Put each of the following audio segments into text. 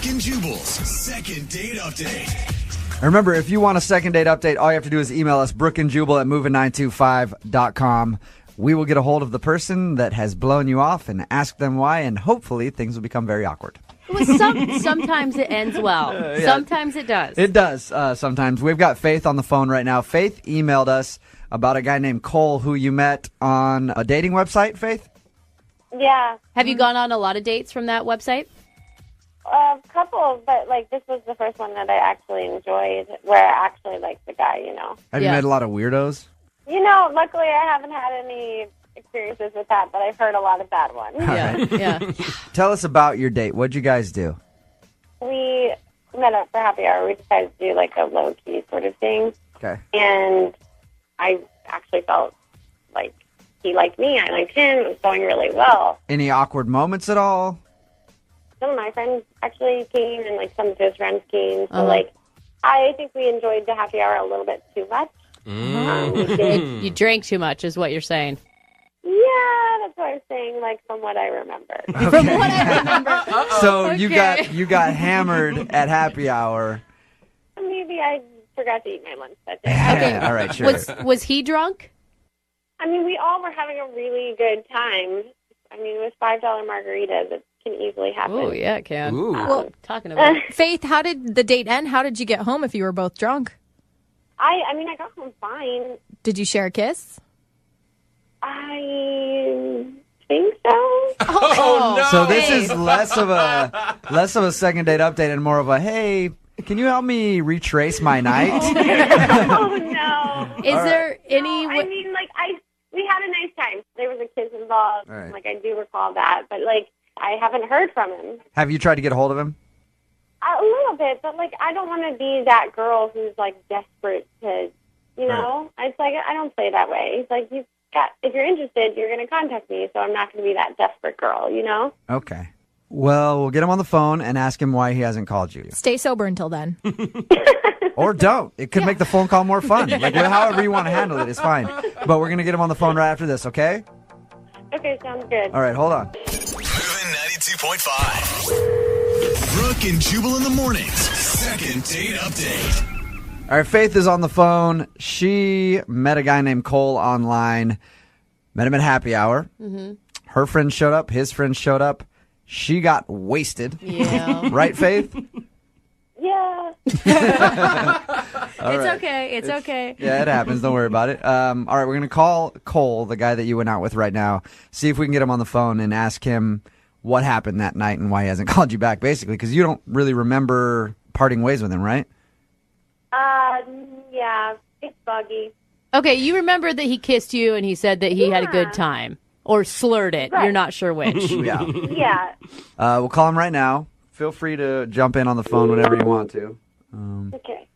Brooke and Jubal's second date update. Remember, if you want a second date update, all you have to do is email us, brookeandjubal@moving925.com. We will get a hold of the person that has blown you off and ask them why, and hopefully things will become very awkward. Well, sometimes it ends well. Sometimes it does. It does sometimes. We've got Faith on the phone right now. Faith emailed us about a guy named Cole who you met on a dating website, Faith? Yeah. Have you gone on a lot of dates from that website? A couple, but this was the first one that I actually enjoyed, where I actually liked the guy, Have you met a lot of weirdos? Luckily I haven't had any experiences with that, but I've heard a lot of bad ones. Yeah. Tell us about your date. What'd you guys do? We met up for happy hour. We decided to do a low-key sort of thing. Okay. And I actually felt like he liked me. I liked him. It was going really well. Any awkward moments at all? Some of my friends actually came, and some of his friends came. So I think we enjoyed the happy hour a little bit too much. We did. You drank too much, is what you're saying. Yeah, that's what I'm saying. From what I remember. Okay. From what I remember. So Okay. you got hammered at happy hour. Maybe I forgot to eat my lunch that day. Okay. All right, sure. Was he drunk? We all were having a really good time. With $5 margaritas, it can easily happen. Oh, yeah, it can. Ooh. Well, talking about Faith, how did the date end? How did you get home if you were both drunk? I got home fine. Did you share a kiss? I think so. Oh, no. So this is less of a second date update and more of a, hey, can you help me retrace my night? Oh, no. Is there any... We had a nice time. There was a kiss involved. All right. I do recall that. But, I haven't heard from him. Have you tried to get a hold of him? A little bit, but, I don't want to be that girl who's, desperate to, Right. It's I don't play that way. It's if you're interested, you're going to contact me, so I'm not going to be that desperate girl, Okay. Well, we'll get him on the phone and ask him why he hasn't called you. Stay sober until then. Or don't. It could make the phone call more fun. However you want to handle it is fine. But we're going to get him on the phone right after this, okay? Okay, sounds good. All right, hold on. Moving 92.5. Brooke and Jubal in the mornings. Second date update. All right, Faith is on the phone. She met a guy named Cole online. Met him at happy hour. Mm-hmm. Her friends showed up. His friends showed up. She got wasted. Yeah. Right, Faith? Yeah. Okay. It's okay. Yeah, it happens. Don't worry about it. All right, we're going to call Cole, the guy that you went out with right now, see if we can get him on the phone and ask him what happened that night and why he hasn't called you back, basically, because you don't really remember parting ways with him, right? Yeah, it's buggy. Okay, you remember that he kissed you and he said that he had a good time. Or slurred it. Right. You're not sure which. Yeah. Yeah. We'll call him right now. Feel free to jump in on the phone whenever you want to. Okay.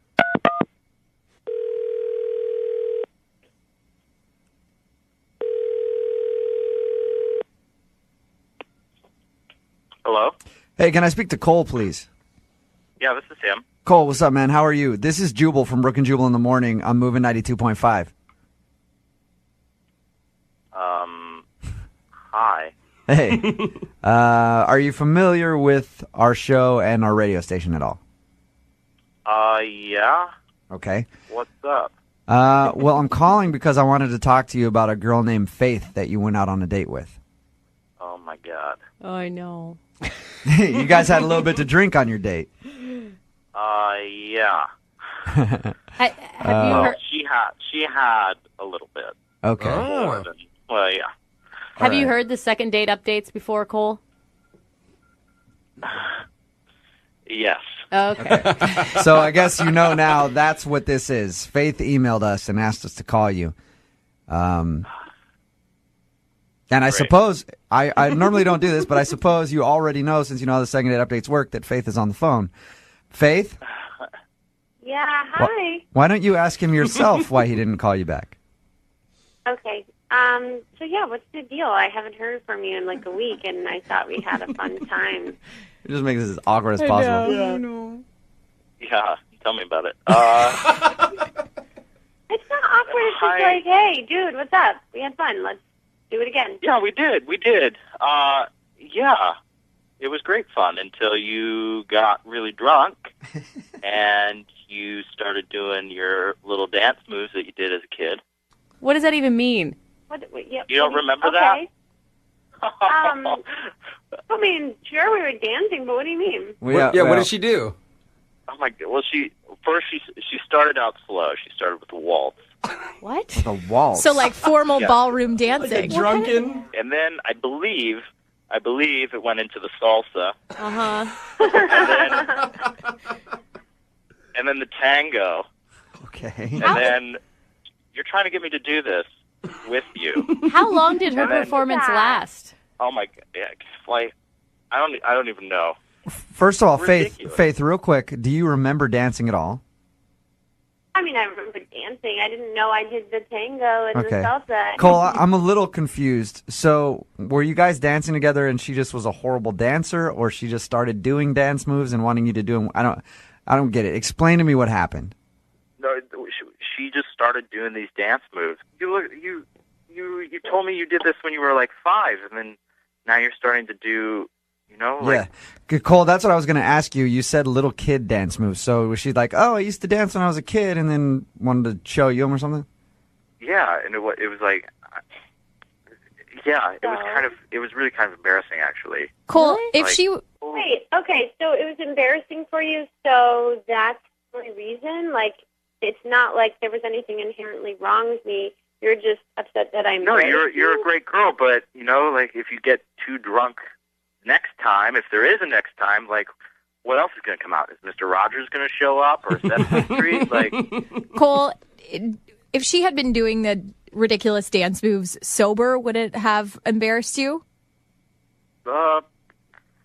Hello? Hey, can I speak to Cole, please? Yeah, this is him. Cole, what's up, man? How are you? This is Jubal from Brooke and Jubal in the morning. I'm moving 92.5. Hi. Hey, are you familiar with our show and our radio station at all? Yeah. Okay. What's up? Well, I'm calling because I wanted to talk to you about a girl named Faith that you went out on a date with. Oh, my God. Oh, I know. You guys had a little bit to drink on your date. Yeah. Have you heard? She had a little bit. Okay. More than, well, yeah. Have you right. heard the second date updates before, Cole? Yes. Okay. So I guess you know now that's what this is. Faith emailed us and asked us to call you. And I suppose, I normally don't do this, but I suppose you already know, since you know how the second date updates work, that Faith is on the phone. Faith? Yeah, hi. Why don't you ask him yourself why he didn't call you back? Okay. So yeah, what's the deal? I haven't heard from you in a week, and I thought we had a fun time. It just makes this as awkward as possible. Yeah, tell me about it. It's not awkward. It's just hey, dude, what's up? We had fun. Let's do it again. Yeah, we did. Yeah. it was great fun until you got really drunk and you started doing your little dance moves that you did as a kid. What does that even mean? You don't remember that? I mean, sure, we were dancing, but what do you mean? What did she do? Oh my God! Well, she started out slow. She started with a waltz, What? The waltz. So like formal Yeah. ballroom dancing. Drunken? and then I believe it went into the salsa, and then the tango, Okay. and then you're trying to get me to do this with you. How long did her And then- performance last? Oh my God! Yeah, like I don't even know. First of all, Ridiculous. Faith, real quick, do you remember dancing at all? I mean, I remember dancing. I didn't know I did the tango and Okay. the salsa. Cole, I'm a little confused. So, were you guys dancing together and she just was a horrible dancer, or she just started doing dance moves and wanting you to do them? I don't get it. Explain to me what happened. No, she just started doing these dance moves. You told me you did this when you were like 5, and then now you're starting to do, like Yeah. Cole, that's what I was going to ask you. You said little kid dance moves. So, was she like, oh, I used to dance when I was a kid, and then wanted to show you them or something? yeah, and it was like, yeah, it was really kind of embarrassing actually. Cole, Really? if Like- she Wait, okay, so it was embarrassing for you, so that's the only reason? Like, it's not like there was anything inherently wrong with me. You're just upset that I'm No, you're a great girl, but like if you get too drunk next time, if there is a next time, like what else is going to come out? Is Mr. Rogers going to show up or Sesame Street? Like, Cole, if she had been doing the ridiculous dance moves sober, would it have embarrassed you?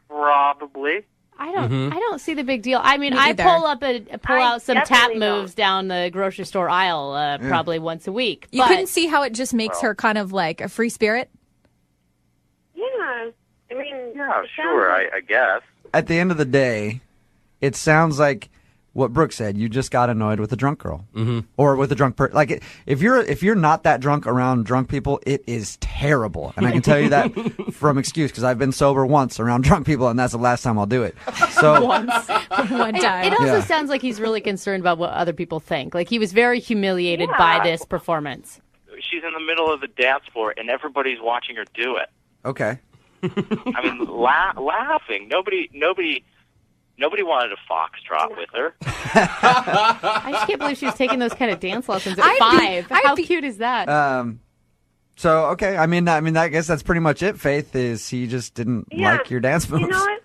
probably. I don't see the big deal. I mean, Me I either. pull out some tap definitely moves down the grocery store aisle probably once a week. You but couldn't see how it just makes her kind of like a free spirit? Yeah, I mean... Yeah, it sure, sounds like- I guess. At the end of the day, it sounds like what Brooke said. You just got annoyed with a drunk girl, or with a drunk person. Like if you're not that drunk around drunk people, it is terrible. And I can tell you that from excuse because I've been sober once around drunk people, and that's the last time I'll do it. So One time. It also Yeah. sounds like he's really concerned about what other people think. Like he was very humiliated by this performance. She's in the middle of the dance floor, and everybody's watching her do it. okay, I mean, laughing. Nobody wanted a foxtrot with her. I just can't believe she was taking those kind of dance lessons at I'd be- 5. I'd How be- cute is that? so okay. I mean, I guess that's pretty much it. Faith is he just didn't Yeah, like your dance moves. You know what?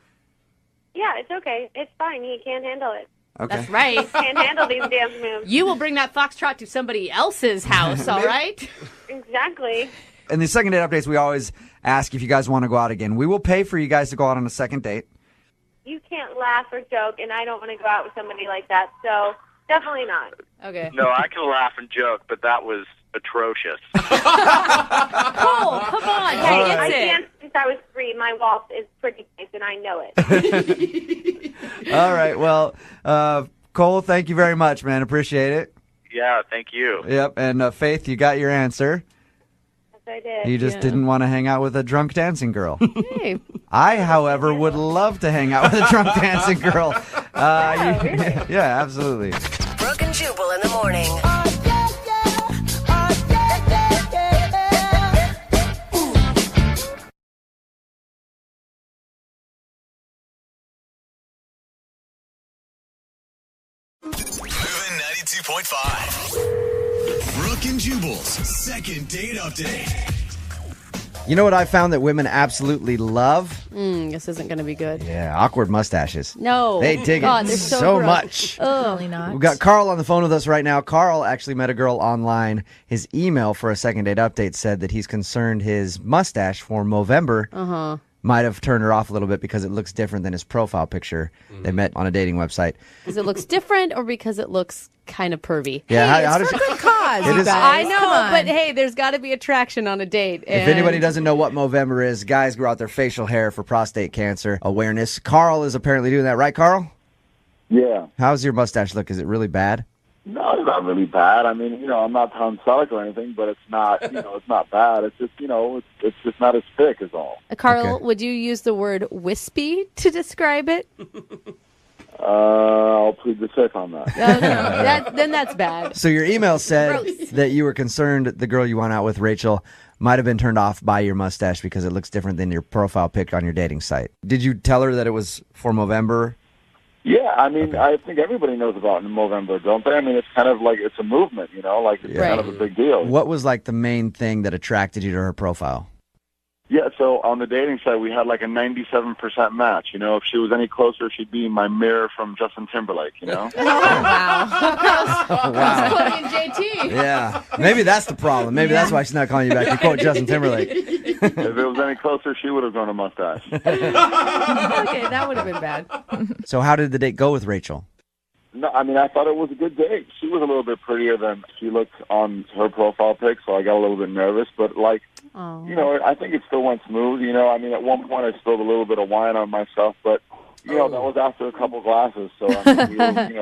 Yeah, it's okay. It's fine. He can't handle it. Okay. That's right. Can't handle these dance moves. You will bring that foxtrot to somebody else's house, all right? Exactly. In the second date updates, we always ask if you guys want to go out again. We will pay for you guys to go out on a second date. You can't laugh or joke, and I don't want to go out with somebody like that, so definitely not. Okay. No, I can laugh and joke, but that was atrocious. Cole, come on. Hey, I it's it. danced since I was 3. My waltz is pretty nice, and I know it. All right. Well, Cole, thank you very much, man. Appreciate it. Yeah, thank you. Yep. And Faith, you got your answer. Yes, I did. You just didn't want to hang out with a drunk dancing girl. Hey. I, however, would love to hang out with a drunk dancing girl. Yeah, absolutely. Brooke and Jubal in the morning. Moving 92.5. Brooke and Jubal's second date update. You know what I found that women absolutely love? This isn't going to be good. Yeah, awkward mustaches. No. They dig God, it they're so gross. much. Probably not. We've got Carl on the phone with us right now. Carl actually met a girl online. His email for a second date update said that he's concerned his mustache for Movember might have turned her off a little bit because it looks different than his profile picture. They met on a dating website. Because it looks different or because it looks kind of pervy? Yeah, Hey, how it's does for good cause, It you is- guys. I know, Come on. but hey, there's got to be attraction on a date. If anybody doesn't know what Movember is, guys grow out their facial hair for prostate cancer awareness. Carl is apparently doing that, right, Carl? Yeah. How's your mustache look? Is it really bad? No, it's not really bad. I mean, I'm not Tom Selleck or anything, but it's not, it's not bad. It's just, it's just not as thick is all. Carl, would you use the word wispy to describe it? I'll plead the fifth on that. No, then that's bad. So your email said that you were concerned the girl you went out with, Rachel, might have been turned off by your mustache because it looks different than your profile pic on your dating site. Did you tell her that it was for Movember? Yeah, I mean, I think everybody knows about Movember, don't they? I mean, it's kind of like it's a movement, like it's kind of a big deal. What was like the main thing that attracted you to her profile? Yeah, so on the dating site, we had like a 97% match. If she was any closer, she'd be my mirror from Justin Timberlake, Oh, wow. Wow. Quoting JT. Yeah. Maybe that's the problem. Maybe that's why she's not calling you back. You quote Justin Timberlake. If it was any closer, she would have grown a mustache. Okay, that would have been bad. So how did the date go with Rachel? No, I mean, I thought it was a good date. She was a little bit prettier than she looked on her profile pic, so I got a little bit nervous. But, I think it still went smooth. I mean, at one point I spilled a little bit of wine on myself, but, that was after a couple glasses. So, we weren't,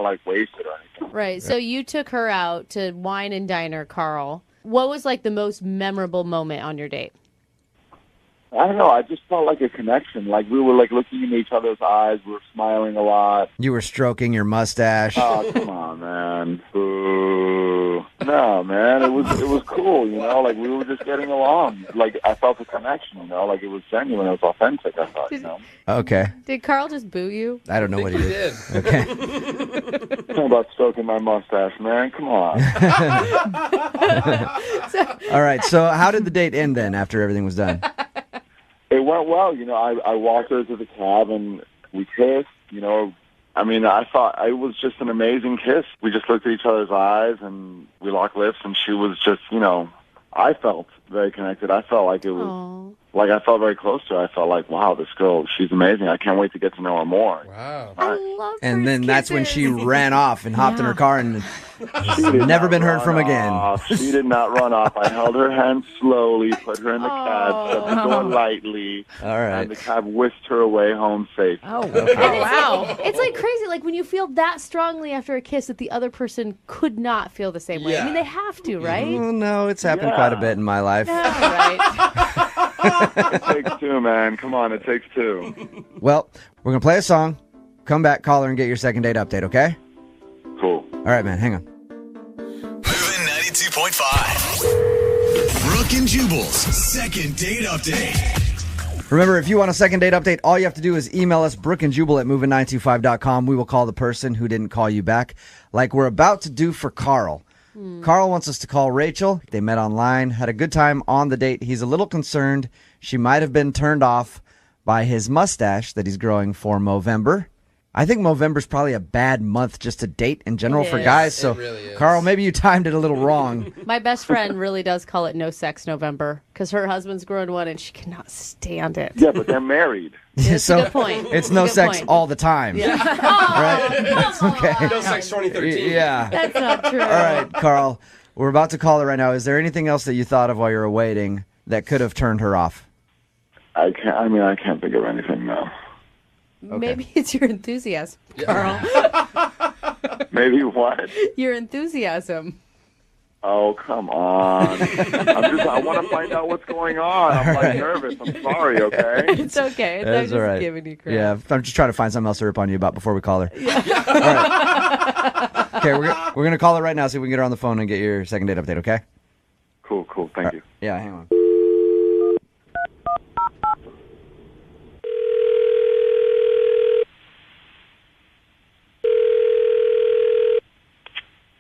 like, wasted or anything. Right, so you took her out to wine and diner, Carl. What was, like, the most memorable moment on your date? I don't know. I just felt like a connection. Like we were like looking in each other's eyes. We were smiling a lot. You were stroking your mustache. Oh, come on, man. Boo. No, man. It was cool. Like we were just getting along. Like I felt a connection. Like it was genuine. It was authentic. I thought. Okay. Did Carl just boo you? I don't know what he did. Okay. Talking about stroking my mustache, man. Come on. All right. So how did the date end then? After everything was done. It went well. I walked her to the cab and we kissed. I mean, I thought it was just an amazing kiss. We just looked at each other's eyes and we locked lips, and she was just, I felt very connected. I felt like it was, like I felt very close to her. I felt like, wow, this girl, she's amazing. I can't wait to get to know her more. Wow. I love And then that's when she ran off and hopped in her car and never been heard from again. She did not run off. I held her hand slowly, put her in the cab, shut the door lightly, All right. and the cab whisked her away home safe. Oh, wow. It's like crazy. Like when you feel that strongly after a kiss that the other person could not feel the same way. I Yeah. mean, they have to, right? Oh, no, it's happened quite a bit in my life. All right. It takes two, man. Come on, it takes two. Well, we're going to play a song, come back, call her, and get your second date update, okay? Cool. All right, man, hang on. Moving 92.5. Brooke and Jubal's second date update. Remember, if you want a second date update, all you have to do is email us, brookeandjubal@moving925.com. We will call the person who didn't call you back, like we're about to do for Carl. Carl wants us to call Rachel. They met online, had a good time on the date. He's a little concerned she might have been turned off by his mustache that he's growing for Movember. I think Movember's probably a bad month just to date in general for guys. So, really is. Carl, maybe you timed it a little wrong. My best friend really does call it No Sex November because her husband's growing one and she cannot stand it. Yeah, but they're married. It's a good point. It's no a good sex point. all the time. Yeah. Right? That's okay. No Sex 2013. Yeah. That's not true. All right, Carl, we're about to call her right now. Is there anything else that you thought of while you were waiting that could have turned her off? I can't think of anything now. Maybe it's your enthusiasm, Carl. Maybe what? Your enthusiasm. Oh, come on. I want to find out what's going on. I'm like nervous. I'm sorry, okay? It's okay. I'm That's just all right. giving you credit. Yeah, I'm just trying to find something else to rip on you about before we call her. Yeah. All right. Okay, we're going to call her right now, see if we can get her on the phone and get your second date update, okay? Cool. Thank you. Yeah, hang on.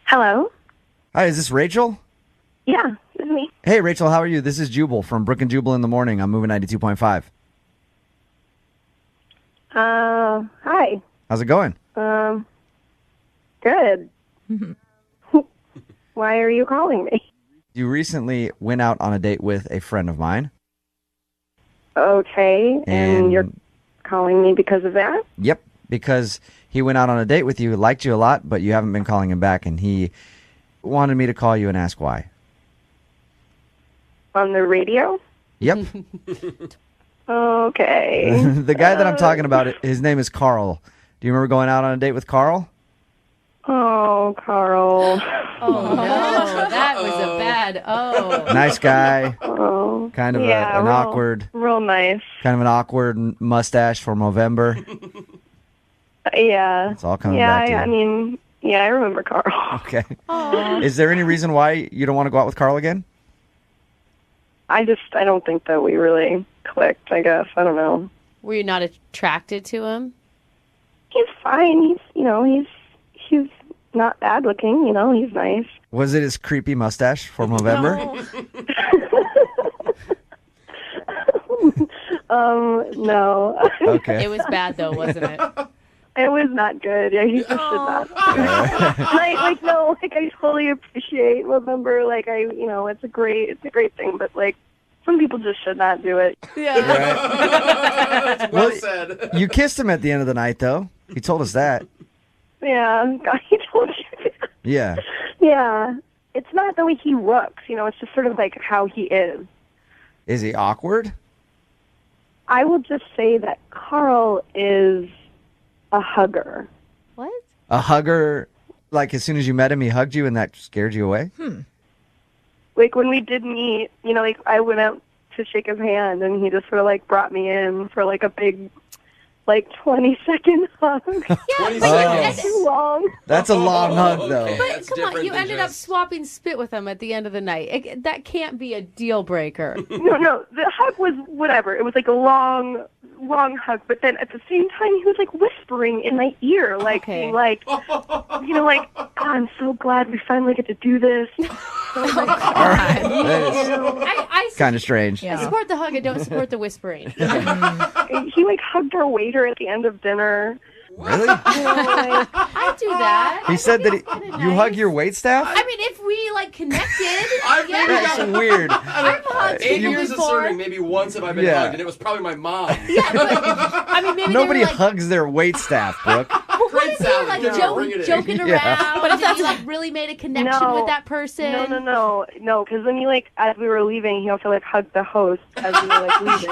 Hello? Hi, is this Rachel? Yeah, this is me. Hey, Rachel, how are you? This is Jubal from Brooke and Jubal in the Morning. I'm moving 92.5. Hi. How's it going? Good. Why are you calling me? You recently went out on a date with a friend of mine. Okay, and you're calling me because of that? Yep, because he went out on a date with you, liked you a lot, but you haven't been calling him back, and he wanted me to call you and ask why. On the radio? Yep. Okay. The guy that I'm talking about, his name is Carl. Do you remember going out on a date with Carl? Oh, Carl. Oh, no. That was a bad Nice guy. Oh. Kind of Yeah, an awkward, real nice. kind of an awkward mustache for Movember. Yeah. It's all coming back to you. I mean, yeah, I remember Carl. Okay. Is there any reason why you don't want to go out with Carl again? I don't think that we really clicked, I guess. I don't know. Were you not attracted to him? He's fine. He's not bad looking, he's nice. Was it his creepy mustache for Movember? No. Okay. It was bad, though, wasn't it? It was not good. Yeah, he just should not. I totally appreciate November. It's a great thing, but some people just should not do it. Yeah. Well said. You kissed him at the end of the night, though. He told us that. Yeah, he told you. Yeah. Yeah, it's not the way he looks. It's just sort of like how he is. Is he awkward? I will just say that Carl is a hugger. What? A hugger, like as soon as you met him, he hugged you and that scared you away? When we did meet, I went out to shake his hand and he just sort of brought me in for a big 20-second hug. Yeah, 20 but seconds. Too long. That's a long hug, though. Okay. But That's come on, different you than ended up just- swapping spit with him at the end of the night. That can't be a deal breaker. No, the hug was whatever. It was a long hug, but then at the same time he was whispering in my ear, Okay. being oh, I'm so glad we finally get to do this. I Kind of strange. I support the hug. I don't support the whispering. He hugged our waiter at the end of dinner. Really? I do that. He said that Kinda you nice. hug your waitstaff? I mean, if we connected, I've never That's gotten weird. I've hugged 8 people years of before. serving. Maybe once have I been Yeah. hugged, and it was probably my mom. Yeah, but I mean, maybe Nobody they were hugs their waitstaff, Brooke. But what Great if you were salad, dinner, bring it in. joking around? Yeah. But if that's really made a connection No. with that person. No, because then he as we were leaving, he also hugged the host as we were leaving.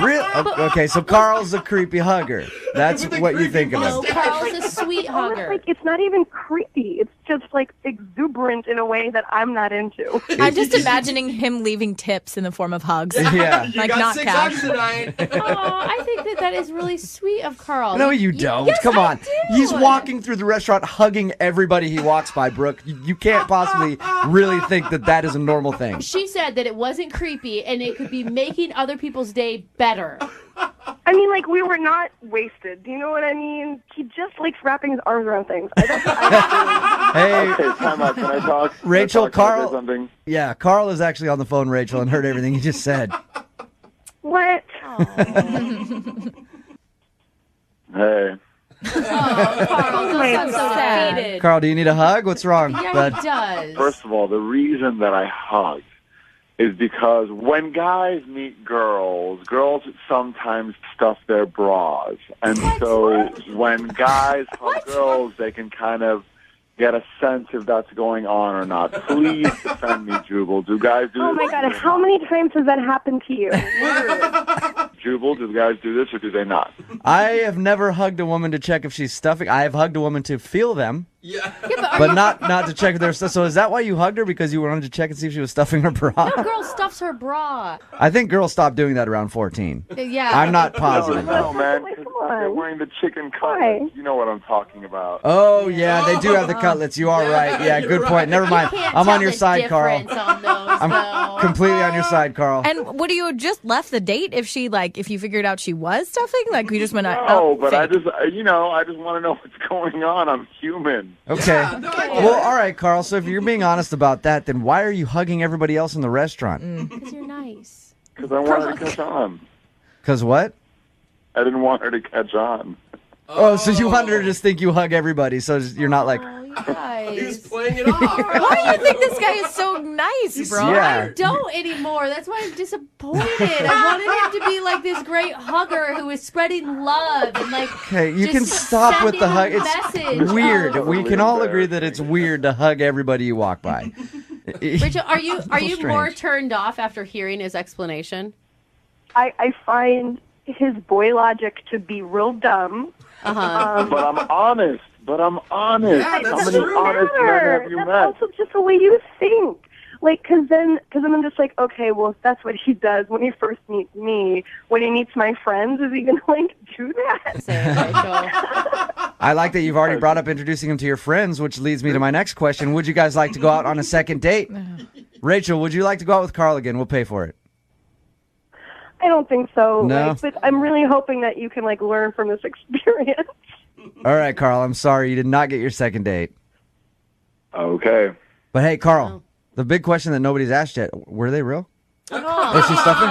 Real? Okay, so Carl's a creepy hugger. That's With the what you creepy think of No, him. Carl's a sweet hugger. It's not even creepy. It's just exuberant in a way that I'm not into. I'm just imagining him leaving tips in the form of hugs. Yeah. You Like, got not 6 cash. hugs tonight. I think that is really sweet of Carl. No, you don't. Yes, Come on. I do. He's walking through the restaurant hugging everybody he walks by, Brooke. You can't possibly really think that is a normal thing. She said that it wasn't creepy and it could be making other people's day better. I mean, we were not wasted. Do you know what I mean? He just likes wrapping his arms around things. Hey, Okay, time out. Can I talk? Rachel, Can I say Carl. something? Yeah, Carl is actually on the phone, Rachel, and heard everything you just said. What? Hey. Oh, Carl, don't sound so sad. defeated. Carl, do you need a hug? What's wrong, Yeah, bud? he does. First of all, the reason that I hug is because when guys meet girls sometimes stuff their bras. And so when guys hug girls, they can kind of get a sense if that's going on or not. Please defend me, Jubal. Do guys do Oh this? my God! How many times has that happened to you? Jubal, do guys do this or do they not? I have never hugged a woman to check if she's stuffing. I have hugged a woman to feel them, Yeah. but not to check if they're stuff. So is that why you hugged her? Because you wanted to check and see if she was stuffing her bra? No girl stuffs her bra. I think girls stopped doing that around 14. Yeah. I'm not No, positive. no, man. Come 'cause on. they're wearing the chicken Why? cutlets. You know what I'm talking about. Oh, yeah, they do have the cutlets. You are right. Yeah, you're good right. point. Never mind. Can't I'm tell on your the side, Carl. difference on those, I'm though. completely on your side, Carl. And would you have just left the date if if you figured out she was stuffing? We just went out. No, but I just want to know what's going on. I'm human. Okay. Yeah, no, I get Well, it. all right, Carl. So if you're being honest about that, then why are you hugging everybody else in the restaurant? Because you're nice. Because I wanted to catch on. Because what? I didn't want her to catch on. Oh, so you wanted her to just think you hug everybody, so you're not like, Oh, you guys. He was playing it off. Why do you think this guy is so nice, bro? yeah. I don't anymore. That's why I'm disappointed. I wanted him to be like this great hugger who is spreading love and Okay, you just can stop with the hug. sending a It's message weird. of- We can all agree that it's weird to hug everybody you walk by. Rachel, are you strange. more turned off after hearing his explanation? I find his boy logic to be real dumb. Uh-huh. But I'm honest. But I'm honest. Yeah, that's How many true. honest men have you That's met? also just the way you think. Like, cause then I'm just like, okay, well, if that's what he does when he first meets me, when he meets my friends, is he gonna like do that? Say it, Rachel. I like that you've already brought up introducing him to your friends, which leads me to my next question. Would you guys like to go out on a second date? Rachel, would you like to go out with Carl again? We'll pay for it. I don't think so. No? Like, but I'm really hoping that you can like learn from this experience. All right, Carl, I'm sorry you did not get your second date. Okay. But hey, Carl, the big question that nobody's asked yet, were they real? Is she stuffing?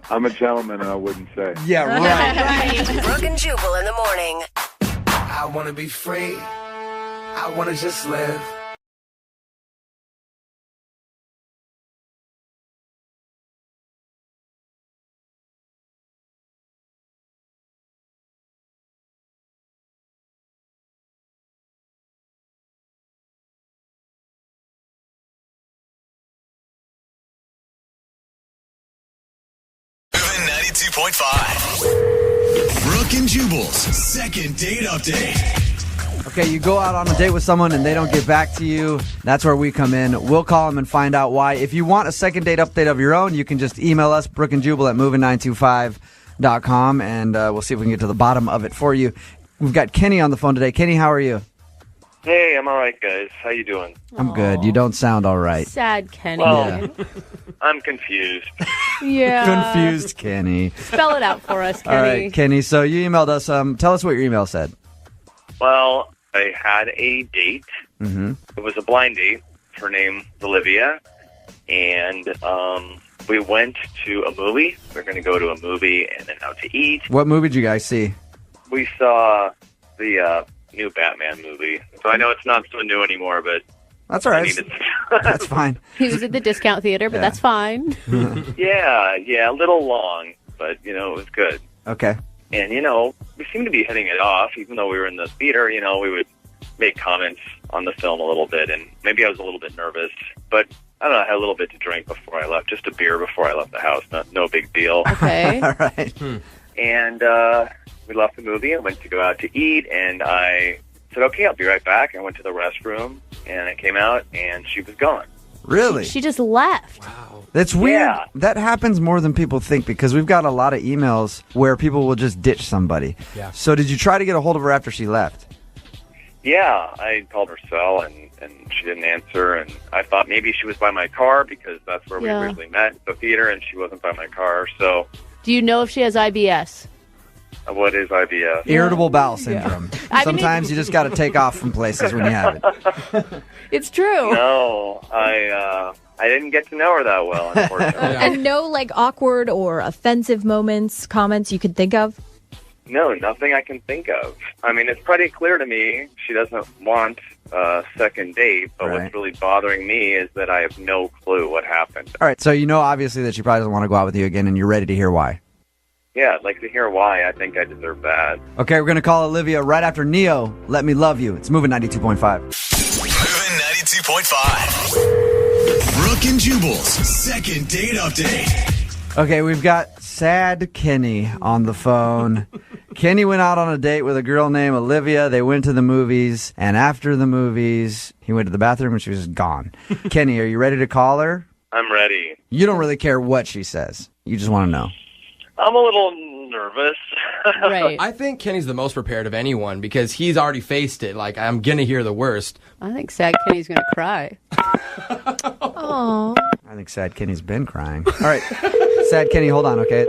I'm a gentleman, and I wouldn't say. Yeah, right. Brooke and Jubal in the morning. I wanna be free. I wanna just live. Moving 92.5. Brooke and Jubal's second date update. Okay, you go out on a date with someone and they don't get back to you. That's where we come in. We'll call them and find out why. If you want a second date update of your own, you can just email us, brookandjubal@moving925.com, and we'll see if we can get to the bottom of it for you. We've got Kenny on the phone today. Kenny, how are you? Hey, I'm all right, guys. How you doing? I'm good. You don't sound all right. Sad Kenny. Well, I'm confused. Yeah. Confused Kenny. Spell it out for us, Kenny. All right, Kenny. So you emailed us. Tell us what your email said. Well, I had a date. Mm-hmm. It was a blind date. Her name was Olivia, and we went to a movie. We're going to go to a movie and then out to eat. What movie did you guys see? We saw the new Batman movie. So I know it's not so new anymore, but That's all I right. needed That's fine. He was at the discount theater, but Yeah. that's fine. yeah, a little long, but, it was good. Okay. And, we seemed to be hitting it off, even though we were in the theater, we would make comments on the film a little bit, and maybe I was a little bit nervous, but I don't know, I had a little bit to drink before I left, just a beer before I left the house, no big deal. Okay. All right. And we left the movie and went to go out to eat, and I said, okay, I'll be right back. I went to the restroom, and I came out, and she was gone. Really? She just left. That's weird. Yeah. That happens more than people think because we've got a lot of emails where people will just ditch somebody. Yeah. So did you try to get a hold of her after she left? Yeah, I called her cell, and she didn't answer, and I thought maybe she was by my car because that's where we Yeah. originally met, the theater, and she wasn't by my car, so Do you know if she has IBS? what is IBS? Irritable bowel syndrome. I mean, Sometimes you just got to take off from places when you have it. It's true. No, I didn't get to know her that well, unfortunately. And no awkward or offensive comments you could think of? No, nothing I can think of. I mean, it's pretty clear to me she doesn't want a second date, but Right. what's really bothering me is that I have no clue what happened. All right. So you know obviously that she probably doesn't want to go out with you again and you're ready to hear why. Yeah, I'd like to hear why. I think I deserve that. Okay, we're going to call Olivia right after Neo, Let Me Love You. It's moving 92.5. Moving 92.5. Brooke and Jubal's second date update. Okay, we've got sad Kenny on the phone. Kenny went out on a date with a girl named Olivia. They went to the movies, and after the movies, he went to the bathroom and she was gone. Kenny, are you ready to call her? I'm ready. You don't really care what she says. You just want to know. I'm a little nervous. Right. I think Kenny's the most prepared of anyone because he's already faced it. Like, I'm going to hear the worst. I think sad Kenny's going to cry. Oh. I think sad Kenny's been crying. All right, sad Kenny, hold on, okay?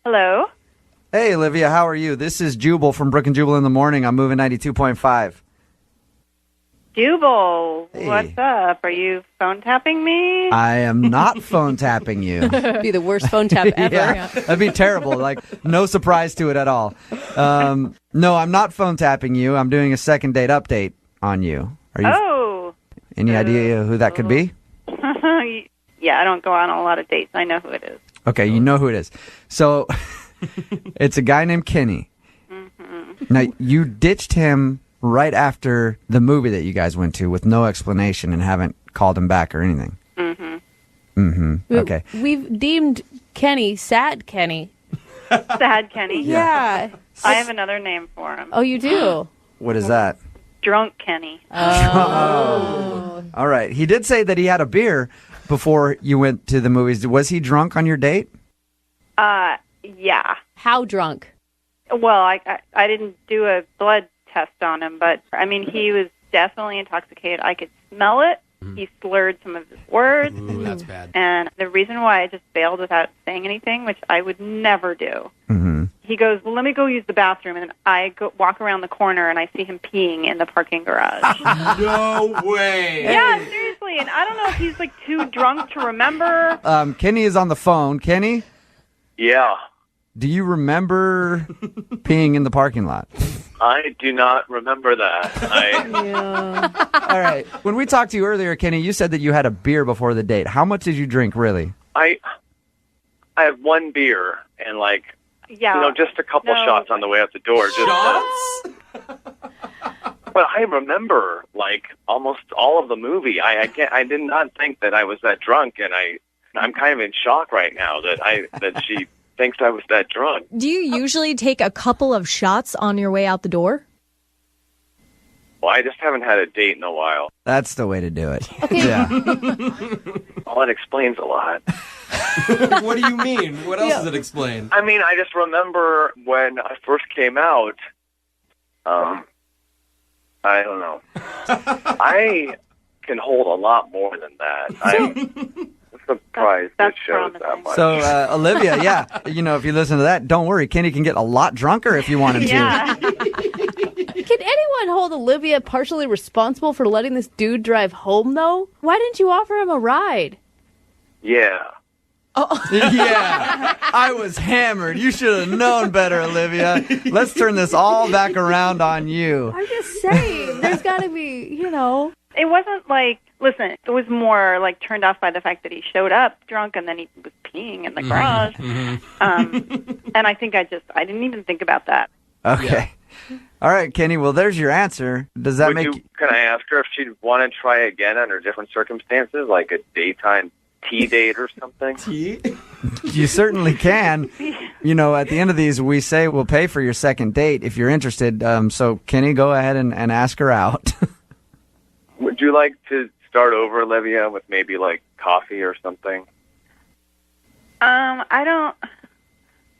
Hello. Hey, Olivia, how are you? This is Jubal from Brooke and Jubal in the Morning. I'm moving 92.5. Jubal, Hey. what's up? Are you phone tapping me? I am not phone tapping you. Be the worst phone tap ever. Yeah, that'd be terrible. Like, no surprise to it at all. No, I'm not phone tapping you. I'm doing a second date update on you. Are you? Oh. Any idea who that could be? Yeah, I don't go on a lot of dates. I know who it is. Okay, you know who it is. So, it's a guy named Kenny. Mm-hmm. Now, you ditched him right after the movie that you guys went to with no explanation and haven't called him back or anything. Mm-hmm. Mm-hmm. Okay. We've deemed Kenny sad Kenny. Sad Kenny. Yeah. I have another name for him. Oh, you do? What is that? Drunk Kenny. Oh. All right. He did say that he had a beer before you went to the movies. Was he drunk on your date? Yeah. How drunk? Well, I didn't do a blood test on him, but I mean, he was definitely intoxicated. I could smell it. He slurred some of his words. Ooh, that's bad. And the reason why I just bailed without saying anything, which I would never do, he goes, well, let me go use the bathroom. And I walk around the corner, and I see him peeing in the parking garage. No way. Yeah, seriously. And I don't know if he's, like, too drunk to remember. Kenny is on the phone. Kenny? Yeah. Do you remember peeing in the parking lot? I do not remember that. All right. When we talked to you earlier, Kenny, you said that you had a beer before the date. How much did you drink, really? I had one beer and just a couple shots on the way out the door. But I remember almost all of the movie. I did not think that I was that drunk, and I'm kind of in shock right now that she thinks I was that drunk. Do you usually take a couple of shots on your way out the door? Well, I just haven't had a date in a while. That's the way to do it. Okay. Yeah. Well, it explains a lot. What do you mean? What else does it explain? I mean, I just remember when I first came out, I don't know. I can hold a lot more than that. I'm surprised it shows that much. So, Olivia, if you listen to that, don't worry. Kenny can get a lot drunker if you want him to. Can anyone hold Olivia partially responsible for letting this dude drive home, though? Why didn't you offer him a ride? Yeah. Oh. Yeah. I was hammered. You should have known better, Olivia. Let's turn this all back around on you. I'm just saying, there's got to be, It wasn't listen, it was more turned off by the fact that he showed up drunk and then he was peeing in the garage. And I think I didn't even think about that. Okay. Yeah. All right, Kenny. Well, there's your answer. Does that Can I ask her if she'd want to try again under different circumstances, like a daytime tea date or something? Tea? You certainly can. At the end of these, we say we'll pay for your second date if you're interested. So, Kenny, go ahead and ask her out. Would you like to start over, Olivia, with maybe coffee or something?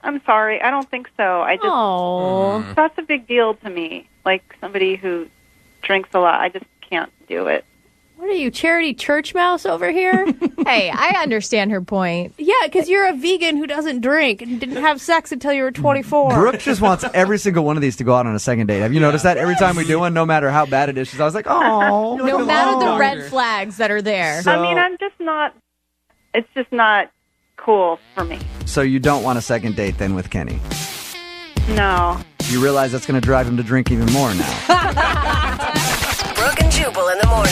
I'm sorry. I don't think so. That's a big deal to me. Somebody who drinks a lot, I just can't do it. What are you, charity church mouse over here? Hey, I understand her point. Yeah, because you're a vegan who doesn't drink and didn't have sex until you were 24. Brooke just wants every single one of these to go out on a second date. Have you noticed that? Every time we do one, no matter how bad it is, she's always like, oh. No matter the red flags that are there. I mean, it's just not cool for me. So you don't want a second date then with Kenny? No. You realize that's going to drive him to drink even more now. Brooke and Jubal in the morning.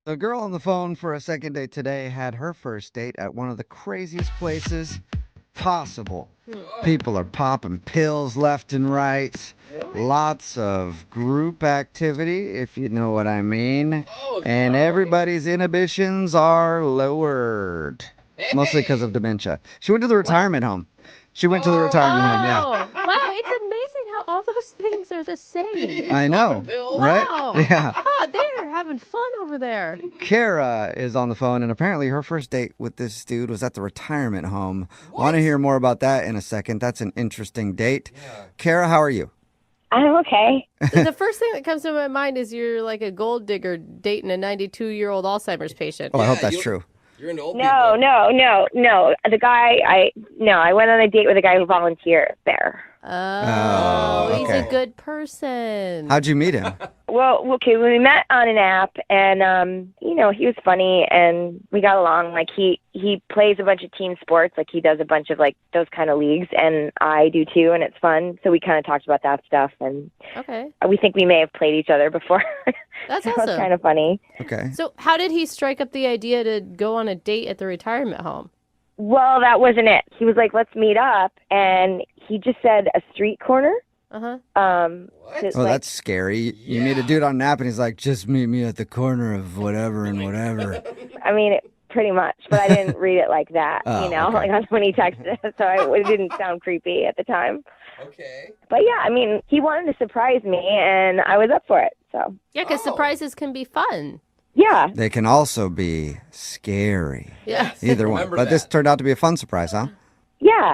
The girl on the phone for a second date today had her first date at one of the craziest places possible. People are popping pills left and right. Lots of group activity, if you know what I mean. And everybody's inhibitions are lowered. Mostly because of dementia. She went to the retirement home. Yeah. Wow, it's amazing how all those things are the same. I know, right? Wow. Yeah. Oh, they're having fun over there. Kara is on the phone, and apparently her first date with this dude was at the retirement home. Want to hear more about that in a second. That's an interesting date. Yeah. Kara, how are you? I'm okay. The first thing that comes to my mind is you're like a gold digger dating a 92-year-old Alzheimer's patient. Oh, I hope that's true. You're into old No. people. The guy, I went on a date with a guy who volunteered there. Oh, he's okay. a good person. How'd you meet him? Well, okay, we met on an app, and he was funny, and we got along. He plays a bunch of team sports, he does a bunch of those kind of leagues, and I do too, and it's fun. So we kind of talked about that stuff, and we think we may have played each other before. That's so awesome. It's kind of funny. Okay. So how did he strike up the idea to go on a date at the retirement home? Well, that wasn't it. He was like, let's meet up, and he just said a street corner. Oh, that's scary. You meet a dude on an app and he's like, just meet me at the corner of whatever and whatever. I mean, pretty much, but I didn't read it like that, Oh, you know, okay. like that's when he texted us, so it didn't sound creepy at the time. Okay. But yeah, I mean, he wanted to surprise me, and I was up for it, so. Yeah, because surprises can be fun. Yeah. They can also be scary. Yeah. Either one. Remember But this that. turned out to be a fun surprise, huh? Yeah.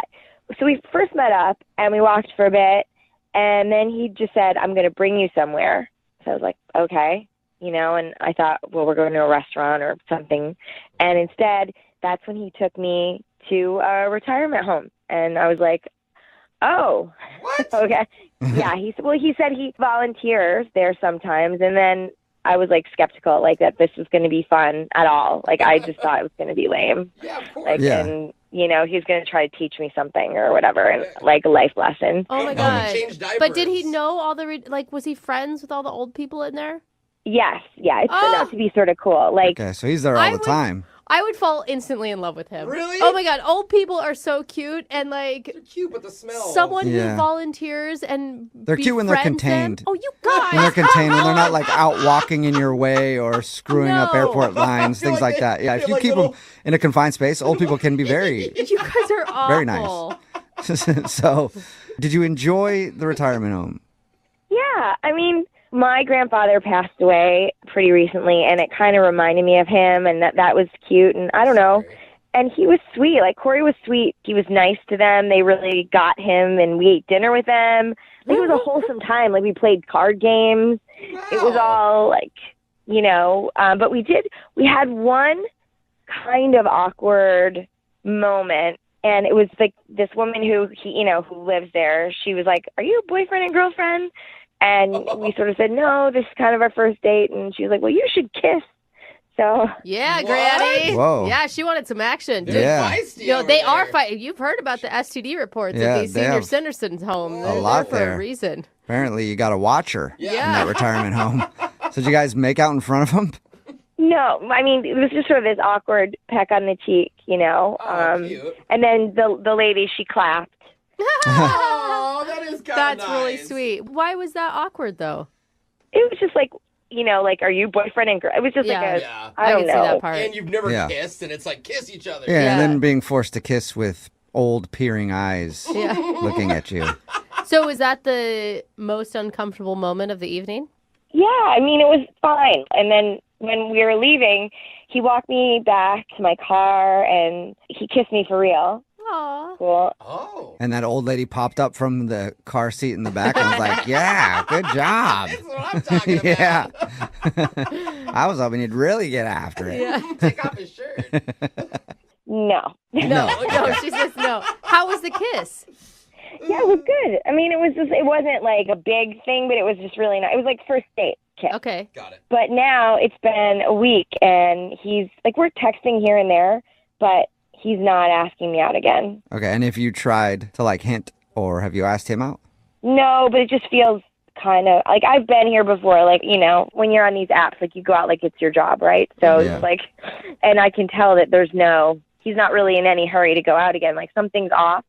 So we first met up, and we walked for a bit, and then he just said, I'm going to bring you somewhere. So I was like, okay. You know, and I thought, well, we're going to a restaurant or something. And instead, that's when he took me to a retirement home. And I was like, oh, What? okay. Yeah, he said he volunteers there sometimes. And then I was like skeptical, like that this was going to be fun at all. Like I just thought it was going to be lame. Yeah, of course. Like, Yeah. and you know, he's going to try to teach me something or whatever, and like a life lesson. Oh my Help god! me change But did he diapers. know all the like? Was he friends with all the old people in there? Yes, yeah, it turned Oh. out to be sort of cool. Like, Okay, so he's there all I the would- time. I would fall instantly in love with him. Really? Oh my god! Old people are so cute, and like They're cute, but the smell. someone Yeah. who volunteers and They're cute when they're befriends them- contained. Oh, you guys! When they're contained, when they're not like out walking in your way or screwing up No. airport lines, feel things like like they- that. Yeah, I if feel you like keep little- them in a confined space, old people can be very, You guys are awful. very nice. So, did you enjoy the retirement home? yeah, I mean, my grandfather passed away pretty recently, and it kind of reminded me of him, and that was cute. And I don't know. And he was sweet. Like, Corey was sweet. He was nice to them. They really got him, and we ate dinner with them. Like, it was a wholesome time. Like, we played card games. It was all, like, you know. But we had one kind of awkward moment. And it was, like, this woman who lives there. She was like, are you a boyfriend and girlfriend? And we sort of said, no, this is kind of our first date. And she was like, well, you should kiss. So Yeah, What? Granny. Whoa. Yeah, she wanted some action. Dude. They're Yeah. feisty You know, over they are there. fighting. You've heard about the STD reports Yeah, at these they senior have citizens' home. They're lot there for there. a reason. Apparently, you got a watcher in Yeah. that retirement home. So, did you guys make out in front of him? no, I mean, it was just sort of this awkward peck on the cheek, you know. Oh, cute. And then the lady, she clapped. Oh, that is kind of That's really sweet. Why was that awkward, though? It was just like, you know, like, are you boyfriend and girl? It was just Yeah. like Yeah. I don't can know. see that part. And you've never Yeah. kissed, and it's like, kiss each other. Yeah, and Yeah. then being forced to kiss with old peering eyes Yeah. looking at you. So was that the most uncomfortable moment of the evening? Yeah, I mean, it was fine. And then when we were leaving, he walked me back to my car, and he kissed me for real. Aw. Cool. Oh. And that old lady popped up from the car seat in the back and was like, yeah, good job. That's what I'm talking Yeah. about. I was hoping you'd really get after it. Yeah. Take off his shirt. No. No, she says no. How was the kiss? Yeah, it was good. I mean, it wasn't like a big thing, but it was just really nice. It was like first date kiss. Okay. Got it. But now it's been a week, and he's like, we're texting here and there, but he's not asking me out again. Okay, and if you tried to like hint, or have you asked him out? No, but it just feels kind of like I've been here before. Like, you know, when you're on these apps, like you go out like it's your job, right? So Yeah. it's like, and I can tell that he's not really in any hurry to go out again. Like something's off,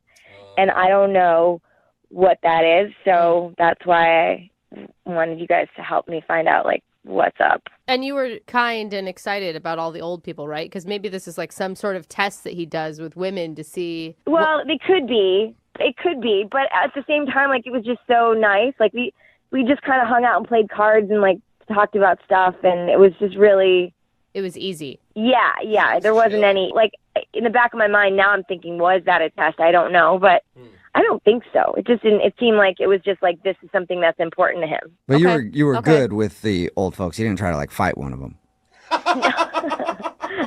and I don't know what that is. So that's why I wanted you guys to help me find out like what's up. And you were kind and excited about all the old people, right? Because maybe this is like some sort of test that he does with women to see. Well, it could be, but at the same time, like it was just so nice. Like we just kind of hung out and played cards and like talked about stuff, and it was just really. It was easy. Yeah. There wasn't any, like, in the back of my mind now I'm thinking, was that a test? I don't know, but I don't think so. It just didn't, it seemed like it was just like, this is something that's important to him. But Okay. you were Okay. good with the old folks. You didn't try to like fight one of them.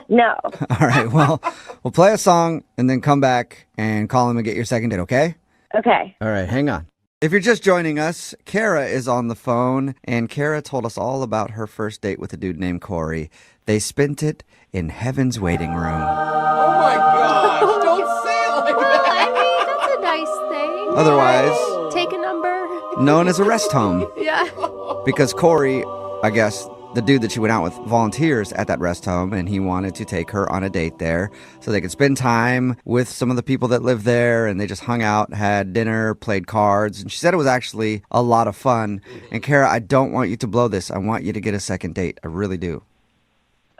No. All right, well, we'll play a song and then come back and call him and get your second date, okay? Okay. All right, hang on. If you're just joining us, Kara is on the phone, and Kara told us all about her first date with a dude named Corey. They spent it in heaven's waiting room. Oh my gosh. Don't say it like Well, that. I mean, that's a nice thing. Otherwise, Take a number. known as a rest home. Yeah. Because Corey, I guess, the dude that she went out with volunteers at that rest home, and he wanted to take her on a date there so they could spend time with some of the people that live there, and they just hung out, had dinner, played cards, and she said it was actually a lot of fun. And Kara, I don't want you to blow this. I want you to get a second date. I really do.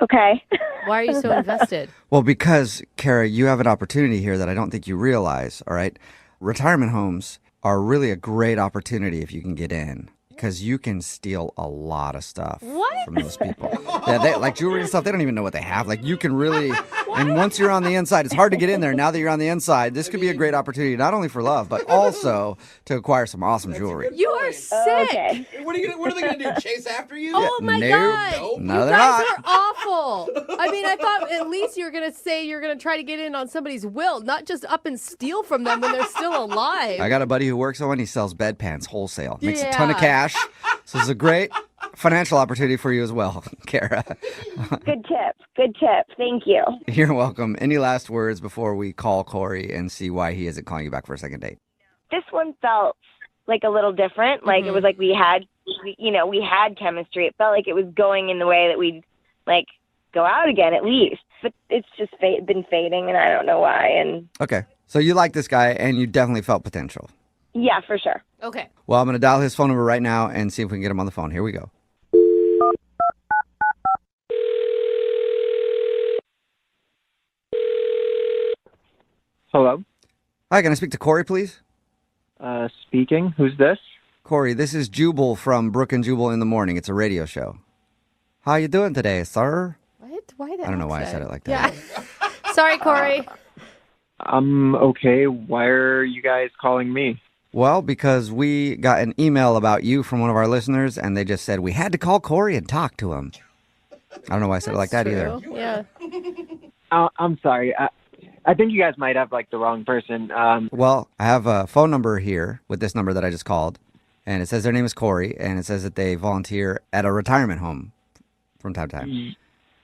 Okay. Why are you so invested? Well, because, Kara, you have an opportunity here that I don't think you realize, all right? Retirement homes are really a great opportunity if you can get in, because you can steal a lot of stuff from those people. Yeah, they, like jewelry and stuff, they don't even know what they have. Like, you can really, and once you're on the inside, it's hard to get in there. Now that you're on the inside, this could be a great opportunity, not only for love, but also to acquire some awesome jewelry. You are sick. Okay. What are they going to do? Chase after you? Oh my No. God. No, You they're guys not. are awful. I mean, I thought at least you were going to say you're going to try to get in on somebody's will, not just up and steal from them when they're still alive. I got a buddy who works on one. He sells bedpans wholesale. Makes a ton of Yeah. cash. So it's a great financial opportunity for you as well, Kara. Good tip. Good tip. Thank you. You're welcome. Any last words before we call Corey and see why he isn't calling you back for a second date? This one felt like a little different. Like it was like we had chemistry. It felt like it was going in the way that we'd like go out again at least. But it's just been fading, and I don't know why. And Okay. So you like this guy, and you definitely felt potential. yeah, for sure. Okay. Well, I'm going to dial his phone number right now and see if we can get him on the phone. Here we go. Hello. Hi, can I speak to Corey, please? Speaking. Who's this? Corey, this is Jubal from Brooke And Jubal in the Morning. It's a radio show. How you doing today, sir? What? Why that? I don't know why I said it like that. Yeah. Sorry, Corey. I'm okay. Why are you guys calling me? Well, because we got an email about you from one of our listeners, and they just said we had to call Corey and talk to him. I don't know why I said it like that either. Yeah. I'm sorry. I think you guys might have like the wrong person. Well, I have a phone number here with this number that I just called, and it says their name is Corey, and it says that they volunteer at a retirement home from time to time.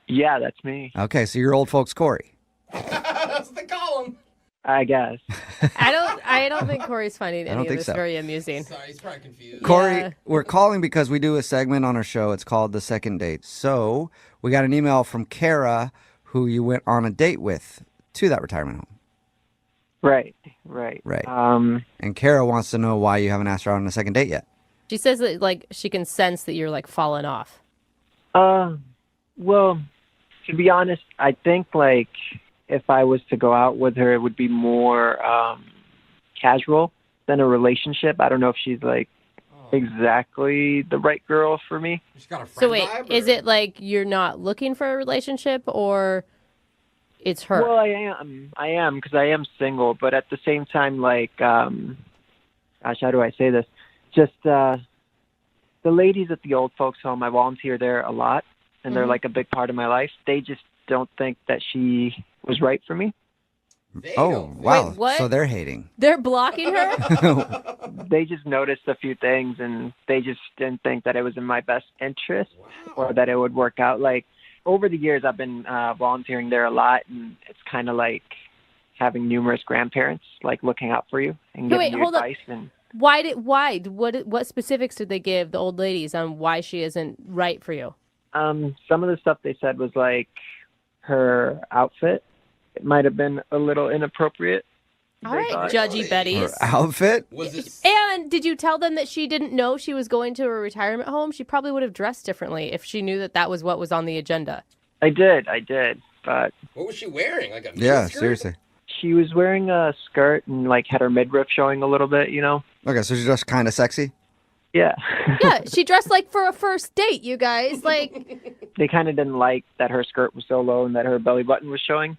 Yeah, that's me. Okay, so you're old folks Corey. That's what they call him. I guess. I don't think Corey's finding I any don't of think this so. very amusing. Sorry, he's probably confused. Corey, Yeah. we're calling because we do a segment on our show. It's called The Second Date. So we got an email from Kara, who you went on a date with to that retirement home. Right. Right. And Kara wants to know why you haven't asked her out on a second date yet. She says that like she can sense that you're like falling off. Well, to be honest, I think like if I was to go out with her, it would be more casual than a relationship. I don't know if she's like exactly the right girl for me. She's got a friend So wait, vibe, is it like you're not looking for a relationship, or it's her? Well, I am because I am single, but at the same time, like, gosh, how do I say this? Just the ladies at the old folks home, I volunteer there a lot, and they're like a big part of my life. They just don't think that she was right for me. Oh, wow. Wait, what? So they're hating. They're blocking her? They just noticed a few things, and they just didn't think that it was in my best interest or that it would work out. Like, over the years, I've been volunteering there a lot, and it's kind of like having numerous grandparents, like, looking out for you and giving you hold up. advice. And What specifics did they give the old ladies on why she isn't right for you? some of the stuff they said was, like, her outfit. It might have been a little inappropriate. All right, Judgy Betty. Her outfit? And did you tell them that she didn't know she was going to a retirement home? She probably would have dressed differently if she knew that that was what was on the agenda. I did, but... What was she wearing? Like a Yeah, skirt? seriously. She was wearing a skirt and, like, had her midriff showing a little bit, you know? Okay, so she's just kind of sexy? Yeah. Yeah, she dressed like for a first date, you guys. Like, They kind of didn't like that her skirt was so low and that her belly button was showing.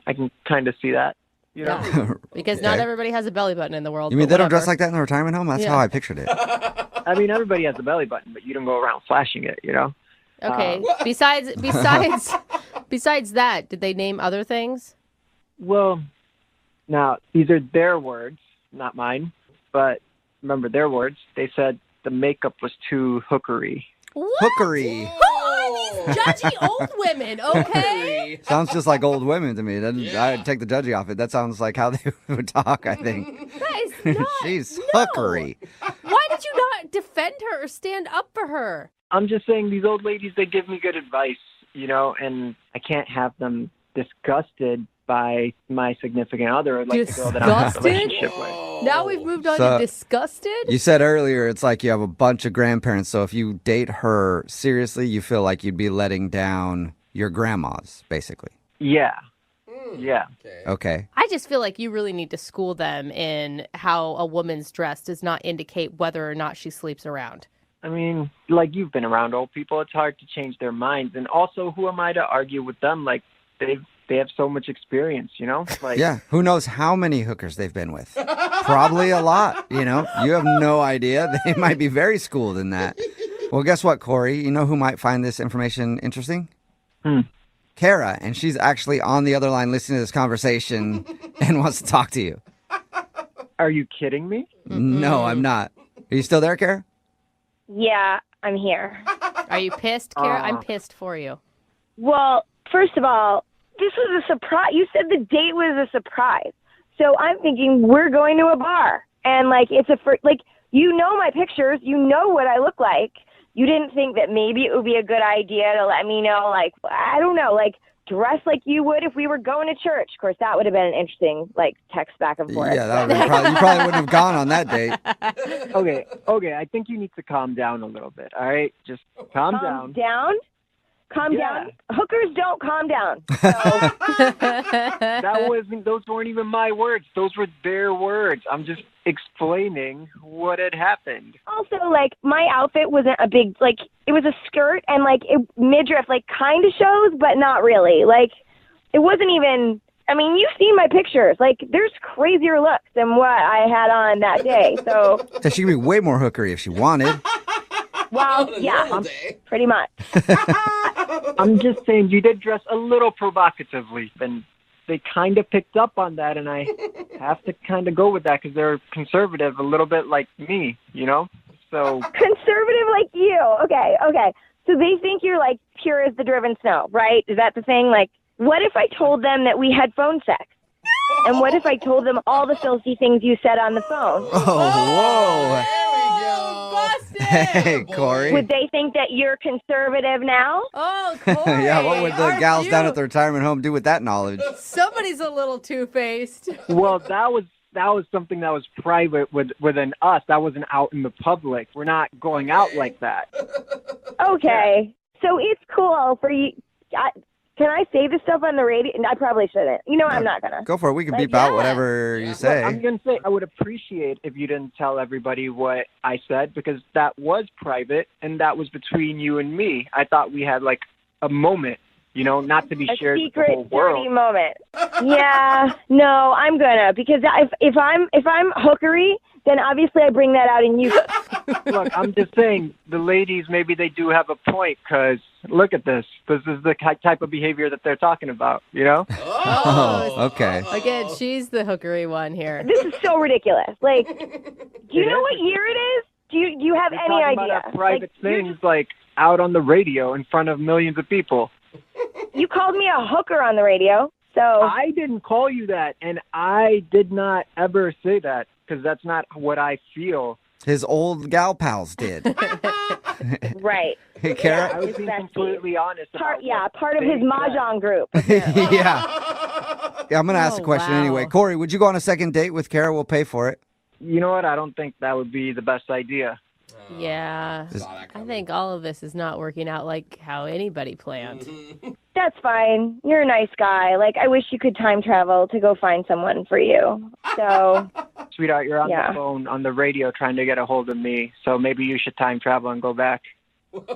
I can kind of see that, you know? because not everybody has a belly button in the world. You mean but they don't whatever. dress like that in the retirement home? That's Yeah. how I pictured it. I mean, everybody has a belly button, but you don't go around flashing it, you know? Okay. Besides that, did they name other things? Well, now, these are their words, not mine. But remember their words. They said the makeup was too hookery. What? Hookery. Who are these judgy old women? Okay. Sounds just like old women to me. I'd take the judgy off it. That sounds like how they would talk, I think. Guys, not, She's no. hookery. Why did you not defend her or stand up for her? I'm just saying these old ladies, they give me good advice, and I can't have them disgusted by my significant other, like the girl that I'm in a relationship with. Now we've moved on So- to disgusted? You said earlier it's like you have a bunch of grandparents, so if you date her seriously, you feel like you'd be letting down your grandmas, basically. Yeah. Yeah. Okay. I just feel like you really need to school them in how a woman's dress does not indicate whether or not she sleeps around. I mean, like, you've been around old people. It's hard to change their minds. And also, who am I to argue with them? Like, they have so much experience, Like, Yeah. Who knows how many hookers they've been with? Probably a lot, You have no idea. They might be very schooled in that. Well, guess what, Corey? You know who might find this information interesting? Kara, and she's actually on the other line listening to this conversation and wants to talk to you. Are you kidding me? No, I'm not. Are you still there, Kara? Yeah, I'm here. Are you pissed, Kara? I'm pissed for you. Well, first of all, this was a surprise. You said the date was a surprise. So I'm thinking we're going to a bar. And, it's my pictures. You know what I look like. You didn't think that maybe it would be a good idea to let me know, I don't know, dress like you would if we were going to church. Of course, that would have been an interesting, text back and forth. Yeah, that would have you probably wouldn't have gone on that date. Okay, I think you need to calm down a little bit, all right? Just calm down. Calm down? Hookers don't calm down. Those weren't even my words. Those were their words. I'm just explaining what had happened. Also, my outfit wasn't a big, it was a skirt and, midriff, kind of shows, but not really. It wasn't even, you've seen my pictures. There's crazier looks than what I had on that day, so. So she could be way more hookery if she wanted. Well, yeah, pretty much. I'm just saying you did dress a little provocatively, and they kind of picked up on that, and I have to kind of go with that because they're conservative, a little bit like me, So conservative like you. Okay. So they think you're pure as the driven snow, right? Is that the thing? What if I told them that we had phone sex? And what if I told them all the filthy things you said on the phone? Oh, whoa. Hey, Corey. Would they think that you're conservative now? Oh, Corey. Yeah, what would the gals down at the retirement home do with that knowledge? Somebody's a little two-faced. Well, that was something that was private within us. That wasn't out in the public. We're not going out like that. Okay. So it's cool for you. Can I say this stuff on the radio? I probably shouldn't. I'm not going to. Go for it. We can beep out whatever you say. I'm going to say I would appreciate if you didn't tell everybody what I said because that was private and that was between you and me. I thought we had a moment, not to be shared with the whole world. Dirty moment. Yeah. No, I'm going to because if I'm hookery, then obviously I bring that out in you. Look, I'm just saying the ladies, maybe they do have a point because look at this. This is the type of behavior that they're talking about, Oh, okay. Again, she's the hookery one here. This is so ridiculous. Do you know what year it is? Do you have You're any talking idea? About private things out on the radio in front of millions of people. You called me a hooker on the radio, so. I didn't call you that, and I did not ever say that because that's not what I feel. His old gal pals did. Right. Hey, Kara? I was being completely honest. Part of his mahjong group. Yeah, I'm going to ask the question anyway. Corey, would you go on a second date with Kara? We'll pay for it. You know what? I don't think that would be the best idea. Yeah. I think all of this is not working out like how anybody planned. That's fine. You're a nice guy. I wish you could time travel to go find someone for you. So. Sweetheart, you're on the phone on the radio trying to get a hold of me, so maybe you should time travel and go back.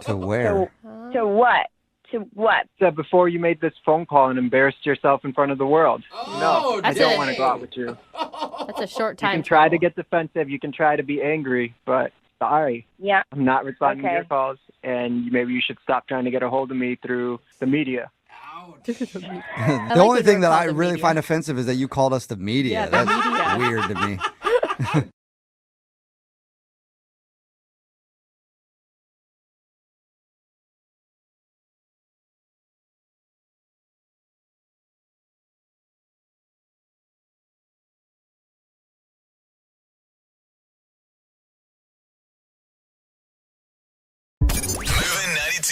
To where? To what? To what? So before you made this phone call and embarrassed yourself in front of the world. No, I don't want to go out with you. That's a short time. You can try to get defensive. You can try to be angry, but sorry. Yeah. I'm not responding to your calls, and maybe you should stop trying to get a hold of me through the media. The only thing that I really find offensive is that you called us the media. Yeah, That's weird to me.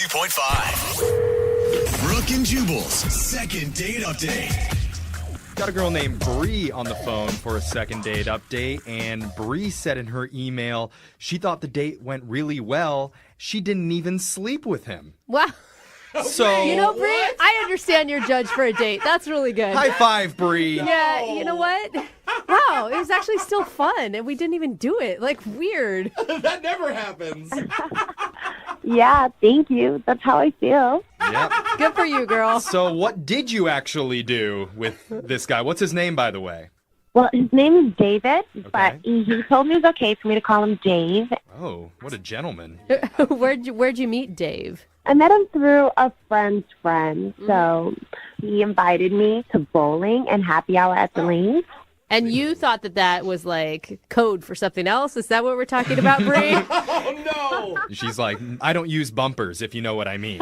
92.5. Brooke and Jubal's second date update. Got a girl named Bree on the phone for a second date update, and Bree said in her email she thought the date went really well. She didn't even sleep with him. Wow. So, you know, Bree, I understand your judge for a date. That's really good. high five, Bree. Yeah, you know what? Wow, it was actually still fun, and we didn't even do it. Like, weird. That never happens. Yeah, thank you. That's how I feel. Yep. Good for you, girl. So what did you actually do with this guy? What's his name, by the way? Well, his name is David, but he told me it was okay for me to call him Dave. Oh, what a gentleman. Where'd you meet Dave? I met him through a friend's friend, so he invited me to bowling and happy hour at the lanes. And you thought that was like code for something else? Is that what we're talking about, Bree? Oh, no. She's like, I don't use bumpers, if you know what I mean.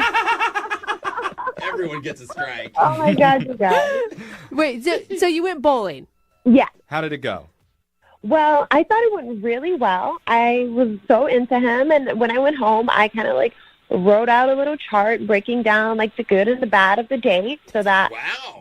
Everyone gets a strike. Oh, my God, you guys. Wait, so you went bowling? Yeah. How did it go? Well, I thought it went really well. I was so into him, and when I went home, I kind of like wrote out a little chart breaking down like the good and the bad of the date so that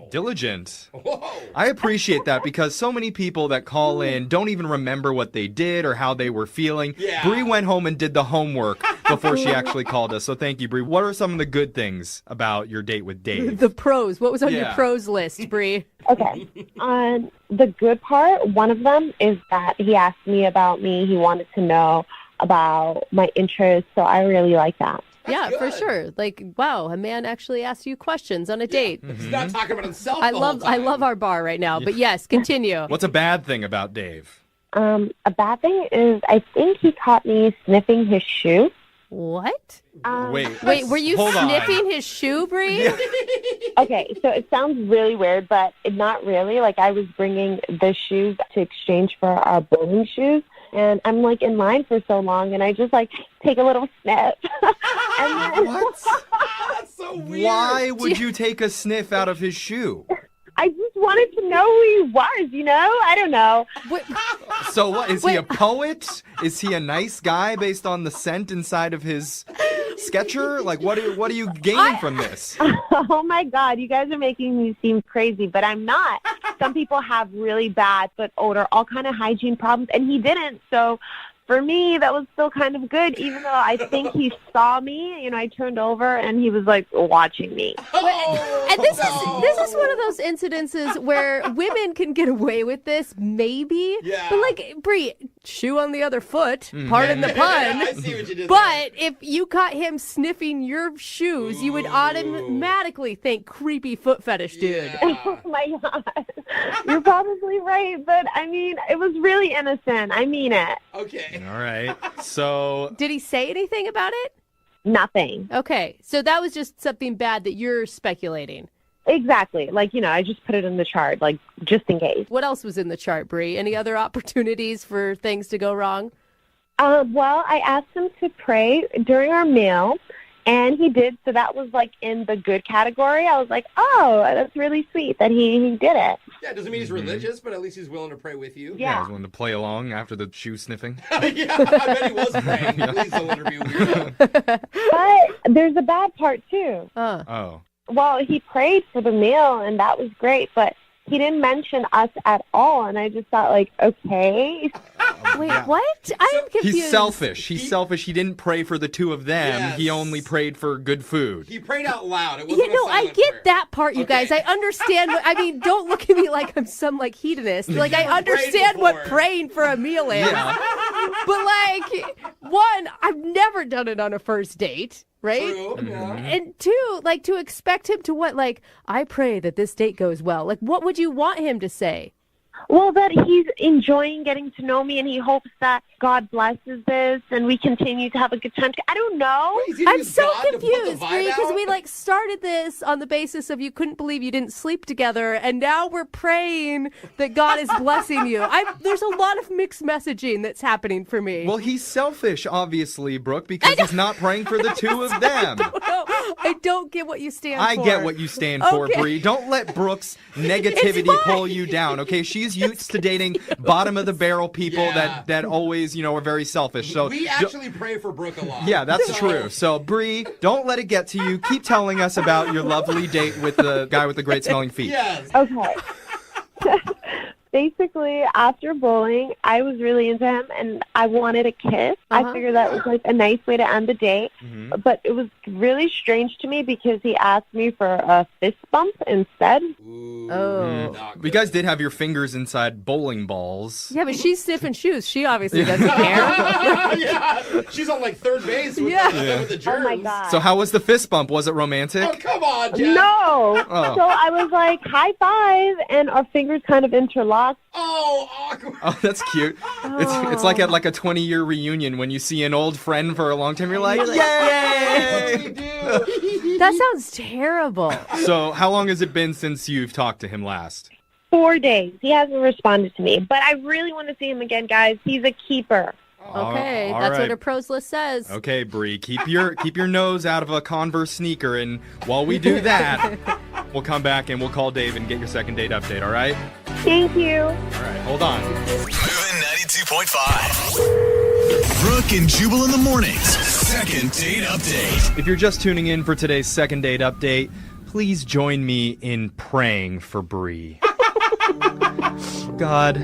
Diligent. Whoa. I appreciate that because so many people that call in don't even remember what they did or how they were feeling. Yeah. Bree went home and did the homework before she actually called us. So thank you, Bree. What are some of the good things about your date with Dave? The pros. What was on your pros list, Bree? Okay. On the good part, one of them is that he asked me about me. He wanted to know about my interests, so I really like that. Yeah, for sure. Like, wow, a man actually asks you questions on a date. He's not talking about himself. I love our bar right now. But yes, continue. What's a bad thing about Dave? A bad thing is I think he caught me sniffing his shoe. What? Wait, were you sniffing his shoe, Bree? Okay, so it sounds really weird, but not really. Like, I was bringing the shoes to exchange for our bowling shoes. And I'm like in line for so long, and I just like take a little sniff. And then, what? That's so weird. Why would you take a sniff out of his shoe? I just wanted to know who he was, you know? I don't know. So what, is he a poet? Is he a nice guy based on the scent inside of his Sketcher? Like, what are you gaining from this? Oh, my God. You guys are making me seem crazy, but I'm not. Some people have really bad foot odor, all kind of hygiene problems, and he didn't. So for me, that was still kind of good, even though I think he saw me. You know, I turned over, and he was, like, watching me. And this is one of those incidences where women can get away with this, maybe. Yeah. But, like, Bree, shoe on the other foot, pardon the pun. I see what you did But if you caught him sniffing your shoes, you would automatically think creepy foot fetish dude. Yeah. Oh, my God. You're probably right, but, I mean, it was really innocent. I mean it. Okay. All right. So Did he say anything about it? Nothing. Okay, so that was just something bad that you're speculating. Exactly. Like, you know, I just put it in the chart, like, just in case. What else was in the chart, Bree? Any other opportunities for things to go wrong? Well, I asked him to pray during our meal, and he did. So that was, like, in the good category. I was like, oh, that's really sweet that he did it. Yeah, it doesn't mean he's religious, but at least he's willing to pray with you. I was willing to play along after the shoe sniffing. Yeah, I bet he was praying. Please don't let her be weird. But there's a bad part, too. Oh. Well, he prayed for the meal, and that was great, but he didn't mention us at all, and I just thought, like, okay. Wait, what? I am confused. He's selfish. He's selfish. He didn't pray for the two of them. Yes. He only prayed for good food. He prayed out loud. It wasn't You know, a I silent get prayer. that part, you guys. I understand. I mean, don't look at me like I'm some, like, hedonist. Like, I understand what praying for a meal is. Yeah. But, like, one, I've never done it on a first date. Right? True. Yeah. And two, like, to expect him to what? Like, I pray that this date goes well. Like, what would you want him to say? Well, that he's enjoying getting to know me, and he hopes that God blesses this, and we continue to have a good time. I don't know. Wait, I'm so God to put the confused, vibe Bree, because out? we, like, started this on the basis of you couldn't believe you didn't sleep together, and now we're praying that God is blessing you. There's a lot of mixed messaging that's happening for me. Well, he's selfish, obviously, Brooke, because he's not praying for the two of them. I don't get what you stand I for. get what you stand for, Okay. Bree. Don't let Brooke's negativity pull you down, okay? She's used to dating bottom of the barrel people that always, are very selfish. So We actually pray for Brooke a lot. yeah, that's true. So, Bree, don't let it get to you. Keep telling us about your lovely date with the guy with the great smelling feet. Yes. Okay. Basically, after bowling, I was really into him, and I wanted a kiss. I figured that was like a nice way to end the date. But it was really strange to me because he asked me for a fist bump instead. You guys did have your fingers inside bowling balls. Yeah, but she's sniffing shoes. She obviously doesn't care. Yeah. She's on like third base with, with the germs. Oh, my God. So how was the fist bump? Was it romantic? Oh, come on, Jeff. No. Oh. So I was like, high five, and our fingers kind of interlocked. Oh, awkward. Oh, that's cute. It's like at like a 20-year reunion when you see an old friend for a long time. You're like, yay! That sounds terrible. So how long has it been since you've talked to him last? 4 days. He hasn't responded to me. But I really want to see him again, guys. He's a keeper. Okay, all that's right. what her pros list says. Okay, Bree, keep your nose out of a Converse sneaker, and while we do that, we'll come back and we'll call Dave and get your second date update, all right? Thank you. All right, hold on. Moving 92.5. Brooke and Jubal in the mornings. Second date update. If you're just tuning in for today's second date update, please join me in praying for Bree. God,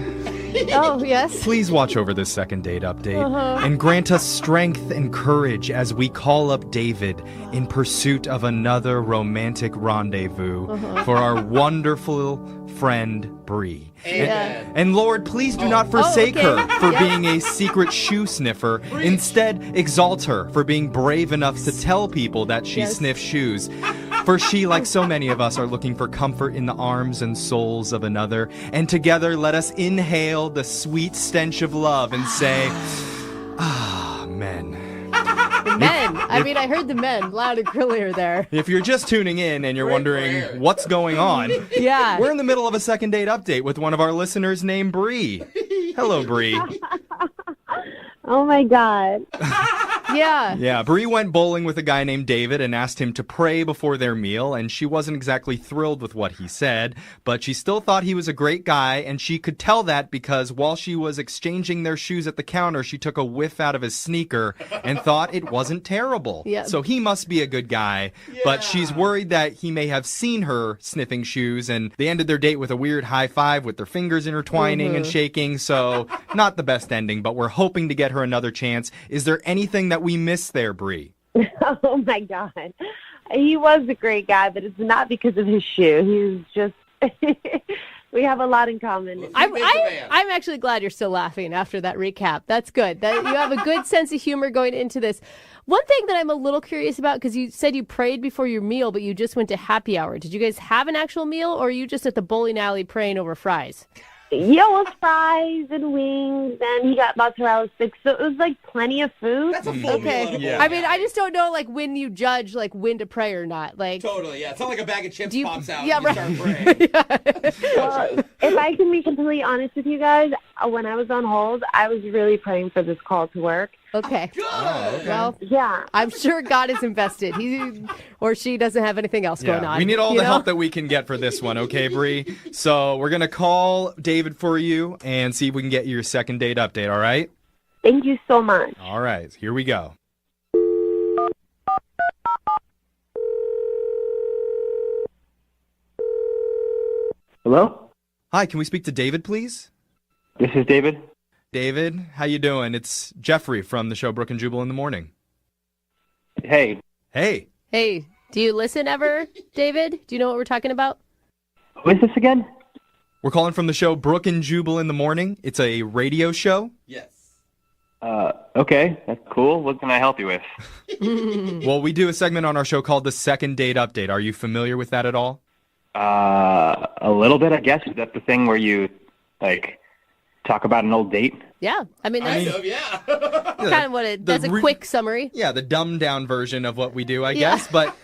Oh, yes. please watch over this second date update and grant us strength and courage as we call up David in pursuit of another romantic rendezvous for our wonderful friend Bree. And Lord, please do not forsake her for being a secret shoe sniffer. Instead, exalt her for being brave enough to tell people that she sniffs shoes. For she, like so many of us, are looking for comfort in the arms and souls of another. And together, let us inhale the sweet stench of love and say, men. Men. I mean, I heard the men loud and clear there. If you're just tuning in and you're wondering what's going on, Yeah. we're in the middle of a second date update with one of our listeners named Bree. Hello, Bree. Oh, my God. Yeah. Yeah, Bree went bowling with a guy named David and asked him to pray before their meal, and she wasn't exactly thrilled with what he said, but she still thought he was a great guy, and she could tell that because while she was exchanging their shoes at the counter, she took a whiff out of his sneaker and thought it wasn't terrible. Yeah. So he must be a good guy, but she's worried that he may have seen her sniffing shoes, and they ended their date with a weird high five with their fingers intertwining and shaking, so not the best ending, but we're hoping to get her another chance. Is there anything that we missed there, Bree? Oh, my God. He was a great guy, but it's not because of his shoe. He's just... We have a lot in common. I'm actually glad you're still laughing after that recap. That's good. That you have a good sense of humor going into this. One thing that I'm a little curious about, because you said you prayed before your meal, but you just went to happy hour. Did you guys have an actual meal, or are you just at the bowling alley praying over fries? Yeah, it was fries and wings, and he got mozzarella sticks, so it was like plenty of food. That's a full meal. Yeah. I mean, I just don't know like when you judge like when to pray or not. Like Totally, yeah. It's not like a bag of chips pops out yeah, and you right. start praying. Well, if I can be completely honest with you guys, when I was on hold, I was really praying for this call to work. Okay. Good. Well, Yeah. I'm sure God is invested. He or she doesn't have anything else going on. We need all you the know? help that we can get for this one, okay, Bree? So we're going to call David for you and see if we can get your second date update, all right? Thank you so much. All right, here we go. Hello? Hi, can we speak to David, please? This is David. David, how you doing? It's Jeffrey from the show Brooke and Jubal in the Morning. Hey. Hey. Hey, do you listen ever, David? Do you know what we're talking about? Who is this again? We're calling from the show Brooke and Jubal in the Morning. It's a radio show. Yes. Okay, that's cool. What can I help you with? Well, we do a segment on our show called the Second Date Update. Are you familiar with that at all? A little bit, I guess. Is that the thing where you, like, talk about an old date? Yeah, I mean that's Yeah. kind of what it. That's a quick summary. Yeah, the dumbed down version of what we do, I Yeah. guess. But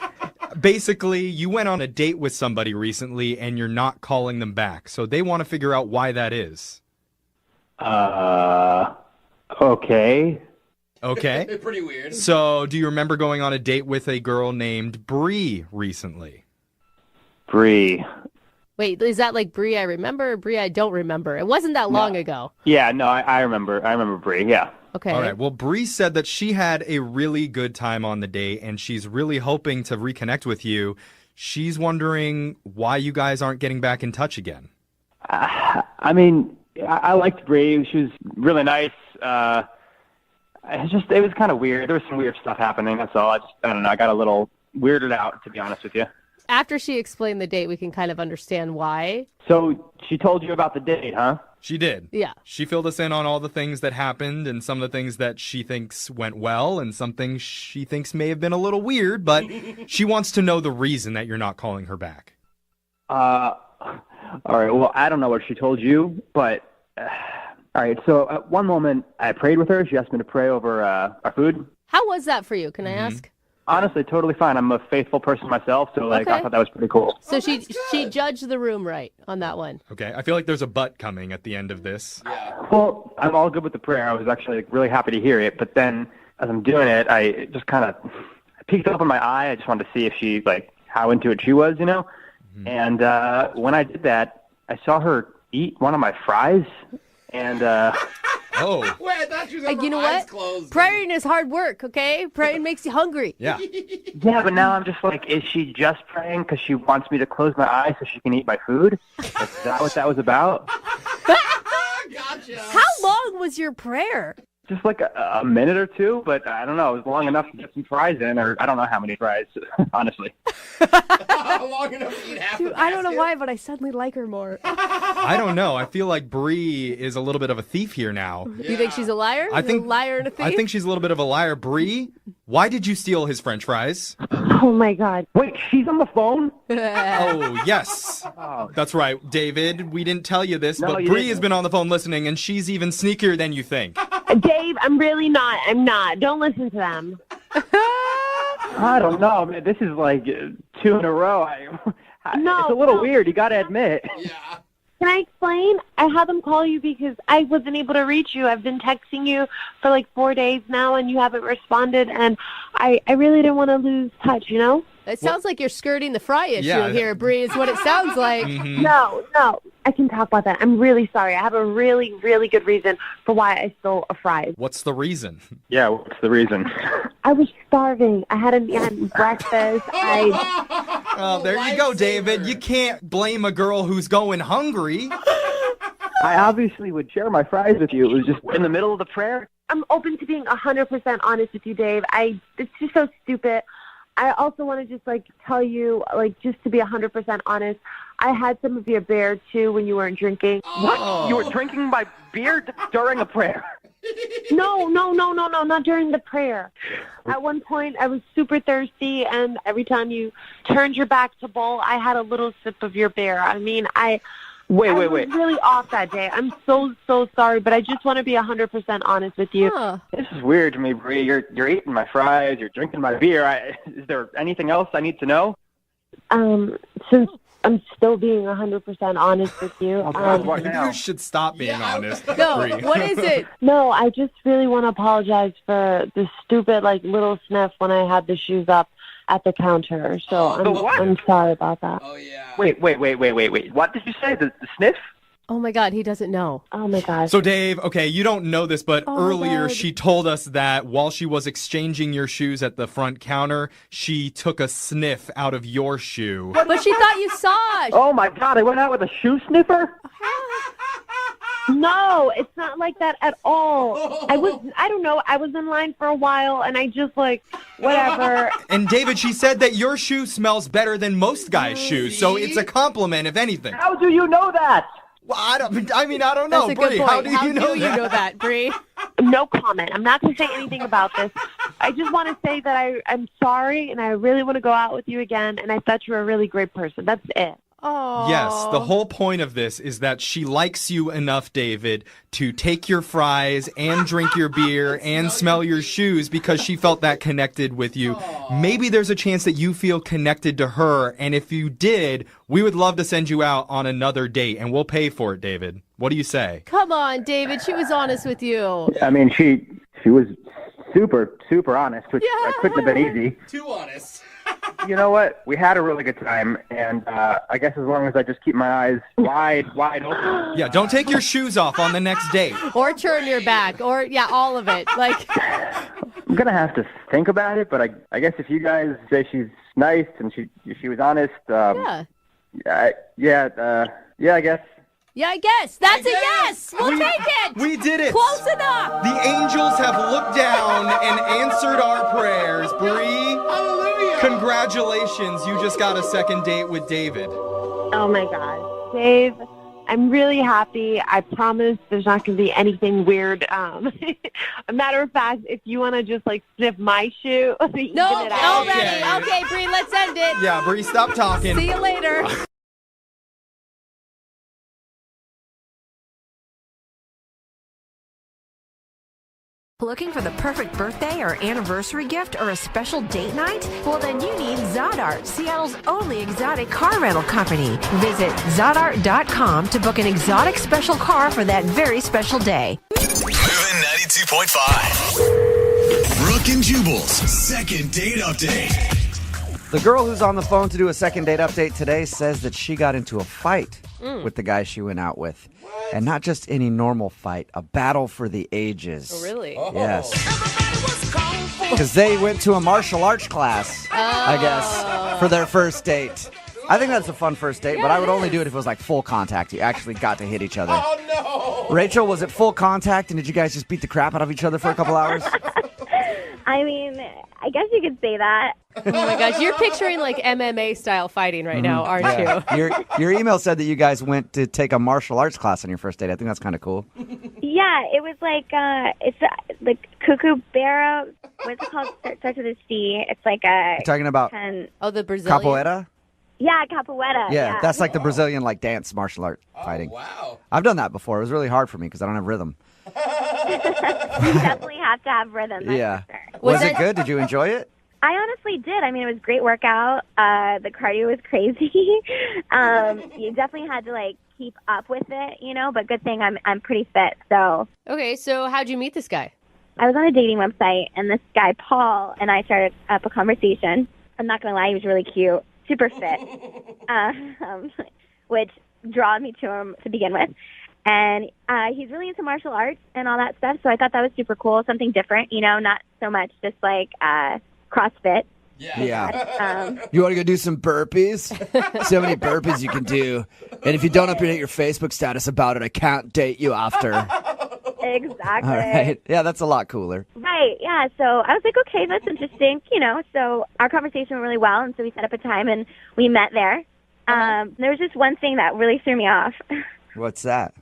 basically, you went on a date with somebody recently and you're not calling them back. So they want to figure out why that is. Okay. Okay. Pretty weird. So, do you remember going on a date with a girl named Bree recently? Bree. Wait, is that like Brie I remember or Brie I don't remember? It wasn't that long ago. Yeah, no, I remember. I remember Bree. Yeah. Okay. All right. Well, Bree said that she had a really good time on the date, and she's really hoping to reconnect with you. She's wondering why you guys aren't getting back in touch again. I mean, I liked Bree. She was really nice. It was kind of weird. There was some weird stuff happening. That's all. I don't know. I got a little weirded out, to be honest with you. After she explained the date, we can kind of understand why. So she told you about the date, huh? She did. Yeah. She filled us in on all the things that happened and some of the things that she thinks went well and some things she thinks may have been a little weird, but she wants to know the reason that you're not calling her back. All right. Well, I don't know what she told you, but all right. So at one moment, I prayed with her. She asked me to pray over our food. How was that for you? Can I ask? Honestly, totally fine. I'm a faithful person myself, so I thought that was pretty cool. So she judged the room right on that one. Okay. I feel like there's a but coming at the end of this. Well, I'm all good with the prayer. I was actually really happy to hear it, but then as I'm doing it, I just kind of peeked up in my eye. I just wanted to see if she, how into it she was, you know? And when I did that, I saw her eat one of my fries, and oh. Wait, I thought you was you know eyes what? closed. Praying is hard work, okay? Praying makes you hungry. Yeah. Yeah, but now I'm just like, is she just praying because she wants me to close my eyes so she can eat my food? Is that what that was about? Gotcha. How long was your prayer? Just like a minute or two, but I don't know. It was long enough to get some fries in, or I don't know how many fries, honestly. Long enough to eat half Dude, I don't know why, but I suddenly like her more. I don't know. I feel like Bree is a little bit of a thief here now. You think she's a liar? I think a liar and a thief? I think she's a little bit of a liar. Bree, why did you steal his French fries? Oh my God. Wait, she's on the phone? Oh, yes. That's right, David. We didn't tell you this, No, but you Bree didn't. has been on the phone listening, and she's even sneakier than you think. Dave, I'm really not. I'm not. Don't listen to them. I don't know. Man, this is like 2 in a row. No, it's a little no. weird. You got to admit. Can I explain? I had them call you because I wasn't able to reach you. I've been texting you for like 4 days now, and you haven't responded, and I really didn't want to lose touch, you know? It sounds like you're skirting the fry issue Yeah. here, Bree, is what it sounds like. No, I can talk about that. I'm really sorry. I have a really, really good reason for why I stole a fry. What's the reason? Yeah, what's the reason? I was starving. I hadn't eaten breakfast. Oh, there you go, David. You can't blame a girl who's going hungry. I obviously would share my fries with you. It was just in the middle of the prayer. I'm open to being 100% honest with you, Dave. It's just so stupid. I also want to just tell you, just to be 100% honest, I had some of your beer too when you weren't drinking. What? You were drinking my beer during a prayer? No, not during the prayer. At one point, I was super thirsty, and every time you turned your back to bowl, I had a little sip of your beer. I mean, I was really off that day. I'm so sorry, but I just want to be 100% honest with you. This is weird to me, Bree. You're eating my fries. You're drinking my beer. Is there anything else I need to know? Since I'm still being 100% honest with you. What now? You should stop being honest. No, Bree. what is it? No, I just really want to apologize for the stupid little sniff when I had the shoes up at the counter. So I'm sorry about that. Oh, yeah. Wait. What did you say? The sniff? Oh, my God, he doesn't know. Oh, my God. So, Dave, okay, you don't know this, but Oh, my earlier God. she told us that while she was exchanging your shoes at the front counter, she took a sniff out of your shoe. But she thought you saw it. Oh, my God. I went out with a shoe sniffer? No, it's not like that at all. I don't know, I was in line for a while, and I just whatever. And, David, she said that your shoe smells better than most guys' shoes, so it's a compliment, if anything. How do you know that? Well, I don't know. That's a good Bree, point. how do you know that? Bree? No comment. I'm not going to say anything about this. I just want to say that I'm sorry, and I really want to go out with you again, and I thought you were a really great person. That's it. Oh. Yes, the whole point of this is that she likes you enough, David, to take your fries and drink your beer and smell your shoes because she felt that connected with you. Maybe there's a chance that you feel connected to her, and if you did, we would love to send you out on another date, and we'll pay for it, David. What do you say? Come on, David. She was honest with you. I mean, she was super, super honest, which couldn't have been easy. Too honest. You know what? We had a really good time, and I guess as long as I just keep my eyes wide open. Yeah, don't take your shoes off on the next date. Or turn your back, or all of it. Like, I'm gonna have to think about it, but I guess if you guys say she's nice and she was honest, I guess. yeah, I guess that's a yes. We'll take it. We did it. Close enough. The angels have looked down and answered our prayers. Bree, hallelujah. Congratulations. You just got a second date with David. Oh, my God. Dave, I'm really happy. I promise there's not going to be anything weird. A matter of fact, if you want to just, sniff my shoe, even it out. Okay, Bree, let's end it. Yeah, Bree, stop talking. See you later. Looking for the perfect birthday or anniversary gift or a special date night? Well, then you need Zodart, Seattle's only exotic car rental company. Visit Zodart.com to book an exotic special car for that very special day. Moving 92.5. Brooke and Jubal's second date update. The girl who's on the phone to do a second date update today says that she got into a fight with the guy she went out with. And not just any normal fight, a battle for the ages. Oh, really? Yes. Because they went to a martial arts class, I guess, for their first date. I think that's a fun first date, but I would only do it if it was full contact. You actually got to hit each other. Oh, no. Rachel, was it full contact, and did you guys just beat the crap out of each other for a couple hours? I mean, I guess you could say that. Oh my gosh, you're picturing MMA style fighghting right now, aren't you? Your email said that you guys went to take a martial arts class on your first date. I think that's kind of cool. Yeah, it was it's the Kookaburra. What's it called? Starts with a C. It's like a. You're talking about the Brazilian capoeira? Yeah, capoeira. Yeah, that's like the Brazilian dance martial art fighting. Wow. I've done that before. It was really hard for me because I don't have rhythm. You definitely have to have rhythm. Yeah. For sure. Was it good? Did you enjoy it? I honestly did. I mean, it was a great workout. The cardio was crazy. You definitely had to keep up with it, but good thing I'm pretty fit. So. Okay, so how'd you meet this guy? I was on a dating website, and this guy Paul and I started up a conversation. I'm not gonna lie, he was really cute, super fit, which drawn me to him to begin with. And he's really into martial arts and all that stuff, so I thought that was super cool, something different, not so much just CrossFit. Yeah. You want to go do some burpees? See how many burpees you can do. And if you don't update your Facebook status about it, I can't date you after. Exactly. All right. Yeah, that's a lot cooler. Right, yeah. So I was like, okay, that's interesting, So our conversation went really well, and so we set up a time, and we met there. There was just one thing that really threw me off. What's that?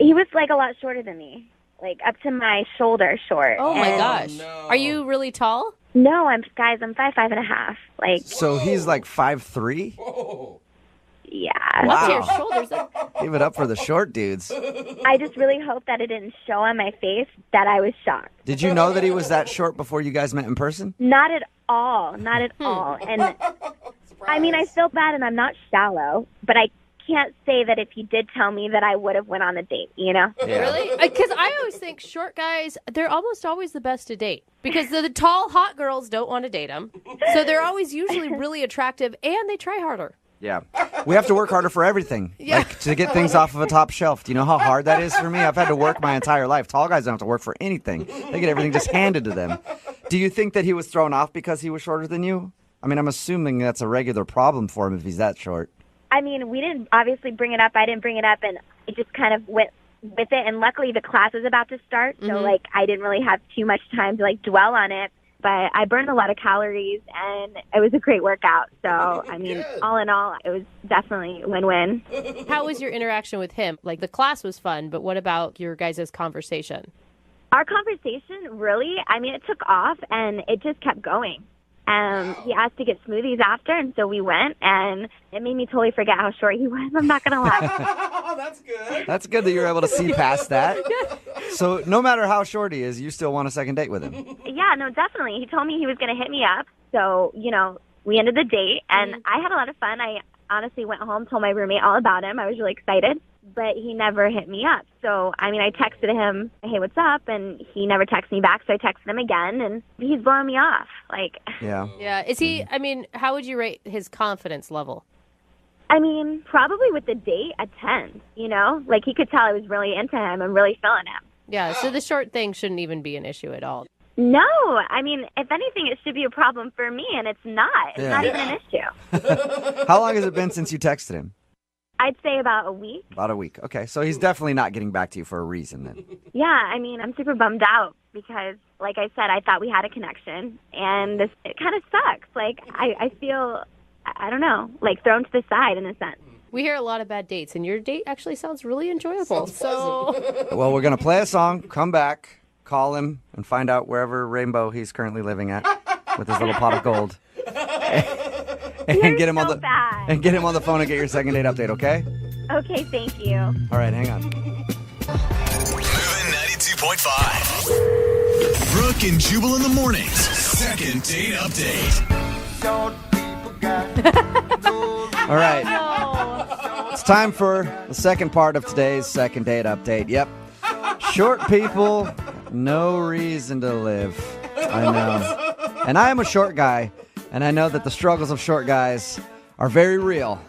He was a lot shorter than me, up to my shoulder short. Oh my gosh. No. Are you really tall? No, I'm 5'5.5". So he's 5'3"? Whoa. Yeah. Wow. Up to your shoulders. Give it up for the short dudes. I just really hope that it didn't show on my face that I was shocked. Did you know that he was that short before you guys met in person? Not at all. Not at all. And I mean, I feel bad, and I'm not shallow, but I can't say that if he did tell me that I would have went on the date, Yeah. Really? Because I always think short guys, they're almost always the best to date. Because the tall, hot girls don't want to date them. So they're always usually really attractive, and they try harder. Yeah. We have to work harder for everything. Yeah. To get things off of a top shelf. Do you know how hard that is for me? I've had to work my entire life. Tall guys don't have to work for anything. They get everything just handed to them. Do you think that he was thrown off because he was shorter than you? I mean, I'm assuming that's a regular problem for him if he's that short. I mean, we didn't obviously bring it up. I didn't bring it up, and it just kind of went with it. And luckily, the class was about to start, so I didn't really have too much time to dwell on it. But I burned a lot of calories, and it was a great workout. So, I mean, all in all, it was definitely a win-win. How was your interaction with him? The class was fun, but what about your guys' conversation? Our conversation, really, I mean, it took off, and it just kept going. He asked to get smoothies after, and so we went, and it made me totally forget how short he was. I'm not going to lie. That's good. That's good that you're able to see past that. So no matter how short he is, you still want a second date with him. Yeah, no, definitely. He told me he was going to hit me up. So, we ended the date, and I had a lot of fun. I honestly went home, told my roommate all about him. I was really excited. but he never hit me up. So, I mean, I texted him, hey, what's up? And he never texted me back, so I texted him again, and he's blowing me off. Like, Yeah. Yeah. Is he, I mean, how would you rate his confidence level? I mean, probably with the date, a 10, you know? Like, he could tell I was really into him and really feeling him. Yeah, so the short thing shouldn't even be an issue at all. No, I mean, if anything, it should be a problem for me, and it's not. It's not even an issue. How long has it been since you texted him? I'd say about a week. About a week. Okay, so he's definitely not getting back to you for a reason then. Yeah, I mean, I'm super bummed out because, like I said, I thought we had a connection, and it kind of sucks. Like, I feel, I don't know, like thrown to the side in a sense. We hear a lot of bad dates, and your date actually sounds really enjoyable. Well, we're going to play a song, come back, call him, and find out wherever rainbow he's currently living at with his little pot of gold. And get him on the bad. and get him on the phone and get your second date update, okay? Okay, thank you. All right, hang on. Moving 92.5. Brooke and Jubal in the mornings. Second date update. All right. It's time for the second part of today's second date update. Yep. Short people, no reason to live. I know. And I am a short guy, and I know that the struggles of short guys are very real.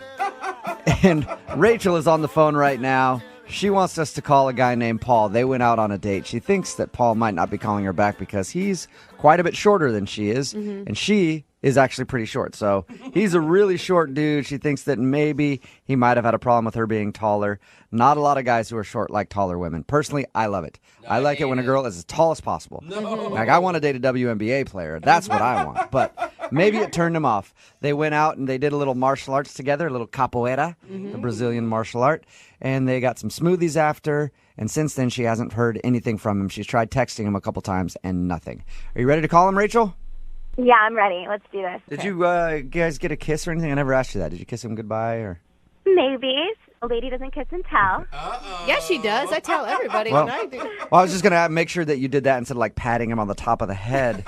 And Rachel is on the phone right now. She wants us to call a guy named Paul. They went out on a date. She thinks that Paul might not be calling her back because he's quite a bit shorter than she is, and she is actually pretty short. So he's a really short dude. She thinks that maybe he might have had a problem with her being taller. Not a lot of guys who are short like taller women. Personally, I love it. I like it when a girl is as tall as possible. Like, I want to date a WNBA player. That's what I want. But maybe it turned him off. They went out and they did a little martial arts together, a little capoeira, the Brazilian martial art. And they got some smoothies after. And since then, she hasn't heard anything from him. She's tried texting him a couple times and nothing. Are you ready to call him, Rachel? Yeah, I'm ready. Let's do this. Did you guys get a kiss or anything? I never asked you that. Did you kiss him goodbye or? Maybe. A lady doesn't kiss and tell. Yeah, she does. I tell everybody Well, when I do. Well, I was just going to make sure that you did that instead of like patting him on the top of the head,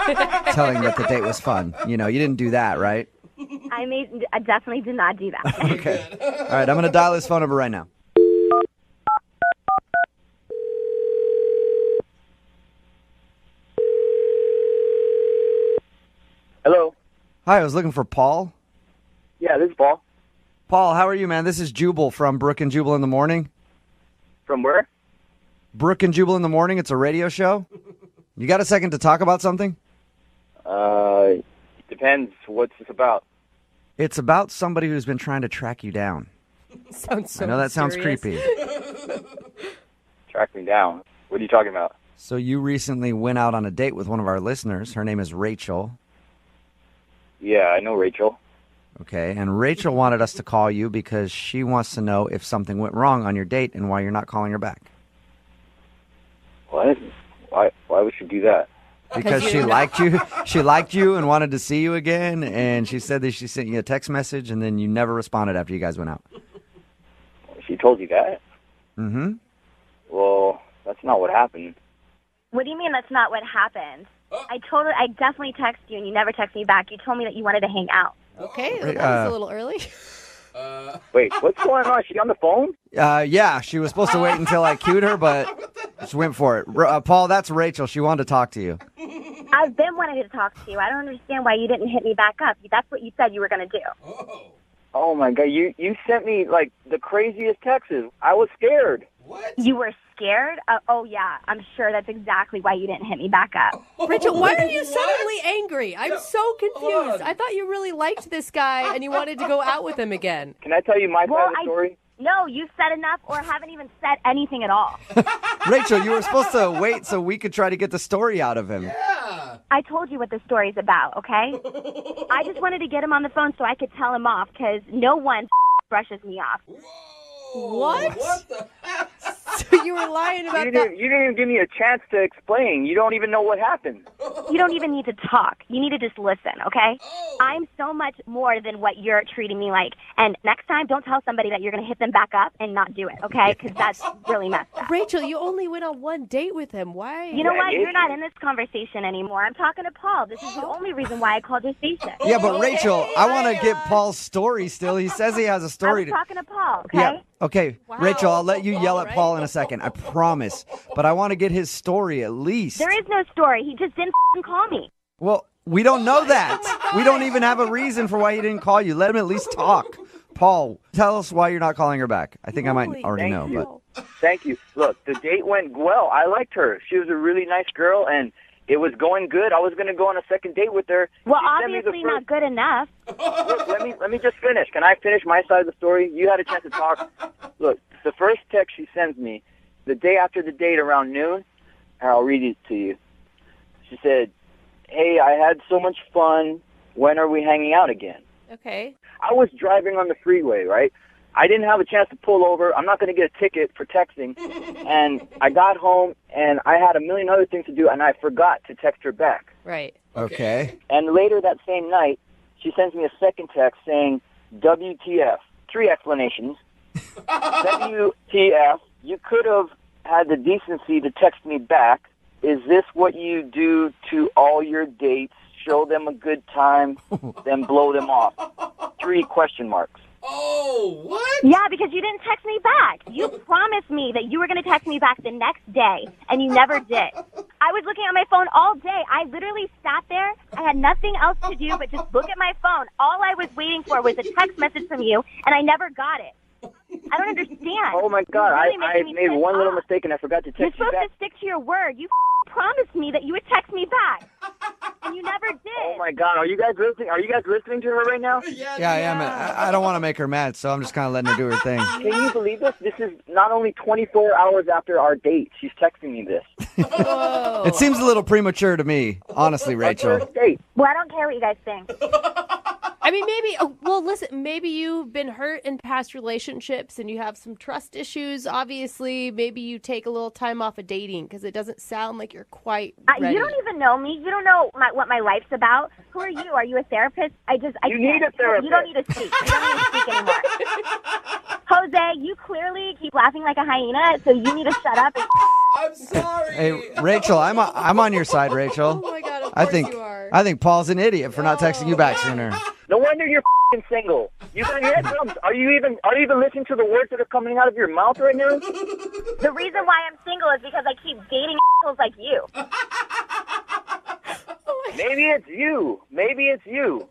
telling him that the date was fun. You know, you didn't do that, right? I definitely did not do that. Okay. All right, I'm going to dial his phone number right now. Hello. Hi, I was looking for Paul. Yeah, this is Paul. Paul, how are you, man? This is Jubal from Brooke and Jubal in the Morning. From where? Brooke and Jubal in the Morning. It's a radio show. You got a second to talk about something? Depends. What's this about? It's about somebody who's been trying to track you down. Sounds so I know that sounds mysterious. creepy. Track me down. What are you talking about? So you recently went out on a date with one of our listeners. Her name is Rachel. Yeah, I know Rachel. Okay, and Rachel wanted us to call you because she wants to know if something went wrong on your date and why you're not calling her back. What? Why would she do that? Because she liked you. She liked you and wanted to see you again, and she said that she sent you a text message, and then you never responded after you guys went out. She told you that? Mm-hmm. Well, that's not what happened. What do you mean that's not what happened? I definitely texted you and you never texted me back. You told me that you wanted to hang out. Okay, Right, that was a little early. Wait, what's going on? Is she on the phone? Yeah, she was supposed to wait until I cued her, but she went for it. Paul, that's Rachel. She wanted to talk to you. I've been wanting to talk to you. I don't understand why you didn't hit me back up. That's what you said you were going to do. Oh, my God. You sent me, like, the craziest texts. I was scared. What? You were scared? Oh, yeah. I'm sure that's exactly why you didn't hit me back up. Rachel, why are you suddenly angry? I'm so confused. I thought you really liked this guy and you wanted to go out with him again. Can I tell you my side of the story? No, you said enough or haven't even said anything at all. Rachel, you were supposed to wait so we could try to get the story out of him. I told you what the story's about, okay? I just wanted to get him on the phone so I could tell him off because no one brushes me off. What? What the heck? So you were lying about that? You didn't even give me a chance to explain. You don't even know what happened. You don't even need to talk. You need to just listen, okay? I'm so much more than what you're treating me like. And next time, don't tell somebody that you're going to hit them back up and not do it, okay? Because that's really messed up. Rachel, you only went on one date with him. Why? You know what? You're not in this conversation anymore. I'm talking to Paul. This is the only reason why I called your station. Yeah, but Rachel, I want to get Paul's story still. He says he has a I story. was talking to Paul, okay? Yeah, Okay, Wow. Rachel, I'll let you yell All at right. Paul in a second. I promise. But I want to get his story at least. There is no story. He just didn't call me. Well, we don't know that. We don't even have a reason for why he didn't call you. Let him at least talk. Paul, tell us why you're not calling her back. I think I might already know, but Thank you. Look, the date went well. I liked her. She was a really nice girl, and it was going good. I was going to go on a second date with her. Well, She sent me the obviously not good enough. Look, let me just finish. Can I finish my side of the story? You had a chance to talk. Look, the first text she sends me, the day after the date around noon, and I'll read it to you. She said, "Hey, I had so much fun. When are we hanging out again?" Okay. I was driving on the freeway, right? I didn't have a chance to pull over. I'm not going to get a ticket for texting. And I got home, and I had a million other things to do, and I forgot to text her back. Right. okay. And later that same night, she sends me a second text saying, WTF. 3 explanations. WTF. You could have had the decency to text me back. Is this what you do to all your dates? Show them a good time, then blow them off. 3 question marks. Oh, what? Yeah, because you didn't text me back. You promised me that you were going to text me back the next day, and you never did. I was looking at my phone all day. I literally sat there. I had nothing else to do but just look at my phone. All I was waiting for was a text message from you, and I never got it. I don't understand. Oh, my God. You're really I making me made pissed one little off. mistake, and I forgot to You're text you supposed back. to stick to your word. You promised me that you would text me back, and you never did. Oh, my God. Are you guys listening? Are you guys listening to her right now? Yeah, I am. I don't want to make her mad, so I'm just kind of letting her do her thing. Can you believe this? This is not only 24 hours after our date. She's texting me this. It seems a little premature to me, honestly, Rachel. Well, I don't care what you guys think. I mean, maybe, well, listen, maybe you've been hurt in past relationships and you have some trust issues. Obviously, maybe you take a little time off of dating because it doesn't sound like you're quite ready. You don't even know me. You don't know what my life's about. Who are you? Are you a therapist? You need a therapist. You don't need to speak. You don't need to speak anymore. Jose, you clearly keep laughing like a hyena, so you need to shut up. I'm sorry. Hey, Rachel, I'm on your side, Rachel. Oh my God, of I course think you are. I think Paul's an idiot for not texting you back sooner. No wonder you're single. You got your head drums. Are you even listening to the words that are coming out of your mouth right now? The reason why I'm single is because I keep dating assholes like you. Maybe it's you. Maybe it's you.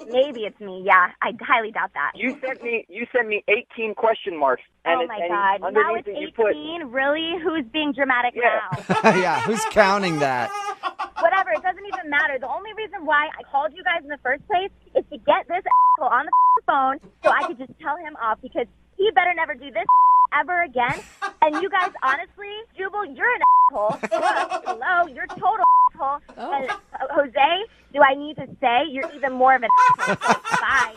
Maybe it's me. Yeah, I highly doubt that. You sent me 18 question marks. And Oh my and God! Now underneath it's it, you put 18. Really? Who's being dramatic now? Yeah, who's counting that? Whatever. It doesn't even matter. The only reason why I called you guys in the first place is to get this asshole on the phone so I could just tell him off because he better never do this ever again. And you guys, honestly, Jubal, you're an asshole. Hello, you're a total asshole. Oh. And Jose, do I need to say you're even more of an asshole? So, bye.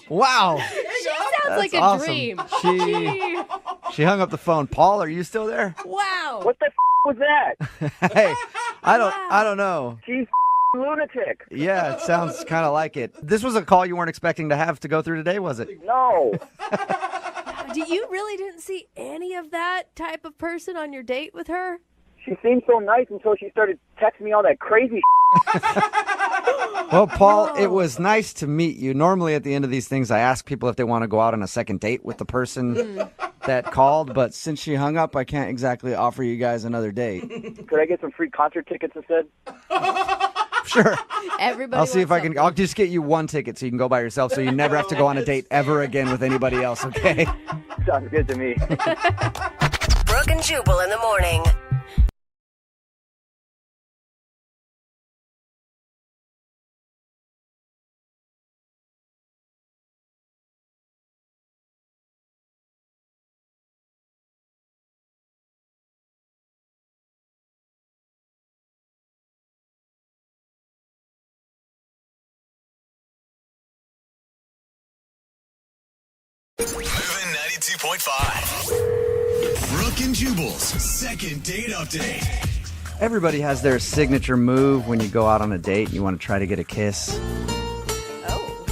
Wow. She sounds That's like a awesome. dream. She hung up the phone. Paul, are you still there? Wow. What the was that? Hey, I don't know. She's lunatic. Yeah, it sounds kind of like it. This was a call you weren't expecting to have to go through today, was it? No. You really didn't see any of that type of person on your date with her? She seemed so nice until she started texting me all that crazy Well, Paul, it was nice to meet you. Normally at the end of these things, I ask people if they want to go out on a second date with the person that called, but since she hung up, I can't exactly offer you guys another date. Could I get some free concert tickets instead? Sure. Everybody I'll see if I can. I'll just get you one ticket so you can go by yourself so you never have to go on a date ever again with anybody else, okay? Sounds good to me. Brooke and Jubal in the morning. Moving 92.5. Brooke and Jubal's second date update. Everybody has their signature move when you go out on a date and you want to try to get a kiss. Oh.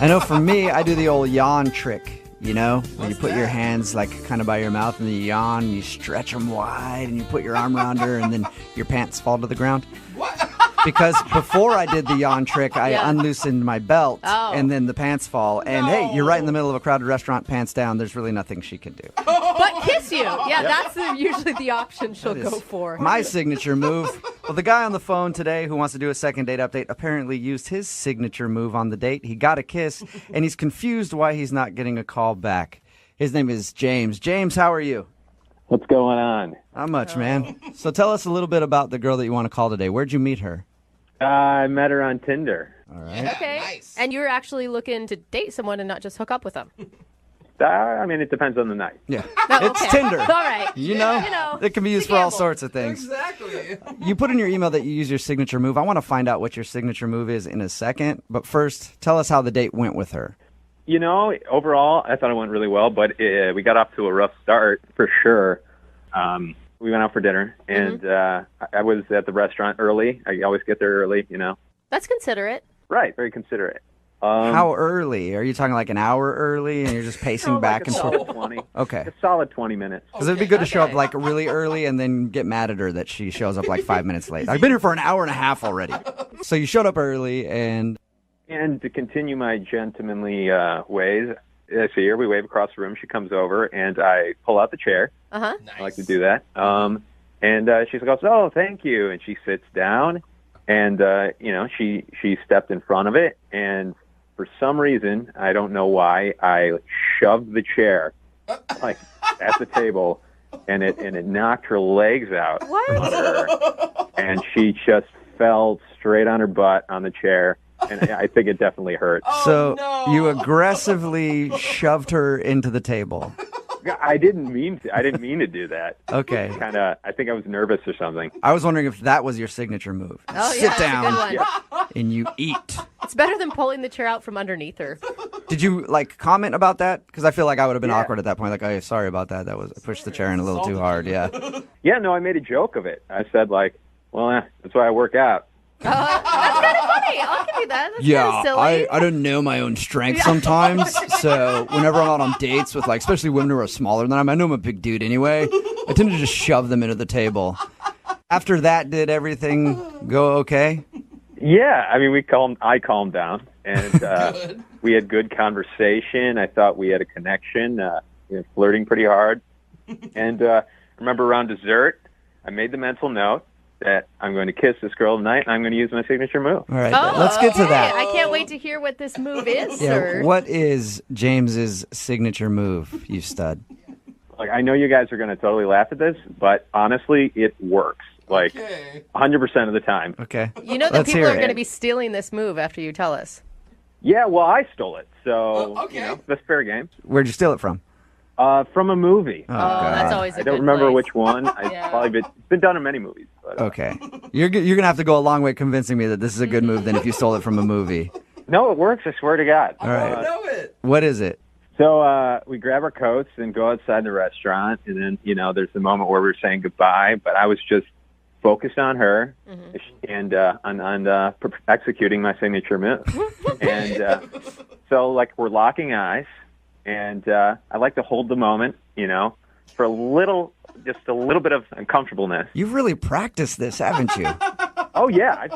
I know for me, I do the old yawn trick, you know, where you put your hands like kind of by your mouth and you yawn, and you stretch them wide and you put your arm around her and then your pants fall to the ground. because before I did the yawn trick, I Yeah. unloosened my belt, Oh. and then the pants fall. And hey, you're right in the middle of a crowded restaurant, pants down. There's really nothing she can do. But kiss you. Yeah, that's usually the option she'll That is go for. My signature move. Well, the guy on the phone today who wants to do a second date update apparently used his signature move on the date. He got a kiss, and he's confused why he's not getting a call back. His name is James. James, how are you? What's going on? Not much, man. So tell us a little bit about the girl that you want to call today. Where'd you meet her? I met her on Tinder. All right. Okay. And you're actually looking to date someone and not just hook up with them. I mean, it depends on the night. Yeah. No, It's okay. Tinder. All right. You know, it can be used for all sorts of things. Exactly. You put in your email that you use your signature move. I want to find out what your signature move is in a second. But first, tell us how the date went with her. You know, overall, I thought it went really well, but we got off to a rough start for sure. We went out for dinner, and I was at the restaurant early. I always get there early, you know. That's considerate. Right, very considerate. How early? Are you talking like an hour early and you're just pacing back and solid forth? 20. Okay. A solid 20 minutes. Because it'd be good to show up like really early and then get mad at her that she shows up like 5 minutes late. I've been here for an hour and a half already. So you showed up early and... And to continue my gentlemanly ways, I see her, we wave across the room, she comes over, and I pull out the chair. Uh-huh. I like to do that. And she goes, "Oh, thank you." And she sits down, and, you know, she stepped in front of it, and for some reason, I don't know why, I shoved the chair, like, at the table, and it knocked her legs out from under her, and she just fell straight on her butt on the chair. And I think it definitely hurt. So you aggressively shoved her into the table. I didn't mean to. I didn't mean to do that. Okay. I think I was nervous or something. I was wondering if that was your signature move. Oh, Sit yeah, that's a down good one. and you eat. It's better than pulling the chair out from underneath her. Did you like comment about that? Because I feel like I would have been awkward at that point. Like, oh, sorry about that. I pushed the chair in a little too hard. Yeah. Yeah, no, I made a joke of it. I said, like, well, that's why I work out. That's kind of funny. I'll give you that. That's Yeah, kind of silly. I don't know my own strength sometimes. So whenever I'm out on dates with, like, especially women who are smaller than I know I'm a big dude anyway, I tend to just shove them into the table. After that, did everything go okay? Yeah, I mean, I calmed down, and we had good conversation. I thought we had a connection, flirting pretty hard. And remember around dessert, I made the mental note that I'm going to kiss this girl tonight, and I'm going to use my signature move. All right, let's get to that. I can't wait to hear what this move is, sir. What is James's signature move, you stud? Like, I know you guys are going to totally laugh at this, but honestly, it works. Like, 100% of the time. Okay. You know that people are going to be stealing this move after you tell us. Yeah, well, I stole it, so, you know, that's fair game. Where'd you steal it from? From a movie. Oh, God. That's always a I don't good remember place. which one. It's been done in many movies. But, Okay. You're going to have to go a long way convincing me that this is a good move than if you stole it from a movie. No, it works, I swear to God. All right. What is it? So we grab our coats and go outside the restaurant, and then, you know, there's the moment where we're saying goodbye, but I was just focused on her and on executing my signature move. And so, like, we're locking eyes, and I like to hold the moment, you know, for just a little bit of uncomfortableness. You've really practiced this, haven't you? Oh, yeah, I've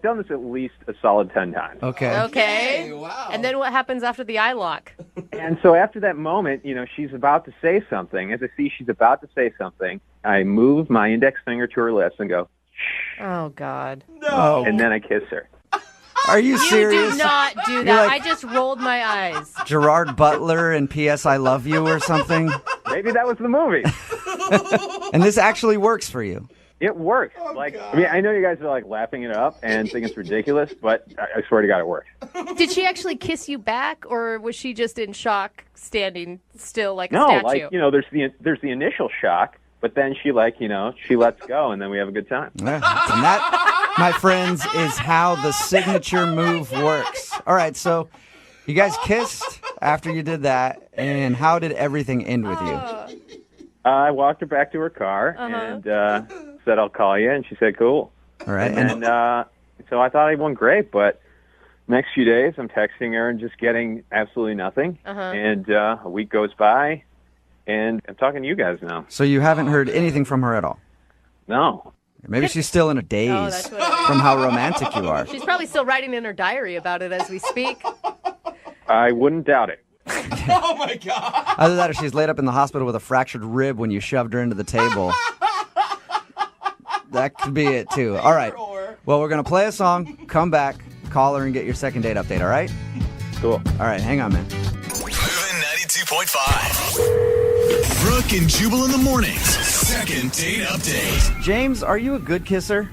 done this at least a solid 10 times. Okay. Wow. And then what happens after the eye lock? And so after that moment, you know, she's about to say something. As I see she's about to say something, I move my index finger to her lips and go, Oh, God. No. and then I kiss her. Are you serious? You do not do You're that. like I just rolled my eyes. Gerard Butler in P.S. I Love You or something? Maybe that was the movie. And this actually works for you. It works. I mean, I know you guys are like laughing it up and think it's ridiculous, but I swear to God, it works. Did she actually kiss you back, or was she just in shock, standing still like a No, statue? like, you know, there's the initial shock, but then she she lets go, and then we have a good time. Yeah. And that, my friends, is how the signature move works. All right, so you guys kissed after you did that, and how did everything end with you? I walked her back to her car and said, I'll call you, and she said, cool. All right. And so I thought it went great, but next few days I'm texting her and just getting absolutely nothing. And a week goes by, and I'm talking to you guys now. So you haven't heard anything from her at all? No. Maybe she's still in a daze that's what it is. from how romantic you are. She's probably still writing in her diary about it as we speak. I wouldn't doubt it. Oh my God. Either that or she's laid up in the hospital with a fractured rib when you shoved her into the table. That could be it, too. All right. Well, we're going to play a song, come back, call her, and get your second date update, all right? Cool. All right, hang on, man. Moving 92.5. Brooke and Jubal in the mornings. Second date update. James, are you a good kisser?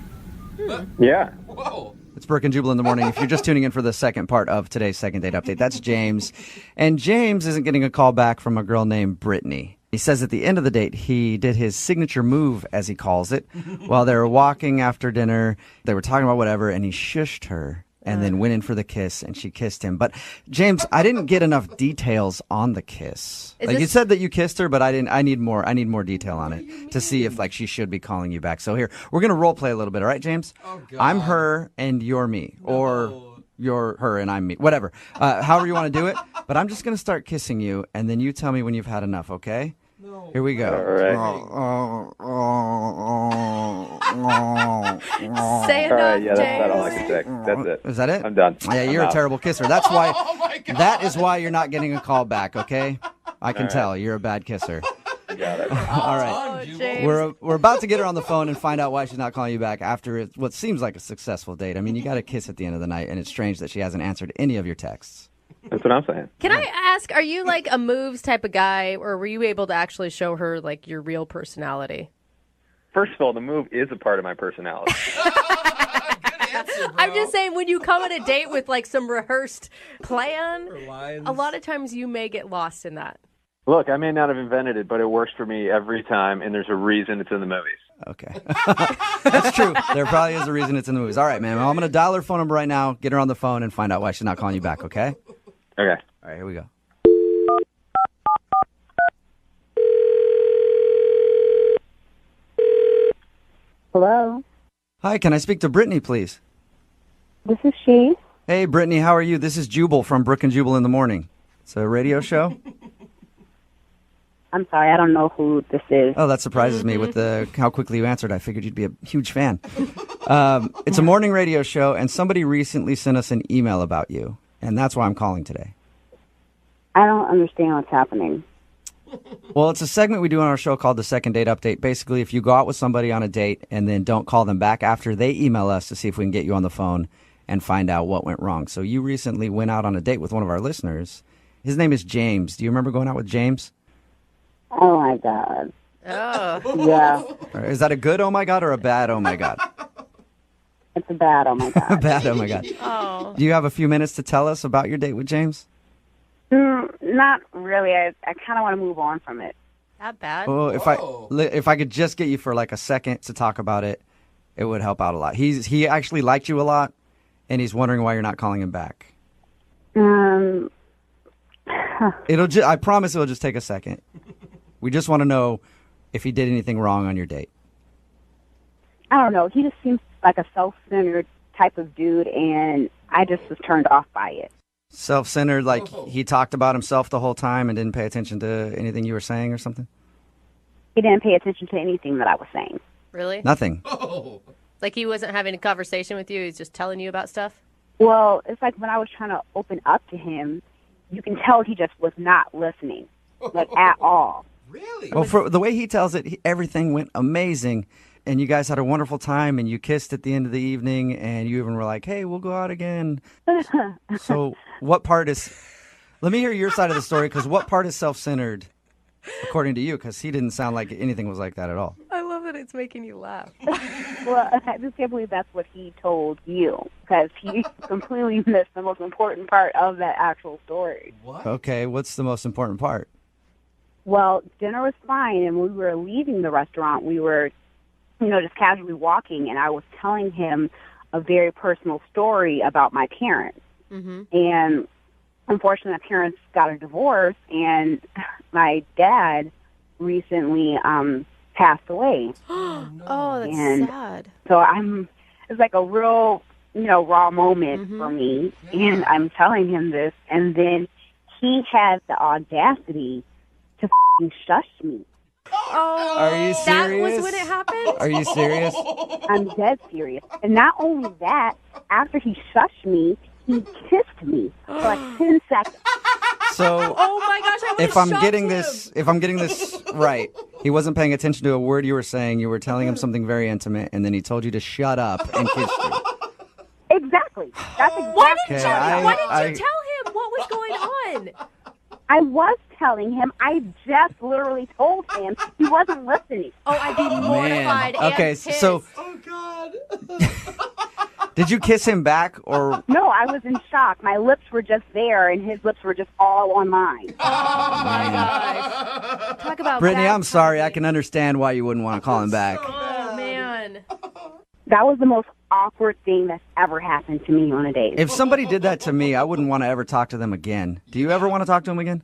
Yeah. Whoa. It's Brooke and Jubal in the morning. If you're just tuning in for the second part of today's second date update, that's James. And James isn't getting a call back from a girl named Brittany. He says at the end of the date, he did his signature move, as he calls it, while they were walking after dinner. They were talking about whatever, and he shushed her and then went in for the kiss, and she kissed him. But, James, I didn't get enough details on the kiss. You said that you kissed her, but I didn't. I need more detail on it to see if, she should be calling you back. So here, we're going to role play a little bit, all right, James? Oh, God. I'm her, and you're me. No. Or you're her, and I'm me. Whatever. However you want to do it. But I'm just going to start kissing you, and then you tell me when you've had enough, okay? No. Here we go. All right. Say enough, All right, yeah, that's James. about all I can say. That's it. Is that it? I'm done. Yeah, you're I'm a out. terrible kisser. That's why. Oh my God. That is why you're not getting a call back. Okay, I can All right. tell you're a bad kisser. You got it. All right, James. we're about to get her on the phone and find out why she's not calling you back after what seems like a successful date. I mean, you got to kiss at the end of the night, and it's strange that she hasn't answered any of your texts. That's what I'm saying. Can I ask, are you like a moves type of guy, or were you able to actually show her your real personality? First of all, the move is a part of my personality. Good answer, bro. I'm just saying, when you come on a date with some rehearsed plan, Or lines. a lot of times you may get lost in that. Look, I may not have invented it, but it works for me every time, and there's a reason it's in the movies. Okay, that's true. There probably is a reason it's in the movies. All right, man. Well, I'm going to dial her phone number right now, get her on the phone, and find out why she's not calling you back. Okay. Okay. All right, here we go. Hello, Hi, can I speak to Brittany, please? this is she. Hey, Brittany, how are you? This is Jubal from Brooke and Jubal in the Morning. It's a radio show. I'm sorry, I don't know who this is. Oh, that surprises me with how quickly you answered. I figured you'd be a huge fan. It's a morning radio show, and somebody recently sent us an email about you, and that's why I'm calling today. I don't understand what's happening. Well, it's a segment we do on our show called the Second Date Update. Basically, if you go out with somebody on a date and then don't call them back after they email us to see if we can get you on the phone and find out what went wrong. So you recently went out on a date with one of our listeners. His name is James. Do you remember going out with James? Oh my God. Oh. Yeah, Is that a good oh my God or a bad oh my God? it's a bad. Oh my God. Bad oh my God. Oh. Do you have a few minutes to tell us about your date with James? Not really. I kind of want to move on from it. That bad? Well, if I could just get you for a second to talk about it, it would help out a lot. He actually liked you a lot, and he's wondering why you're not calling him back. I promise it'll just take a second. We just want to know if he did anything wrong on your date. I don't know. He just seems like a self-centered type of dude, and I just was turned off by it. Self-centered, he talked about himself the whole time and didn't pay attention to anything you were saying or something? He didn't pay attention to anything that I was saying. Really? Nothing. Oh. He wasn't having a conversation with you, he's just telling you about stuff? Well, it's like when I was trying to open up to him, you can tell he just was not listening, at all. Really? Well, for the way he tells it, everything went amazing, and you guys had a wonderful time, and you kissed at the end of the evening, and you even were like, hey, we'll go out again. So what part is... Let me hear your side of the story, because what part is self-centered, according to you? Because he didn't sound like anything was like that at all. I love that it's making you laugh. Well, I just can't believe that's what he told you, because he completely missed the most important part of that actual story. What? Okay, what's the most important part? Well, dinner was fine, and when we were leaving the restaurant, we were, just casually walking, and I was telling him a very personal story about my parents. Mm-hmm. And unfortunately, my parents got a divorce, and my dad recently passed away. Oh, that's And sad. So it's like a real, raw moment for me, and I'm telling him this, and then he has the audacity to f***ing shush me. Oh, Are you serious? That was when it happened? Are you serious? I'm dead serious. And not only that, after he shushed me, he kissed me for like 10 seconds. So Oh my gosh, I if I'm getting this right, he wasn't paying attention to a word you were saying. You were telling him something very intimate, and then he told you to shut up and kissed you. Exactly. That's exactly. Why didn't Okay, you tell him what was going on? I was telling him. I just literally told him. He wasn't listening. Oh, I'd be mortified. Man. Okay, and pissed. so did you kiss him back or? No, I was in shock. My lips were just there, and his lips were just all on mine. Oh my gosh! Talk about Brittany, bad I'm sorry. I can understand why you wouldn't want to call him back. Oh man. That was the most awkward thing that's ever happened to me on a date. If somebody did that to me, I wouldn't want to ever talk to them again. Do you ever want to talk to him again?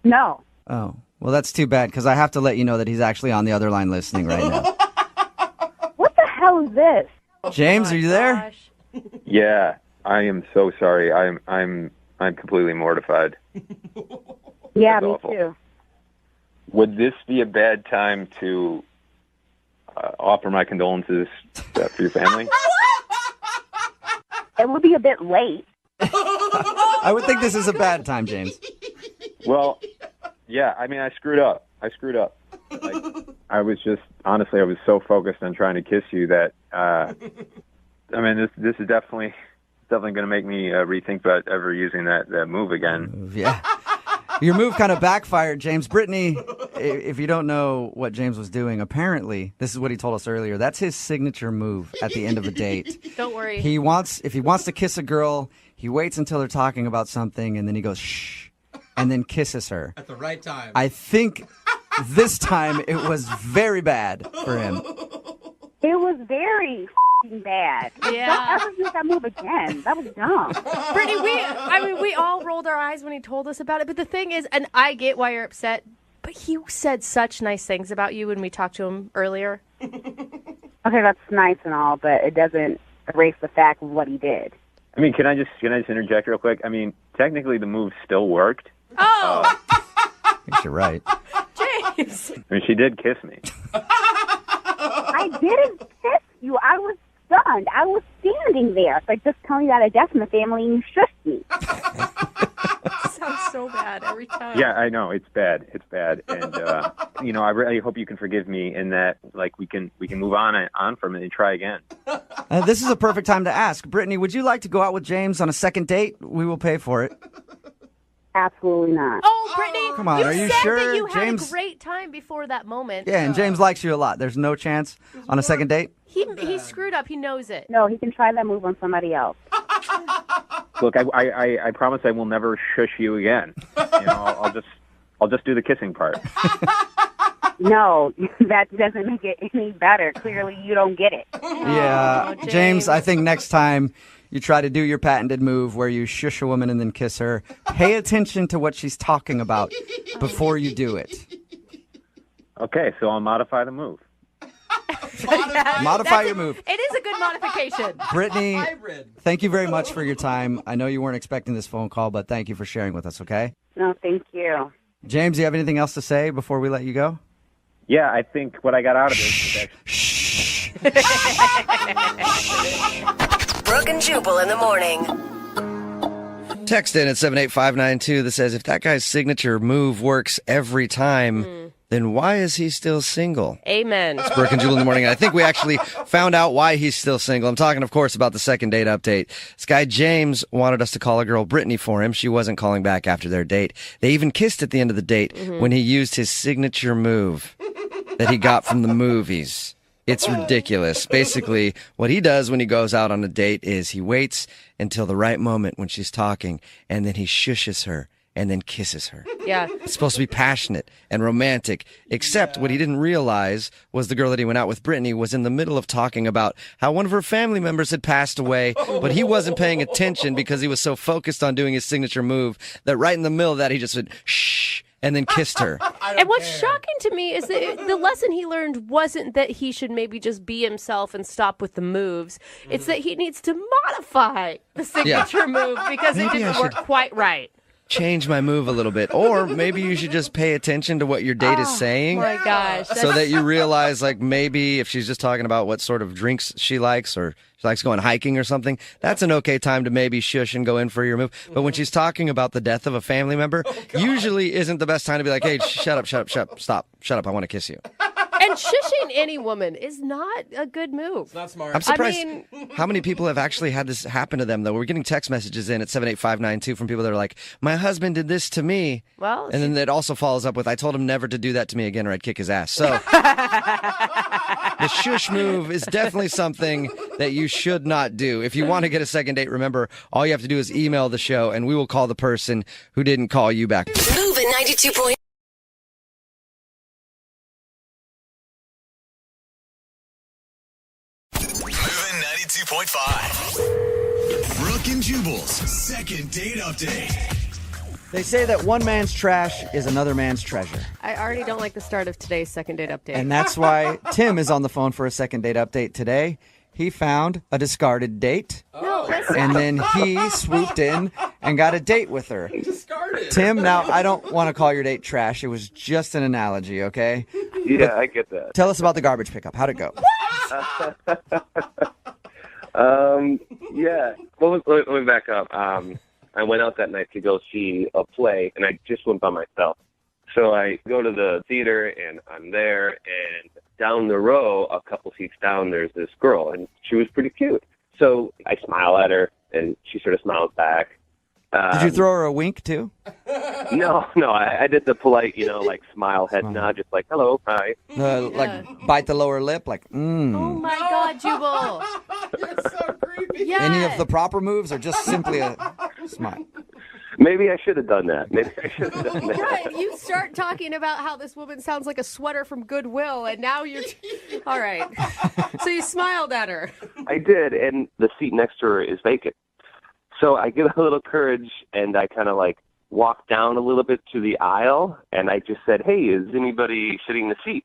No. Oh, well, that's too bad because I have to let you know that he's actually on the other line listening right now. What the hell is this? James, are you there? Yeah, I am so sorry. I'm completely mortified. Yeah, That's me awful. too. Would this be a bad time to offer my condolences for your family? It would be a bit late. I would think this is a bad time, James. Well, yeah, I mean, I screwed up. Like, I was so focused on trying to kiss you that, I mean, this is definitely going to make me rethink about ever using that move again. Yeah. Your move kind of backfired, James. Brittany, if you don't know what James was doing, apparently, this is what he told us earlier. That's his signature move at the end of a date. Don't worry. If he wants to kiss a girl, he waits until they're talking about something, and then he goes, shh, and then kisses her. At the right time. I think this time it was very bad for him. It was very bad. Yeah. Don't ever use that move again. That was dumb. Brittany, we all rolled our eyes when he told us about it. But the thing is, and I get why you're upset, but he said such nice things about you when we talked to him earlier. Okay, that's nice and all, but it doesn't erase the fact of what he did. I mean, can I just interject real quick? I mean, technically the move still worked. Oh, I think you're right. James. I mean, she did kiss me. I didn't kiss you. I was stunned. I was standing there. It's like, just tell me that a death in the family and you shushed me. Sounds so bad every time. Yeah, I know it's bad. It's bad, and I really hope you can forgive me in that. Like we can move on from it and try again. This is a perfect time to ask. Brittany, would you like to go out with James on a second date? We will pay for it. Absolutely not. Oh, Brittany, Come on, are you said sure, that you had James? a great time before that moment. Yeah, and James likes you a lot. There's no chance on a second date? He screwed up. He knows it. No, he can try that move on somebody else. Look, I promise I will never shush you again. I'll just do the kissing part. No, that doesn't make it any better. Clearly, you don't get it. Yeah, James, I think next time you try to do your patented move where you shush a woman and then kiss her, pay attention to what she's talking about before you do it. Okay, so I'll modify the move. Modify your move. It is a good modification. Brittany, thank you very much for your time. I know you weren't expecting this phone call, but thank you for sharing with us, okay? No, thank you. James, do you have anything else to say before we let you go? Yeah, I think what I got out of it is Brooke and Jubal in the morning. Text in at 78592 that says, if that guy's signature move works every time, then why is he still single? Amen. It's Brooke and Jubal in the morning. And I think we actually found out why he's still single. I'm talking, of course, about the second date update. This guy, James, wanted us to call a girl, Brittany, for him. She wasn't calling back after their date. They even kissed at the end of the date when he used his signature move that he got from the movies. It's ridiculous. Basically, what he does when he goes out on a date is he waits until the right moment when she's talking, and then he shushes her and then kisses her. Yeah. It's supposed to be passionate and romantic, except what he didn't realize was the girl that he went out with, Brittany, was in the middle of talking about how one of her family members had passed away, but he wasn't paying attention because he was so focused on doing his signature move that right in the middle of that, he just went, shh, and then kissed her. And what's shocking to me is that the lesson he learned wasn't that he should maybe just be himself and stop with the moves. It's that he needs to modify the signature move because it Maybe I didn't work should- quite right. change my move a little bit. Or maybe you should just pay attention to what your date is saying. Oh my gosh. So that you realize, like, maybe if she's just talking about what sort of drinks she likes or she likes going hiking or something, that's an okay time to maybe shush and go in for your move. But when she's talking about the death of a family member, usually isn't the best time to be like, hey, shut up, stop, shut up, I want to kiss you. And shushing any woman is not a good move. It's not smart. I'm surprised how many people have actually had this happen to them, though. We're getting text messages in at 78592 from people that are like, my husband did this to me. Well, and then it also follows up with, I told him never to do that to me again or I'd kick his ass. So the shush move is definitely something that you should not do. If you want to get a second date, remember, all you have to do is email the show and we will call the person who didn't call you back. Moving 92. Moving 92.5. Brooke and Jubal's second date update. They say that one man's trash is another man's treasure. I already don't like the start of today's second date update. And that's why Tim is on the phone for a second date update today. He found a discarded date. No, listen. And then he swooped in and got a date with her. Discarded. Tim, now I don't want to call your date trash. It was just an analogy, okay? Yeah, I get that. Tell us about the garbage pickup. How'd it go? Yeah. Well, let me back up. I went out that night to go see a play, and I just went by myself. So I go to the theater, and I'm there, and down the row, a couple seats down, there's this girl, and she was pretty cute. So I smile at her, and she sort of smiles back. Did you throw her a wink, too? No, I did the polite, like smile, head nod, just like, hello, hi. Like bite the lower lip, like, Oh my God, Jubal. You're so creepy. Yes. Any of the proper moves or just simply a smile? Maybe I should have done that. Yeah, you start talking about how this woman sounds like a sweater from Goodwill, and now you're... All right. So you smiled at her. I did, and the seat next to her is vacant. So I get a little courage, and I kind of walk down a little bit to the aisle, and I just said, hey, is anybody sitting in the seat?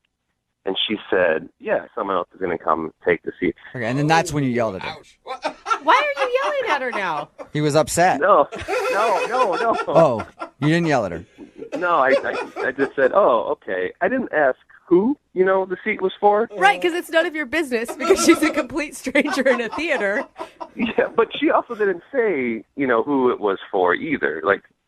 And she said, yeah, someone else is going to come take the seat. Okay, and then that's when you yelled at her. Why are you yelling at her now? He was upset. No. Oh, you didn't yell at her. No, I just said, oh, okay. I didn't ask who, the seat was for. Right, because it's none of your business because she's a complete stranger in a theater. Yeah, but she also didn't say, who it was for either.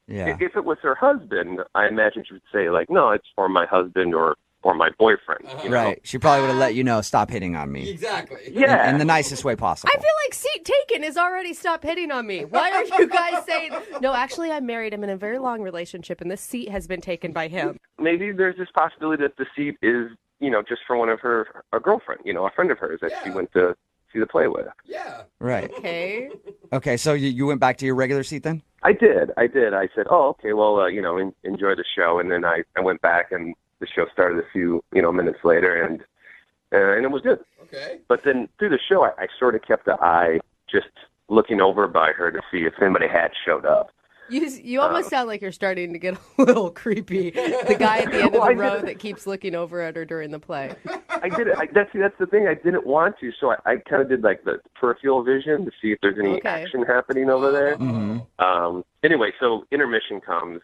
If it was her husband, I imagine she would say, no, it's for my husband or my boyfriend. Right. She probably would have let you know, stop hitting on me. Exactly. Yeah. In the nicest way possible. I feel like seat taken is already stop hitting on me. Why are you guys saying, no, actually, I'm married. I'm in a very long relationship, and this seat has been taken by him. Maybe there's this possibility that the seat is, just for one of a girlfriend, a friend of hers that she went to see the play with. Yeah. Right. Okay, so you went back to your regular seat then? I did. I said, oh, okay, well, enjoy the show. And then I went back and the show started a few, minutes later, and it was good. Okay. But then through the show, I sort of kept the eye just looking over by her to see if anybody had showed up. You almost sound like you're starting to get a little creepy. The guy at the end of the row that keeps looking over at her during the play. I did it. That's the thing. I didn't want to, so I kind of did the peripheral vision to see if there's any action happening over there. Mm-hmm. Anyway, so intermission comes,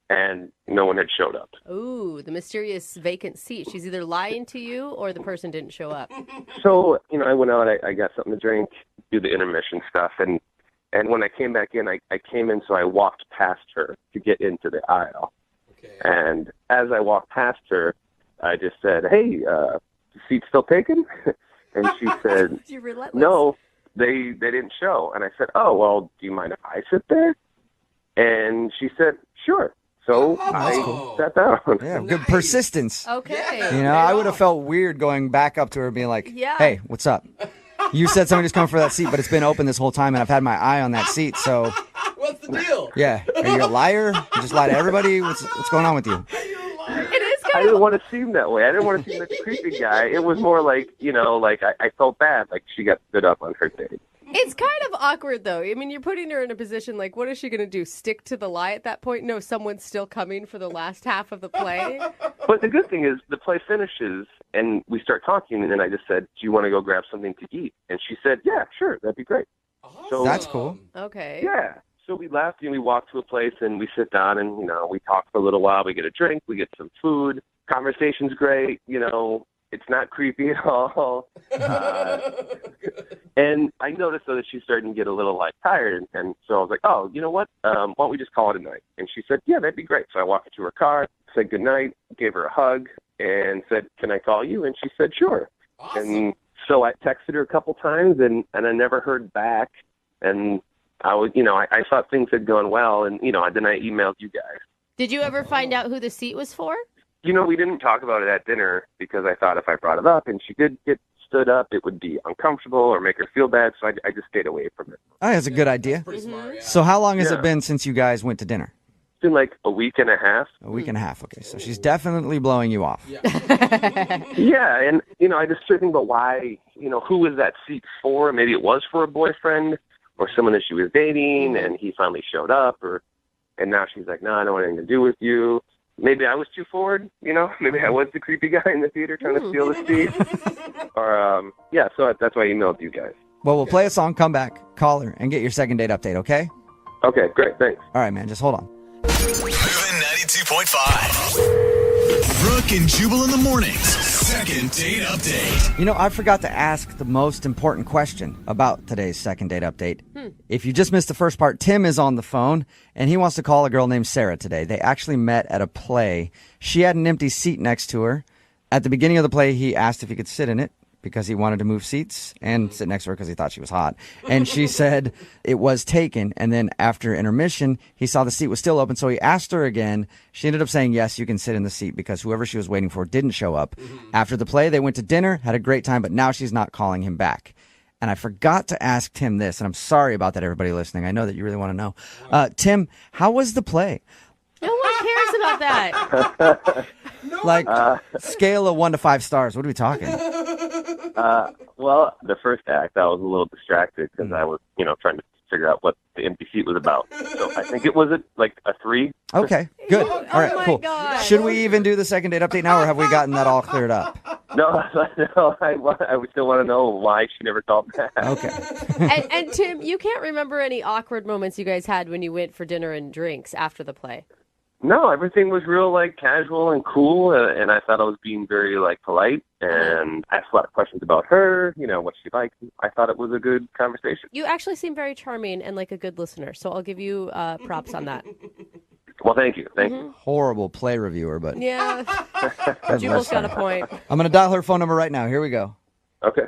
and no one had showed up. Ooh, the mysterious vacant seat. She's either lying to you or the person didn't show up. So, I went out, I got something to drink, do the intermission stuff, and when I came back in, I came in, so I walked past her to get into the aisle. Okay. And as I walked past her, I just said, hey, the seat's still taken? And she said, You're relentless. no, they didn't show. And I said, oh, well, do you mind if I sit there? And she said, sure. So I sat down. Yeah, good persistence. Okay. I would have felt weird going back up to her being like, hey, what's up? You said somebody's coming for that seat, but it's been open this whole time, and I've had my eye on that seat, so... What's the deal? Yeah. Are you a liar? You just lie to everybody? What's going on with you? I didn't want to seem that way. I didn't want to seem like a creepy guy. It was more like, I felt bad, like she got stood up on her date. It's kind of awkward, though. I mean, you're putting her in a position like, what is she going to do? Stick to the lie at that point? No, someone's still coming for the last half of the play? But the good thing is the play finishes, and we start talking, and then I just said, do you want to go grab something to eat? And she said, yeah, sure, that'd be great. So that's cool. Okay. Yeah. So we left, we walked to a place and we sit down and, we talk for a little while. We get a drink, we get some food. Conversation's great, it's not creepy at all. And I noticed, though, that she's starting to get a little, tired. And so I was like, oh, you know what? Why don't we just call it a night? And she said, yeah, that'd be great. So I walked her to her car, said goodnight, gave her a hug, and said, can I call you? And she said, sure. Awesome. And so I texted her a couple times, and I never heard back. And I was, I thought things had gone well, and, then I emailed you guys. Did you ever find out who the seat was for? We didn't talk about it at dinner because I thought if I brought it up and she did get stood up, it would be uncomfortable or make her feel bad, so I just stayed away from it. Oh, that's a good idea. Mm-hmm. So how long has it been since you guys went to dinner? It's been like a week and a half. A week and a half, okay. So she's definitely blowing you off. Yeah, and, I just started thinking about why, who was that seat for? Maybe it was for a boyfriend or someone that she was dating, and he finally showed up, and now she's like, no, I don't want anything to do with you. Maybe I was too forward, Maybe I was the creepy guy in the theater trying to steal the seat. Or, so that's why I emailed you guys. Well, we'll play a song, come back, call her, and get your second date update, okay? Okay, great, thanks. All right, man, just hold on. Moving 92.5. Brooke and Jubal in the mornings. Second date update. I forgot to ask the most important question about today's second date update. If you just missed the first part, Tim is on the phone, and he wants to call a girl named Sarah today. They actually met at a play. She had an empty seat next to her. At the beginning of the play, he asked if he could sit in it because he wanted to move seats and sit next to her because he thought she was hot. And she said it was taken. And then after intermission, he saw the seat was still open. So he asked her again. She ended up saying, yes, you can sit in the seat because whoever she was waiting for didn't show up. After the play, they went to dinner, had a great time, but now she's not calling him back. And I forgot to ask Tim this, and I'm sorry about that, everybody listening. I know that you really want to know. Tim, how was the play? No one cares about that. Scale of 1 to 5 stars. What are we talking? Well, the first act, I was a little distracted because I was, trying to figure out what the empty seat was about. So I think it was a 3. Okay, good. All right, cool. God. Should we even do the second date update now, or have we gotten that all cleared up? No, I still want to know why she never called back. Okay. And Tim, you can't remember any awkward moments you guys had when you went for dinner and drinks after the play? No, everything was real casual and cool, and I thought I was being very polite, and I asked a lot of questions about her, what she liked. I thought it was a good conversation. You actually seem very charming and like a good listener, so I'll give you props on that. Well, thank you. Thank you. Horrible play reviewer, but Yeah, Jubal's got a point. I'm going to dial her phone number right now. Here we go. Okay.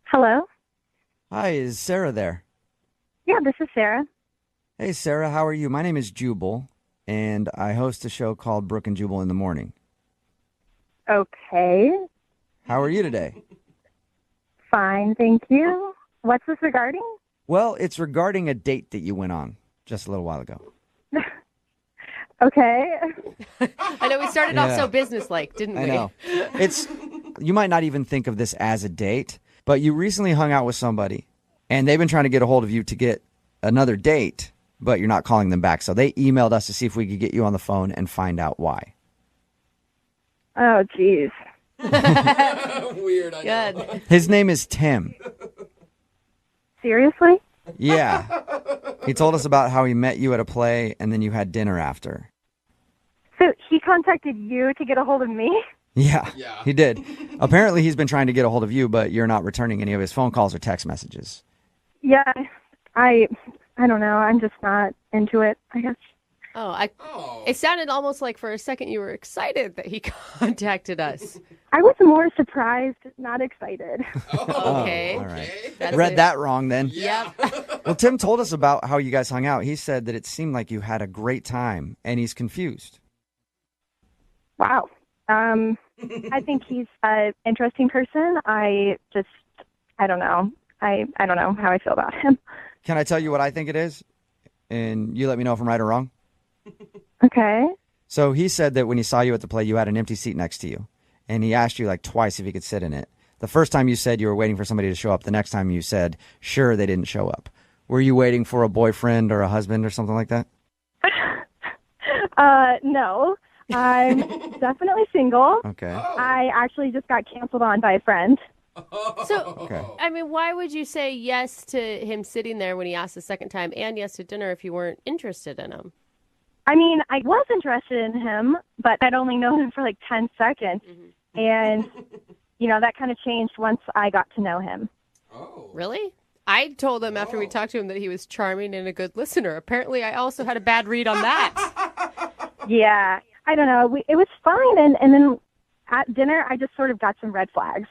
Hello? Hi, is Sarah there? Yeah, this is Sarah. Hey, Sarah, how are you? My name is Jubal, and I host a show called Brooke and Jubal in the Morning. Okay. How are you today? Fine, thank you. What's this regarding? Well, it's regarding a date that you went on just a little while ago. Okay. I know we started off so businesslike, didn't we? I know. You might not even think of this as a date, but you recently hung out with somebody, and they've been trying to get a hold of you to get another date, but you're not calling them back. So they emailed us to see if we could get you on the phone and find out why. Oh, jeez. Weird, I know. Good. His name is Tim. Seriously? Yeah. He told us about how he met you at a play, and then you had dinner after. So he contacted you to get a hold of me? Yeah, he did. Apparently, he's been trying to get a hold of you, but you're not returning any of his phone calls or text messages. Yeah, I don't know. I'm just not into it, I guess. It sounded almost like for a second you were excited that he contacted us. I was more surprised, not excited. Okay. All right. That's Read it. that wrong then. Yep. Well, Tim told us about how you guys hung out. He said that it seemed like you had a great time, and he's confused. Wow. I think he's an interesting person. I don't know. I don't know how I feel about him. Can I tell you what I think it is? And you let me know if I'm right or wrong. Okay. So he said that when he saw you at the play, you had an empty seat next to you. And he asked you twice if you could sit in it. The first time you said you were waiting for somebody to show up. The next time you said, sure, they didn't show up. Were you waiting for a boyfriend or a husband or something like that? No. I'm definitely single. Okay. I actually just got canceled on by a friend. So, I mean, why would you say yes to him sitting there when he asked the second time and yes to dinner if you weren't interested in him? I mean, I was interested in him, but I'd only known him for like 10 seconds. And, that kind of changed once I got to know him. Really? I told him after we talked to him that he was charming and a good listener. Apparently, I also had a bad read on that. Yeah, I don't know. It was fine. And then at dinner, I just sort of got some red flags.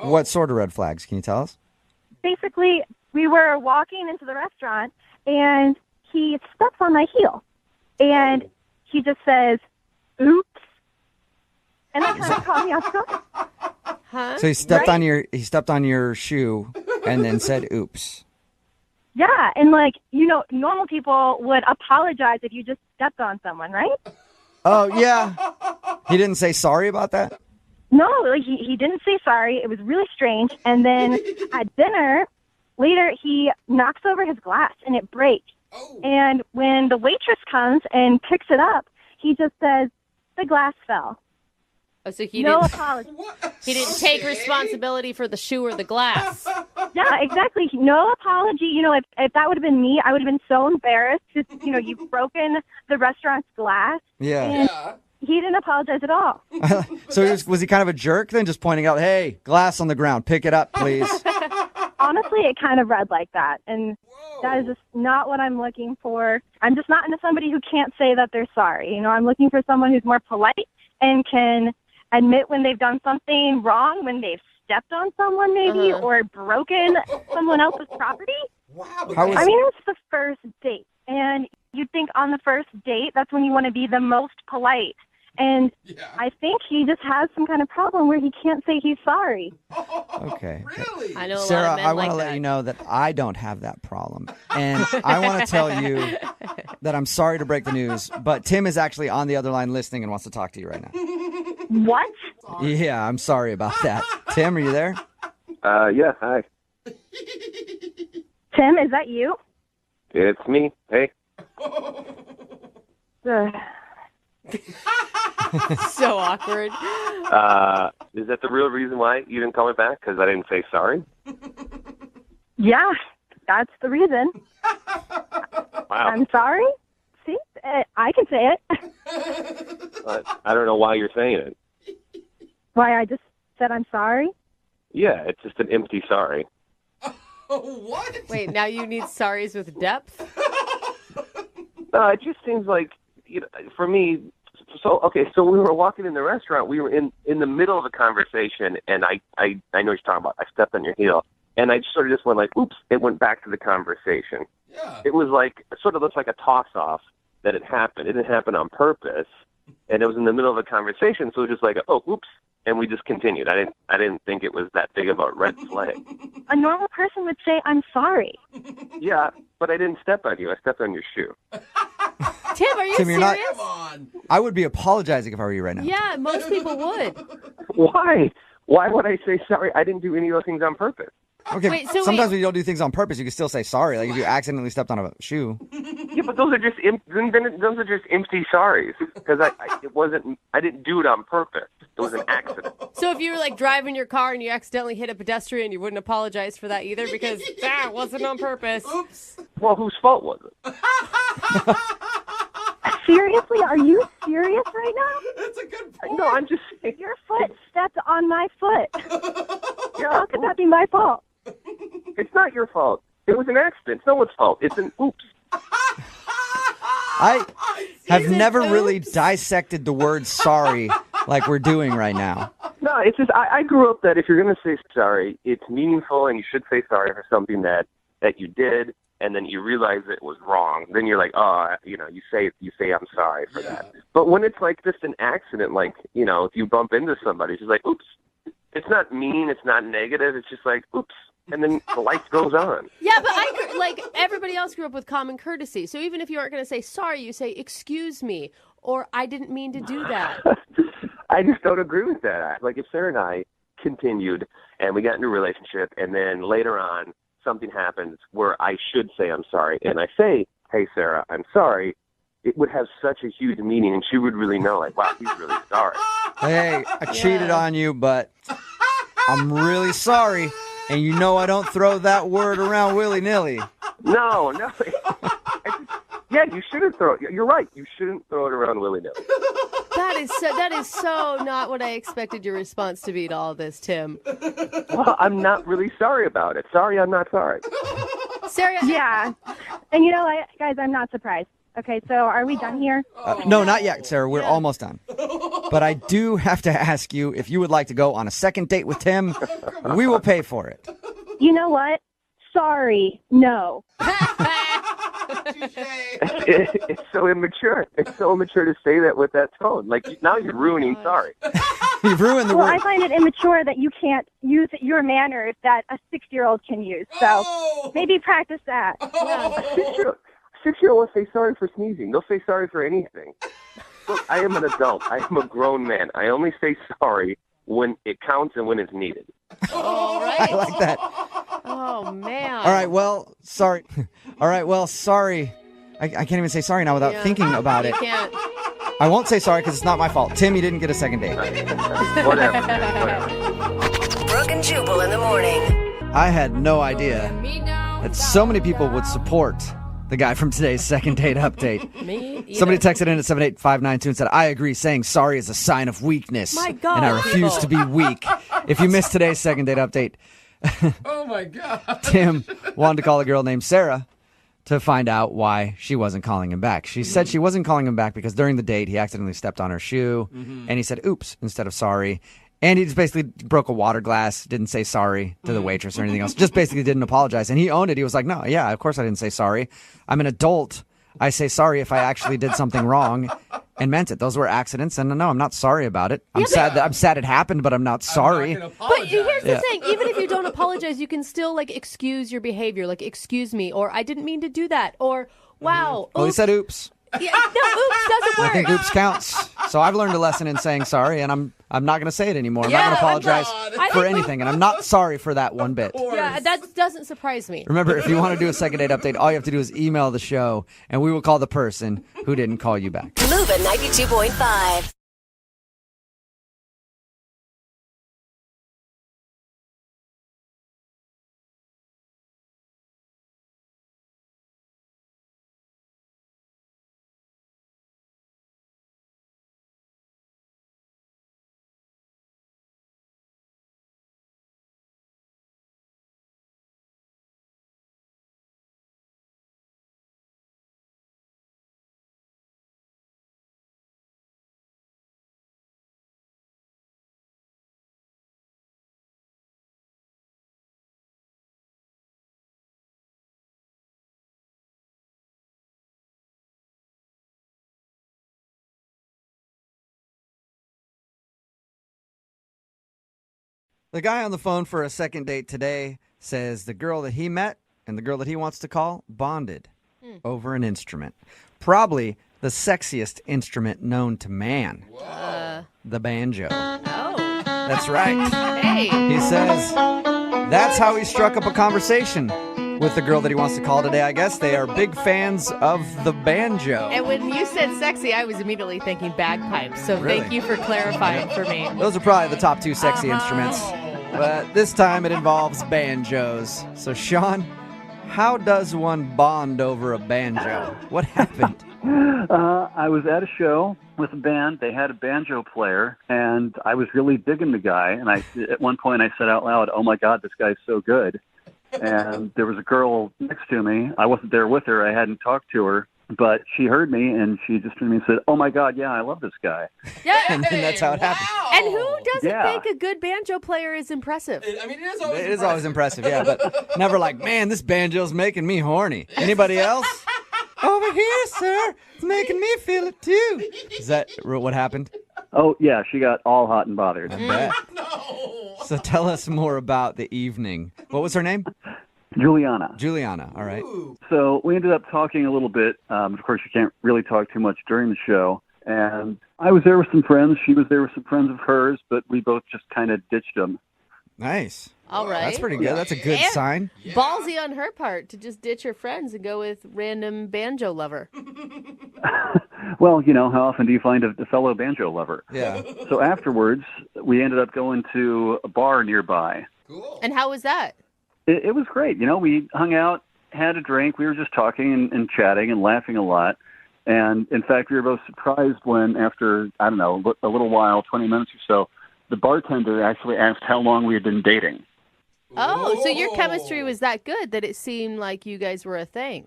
What sort of red flags? Can you tell us? Basically, we were walking into the restaurant, and he steps on my heel. And he just says, oops. And that kind of caught me off guard. Huh? So he stepped on your shoe and then said oops. Yeah, and normal people would apologize if you just stepped on someone, right? Oh, yeah. He didn't say sorry about that? No, he didn't say sorry. It was really strange. And then at dinner, later, he knocks over his glass and it breaks. And when the waitress comes and picks it up, he just says, the glass fell. Oh, so he no didn't, apology. He didn't take responsibility for the shoe or the glass. Yeah, exactly. No apology. If that would have been me, I would have been so embarrassed. Just, you've broken the restaurant's glass. Yeah. And he didn't apologize at all. So was he kind of a jerk then, just pointing out, hey, glass on the ground, pick it up, please? Honestly, it kind of read like that. And that is just not what I'm looking for. I'm just not into somebody who can't say that they're sorry. I'm looking for someone who's more polite and can admit when they've done something wrong, when they've stepped on someone maybe, or broken someone else's property. I mean, it's the first date. And you'd think on the first date, that's when you want to be the most polite. And I think he just has some kind of problem where he can't say he's sorry. Okay. Really? I know a Sarah, lot of men I want like to let that. you know that I don't have that problem. And I want to tell you that I'm sorry to break the news, but Tim is actually on the other line listening and wants to talk to you right now. What? Yeah, I'm sorry about that. Tim, are you there? Yeah, hi. Tim, is that you? It's me. Hey. So awkward. Is that the real reason why you didn't call me back? Because I didn't say sorry? Yeah, that's the reason. Wow. I'm sorry. See, I can say it. I don't know why you're saying it. Why I just said I'm sorry? Yeah, it's just an empty sorry. What? Wait, now you need sorries with depth? No, it just seems like, for me, so we were walking in the restaurant. We were in the middle of a conversation, and I know what you're talking about. I stepped on your heel, and I sort of just went like, oops, it went back to the conversation. Yeah. It was like, it sort of looks like a toss-off that it happened. It didn't happen on purpose, and it was in the middle of a conversation, so it was just like, oh, oops, and we just continued. I didn't think it was that big of a red flag. A normal person would say, I'm sorry. Yeah, but I didn't step on you. I stepped on your shoe. Tim, are you Tim, you're not- serious? I would be apologizing if I were you right now. Yeah, most people would. Why? Why would I say sorry? I didn't do any of those things on purpose. Okay, Wait, so sometimes when you don't do things on purpose, you can still say sorry. Like if you accidentally stepped on a shoe. Yeah, but those are just those are just empty sorries because I didn't do it on purpose. It was an accident. So if you were like driving your car and you accidentally hit a pedestrian, you wouldn't apologize for that either because that wasn't on purpose. Oops. Well, whose fault was it? Seriously? Are you serious right now? That's a good point. No, I'm just saying. Your foot stepped on my foot. How could that be my fault? It's not your fault. It was an accident. It's no one's fault. It's an oops. I have never really dissected the word sorry like we're doing right now. No, it's just I grew up that if you're going to say sorry, it's meaningful and you should say sorry for something that you did and then you realize it was wrong. Then you're like, you say I'm sorry for that. But when it's like just an accident, like, if you bump into somebody, it's just like, oops. It's not mean. It's not negative. It's just like, oops. And then the life goes on. Yeah, but everybody else grew up with common courtesy. So even if you aren't going to say sorry, you say, excuse me, or I didn't mean to do that. I just don't agree with that. Like if Sarah and I continued and we got into a relationship and then later on something happens where I should say I'm sorry and I say, hey, Sarah, I'm sorry. it would have such a huge meaning, and she would really know, like, wow, he's really sorry. Hey, I cheated on you, but I'm really sorry. And you know I don't throw that word around willy-nilly. No. Yeah, you shouldn't throw it. You're right. You shouldn't throw it around willy-nilly. That is so not what I expected your response to be to all this, Tim. Well, I'm not really sorry about it. Sorry, I'm not sorry. Sarah? Yeah. And you know what, guys, I'm not surprised. Okay, so are we done here? No, not yet, Sarah. We're almost done. But I do have to ask you if you would like to go on a second date with Tim. We will pay for it. You know what? Sorry, no. It's so immature. It's so immature to say that with that tone. Like, now you're ruining sorry. You've ruined the Well, word. I find it immature that you can't use your manners that a 6-year-old can use. So maybe practice that. Six-year-old will say sorry for sneezing. They'll say sorry for anything. Look, I am an adult. I am a grown man. I only say sorry when it counts and when it's needed. All right. I like that. Oh, man. All right, well, sorry. All right, well, sorry. I can't even say sorry now without thinking about You it. can't. I won't say sorry because it's not my fault. Tim, you didn't get a second date. Whatever. Brooke and Jubal in the morning. I had no idea that so many people would support the guy from today's second date update. Me either. Somebody texted in at 78592 and said, I agree, saying sorry is a sign of weakness. My God, and I refuse people. to be weak. If you missed today's second date update, Oh, my God. Tim wanted to call a girl named Sarah to find out why she wasn't calling him back. She said she wasn't calling him back because during the date, he accidentally stepped on her shoe, and he said, oops, instead of sorry. And he just basically broke a water glass, didn't say sorry to the waitress or anything else, just basically didn't apologize. And he owned it. He was like, no, yeah, of course I didn't say sorry. I'm an adult. I say sorry if I actually did something wrong and meant it. Those were accidents, and no, I'm not sorry about it. I'm sad it happened, but I'm not sorry. But here's the thing. Even if you don't apologize, you can still, like, excuse your behavior. Like, excuse me, or I didn't mean to do that, or wow. Well, he said oops. Yeah, no, oops doesn't work. I think oops counts. So I've learned a lesson in saying sorry, and I'm not going to say it anymore. I'm not going to apologize for anything, and I'm not sorry for that one bit. Yeah, that doesn't surprise me. Remember, if you want to do a second date update, all you have to do is email the show, and we will call the person who didn't call you back. Move at 92.5. The guy on the phone for a second date today says the girl that he met and the girl that he wants to call bonded over an instrument. Probably the sexiest instrument known to man. The banjo. Oh. That's right. Hey. He says that's how he struck up a conversation with the girl that he wants to call today, I guess. They are big fans of the banjo. And when you said sexy, I was immediately thinking bagpipes. So Really? thank you for clarifying for me. Those are probably the top two sexy instruments. But this time it involves banjos. So, Sean, how does one bond over a banjo? What happened? I was at a show with a band. They had a banjo player, and I was really digging the guy. And at one point I said out loud, "Oh my God, this guy's so good." And there was a girl next to me. I wasn't there with her. I hadn't talked to her. But she heard me, and she just turned to me and said, "Oh, my God, yeah, I love this guy." Yeah. And that's how it happened. And who doesn't Yeah. think a good banjo player is impressive? I mean, It is always impressive, yeah, but never like, man, this banjo's making me horny. Anybody else? Over here, sir. It's making me feel it, too. Is that what happened? Oh, yeah, she got all hot and bothered. I bet. So tell us more about the evening. What was her name? Juliana. Juliana, all right. So we ended up talking a little bit. Of course, you can't really talk too much during the show. And I was there with some friends. She was there with some friends of hers, but we both just kind of ditched them. Nice. All right. That's pretty good. That's a good And sign. Ballsy on her part to just ditch her friends and go with random banjo lover. Well, how often do you find a fellow banjo lover? Yeah. So afterwards, we ended up going to a bar nearby. And how was that? It was great. We hung out, had a drink. We were just talking and chatting and laughing a lot. And in fact, we were both surprised when after, I don't know, a little while, 20 minutes or so, the bartender actually asked how long we had been dating. Oh, so your chemistry was that good that it seemed like you guys were a thing.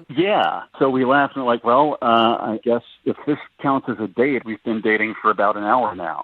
Yeah. So we laughed and were like, well, I guess if this counts as a date, we've been dating for about an hour now.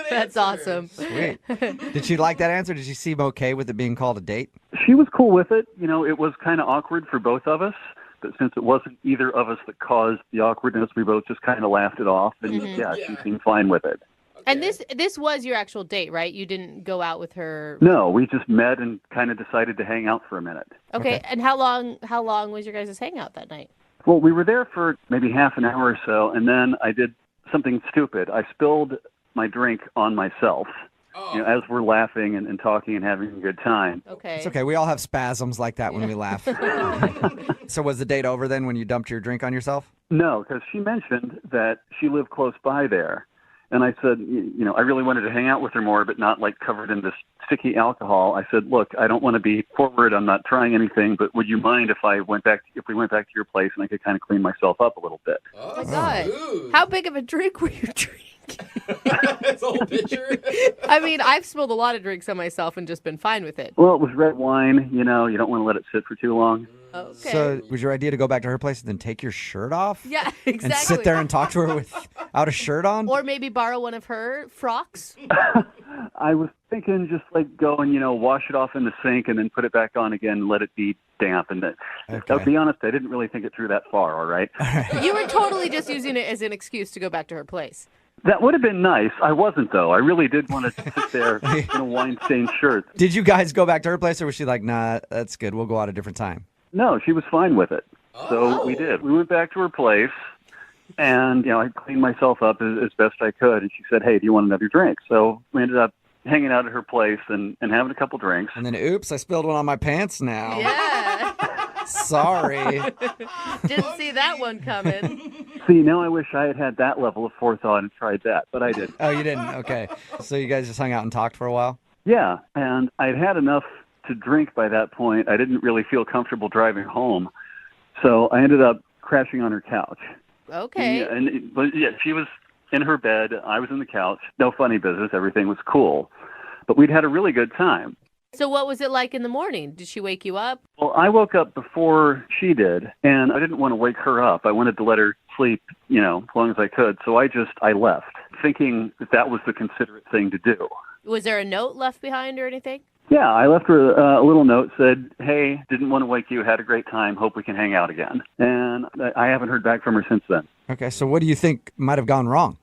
That's awesome. Sweet. Did she like that answer? Did she seem okay with it being called a date? She was cool with it. It was kind of awkward for both of us. But since it wasn't either of us that caused the awkwardness, we both just kind of laughed it off. And she seemed fine with it. And this was your actual date, right? You didn't go out with her. No, we just met and kind of decided to hang out for a minute. Okay. And how long was your guys' hangout that night? Well, we were there for maybe half an hour or so, and then I did something stupid. I spilled my drink on myself. As we're laughing and talking and having a good time. Okay. It's okay. We all have spasms like that when we laugh. So was the date over then when you dumped your drink on yourself? No, because she mentioned that she lived close by there. And I said, I really wanted to hang out with her more, but not like covered in this sticky alcohol. I said, look, I don't want to be forward. I'm not trying anything, but would you mind if we went back to your place and I could kind of clean myself up a little bit? Oh my God. How big of a drink were you drinking? This whole picture. I mean, I've spilled a lot of drinks on myself and just been fine with it. Well, it was red wine. You don't want to let it sit for too long. Okay. So was your idea to go back to her place and then take your shirt off? Yeah, exactly. And sit there and talk to her without a shirt on? Or maybe borrow one of her frocks? I was thinking just like go and, wash it off in the sink and then put it back on again and let it be damp. And I'll be honest, I didn't really think it through that far, all right? You were totally just using it as an excuse to go back to her place. That would have been nice. I wasn't, though. I really did want to sit there in a wine-stained shirt. Did you guys go back to her place, or was she like, nah, that's good, we'll go out a different time? No, she was fine with it. So we did. We went back to her place, and, I cleaned myself up as best I could. And she said, hey, do you want another drink? So we ended up hanging out at her place and having a couple drinks. And then, oops, I spilled one on my pants now. Yeah. Sorry. Didn't see that one coming. See, now I wish I had that level of forethought and tried that, but I didn't. Oh, you didn't? Okay. So you guys just hung out and talked for a while? Yeah, and I'd had enough to drink by that point. I didn't really feel comfortable driving home, so I ended up crashing on her couch. Okay. But she was in her bed. I was in the couch. No funny business. Everything was cool. But we'd had a really good time. So what was it like in the morning? Did she wake you up? Well, I woke up before she did, and I didn't want to wake her up. I wanted to let her sleep, as long as I could. So I left, thinking that was the considerate thing to do. Was there a note left behind or anything? Yeah, I left her a little note, said, hey, didn't want to wake you, had a great time, hope we can hang out again. And I haven't heard back from her since then. Okay, so what do you think might have gone wrong?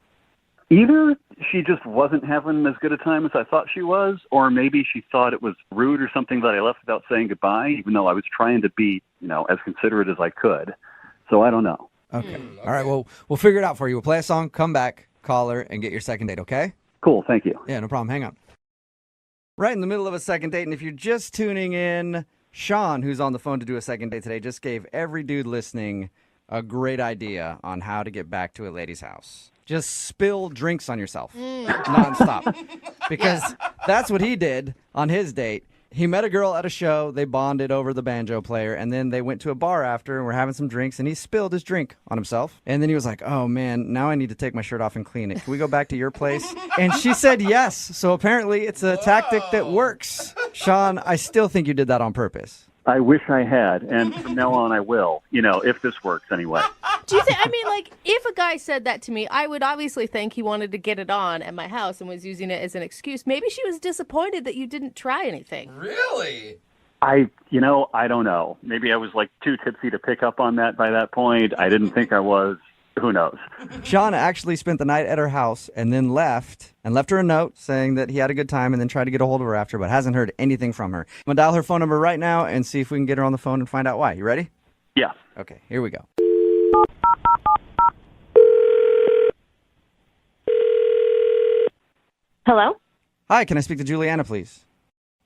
Either she just wasn't having as good a time as I thought she was, or maybe she thought it was rude or something that I left without saying goodbye, even though I was trying to be, as considerate as I could. So I don't know. Okay. All right, well, we'll figure it out for you. We'll play a song, come back, call her, and get your second date, okay? Cool, thank you. Yeah, no problem. Hang on. Right in the middle of a second date, and if you're just tuning in, Sean, who's on the phone to do a second date today, just gave every dude listening a great idea on how to get back to a lady's house. Just spill drinks on yourself nonstop. Because that's what he did on his date. He met a girl at a show, they bonded over the banjo player, and then they went to a bar after and were having some drinks, and he spilled his drink on himself. And then he was like, oh man, now I need to take my shirt off and clean it. Can we go back to your place? And she said yes. So apparently it's a tactic that works. Sean, I still think you did that on purpose. I wish I had, and from now on I will, if this works anyway. Do you think, if a guy said that to me, I would obviously think he wanted to get it on at my house and was using it as an excuse. Maybe she was disappointed that you didn't try anything. Really? I don't know. Maybe I was too tipsy to pick up on that by that point. I didn't think I was. Who knows? Sean actually spent the night at her house and then left her a note saying that he had a good time and then tried to get a hold of her after, but hasn't heard anything from her. I'm going to dial her phone number right now and see if we can get her on the phone and find out why. You ready? Yeah. Okay, here we go. Hello? Hi, can I speak to Juliana, please?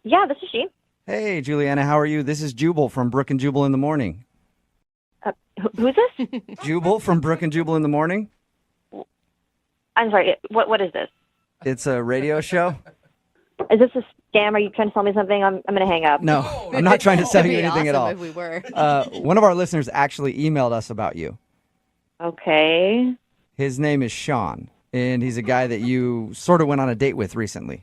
Yeah, this is she. Hey, Juliana, how are you? This is Jubal from Brooke and Jubal in the Morning. Who's this? Jubal from Brooke and Jubal in the Morning? I'm sorry. What is this? It's a radio show. Is this a scam? Are you trying to tell me something? I'm going to hang up. No, I'm not trying to sell It'd you be anything at all. awesome if we were. One of our listeners actually emailed us about you. Okay. His name is Sean, and he's a guy that you sort of went on a date with recently.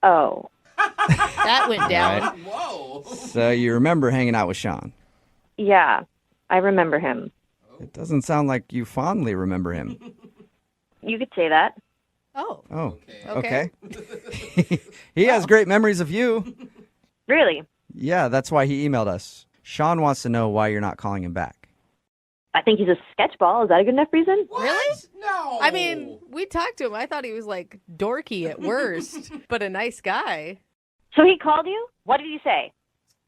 Oh. That went down. Right. So you remember hanging out with Sean. Yeah, I remember him. It doesn't sound like you fondly remember him. You could say that. Oh. Oh, okay. He has great memories of you. Really? Yeah, that's why he emailed us. Sean wants to know why you're not calling him back. I think he's a sketchball. Is that a good enough reason? Really? No. I mean, we talked to him. I thought he was like dorky at worst, but a nice guy. So he called you? What did he say?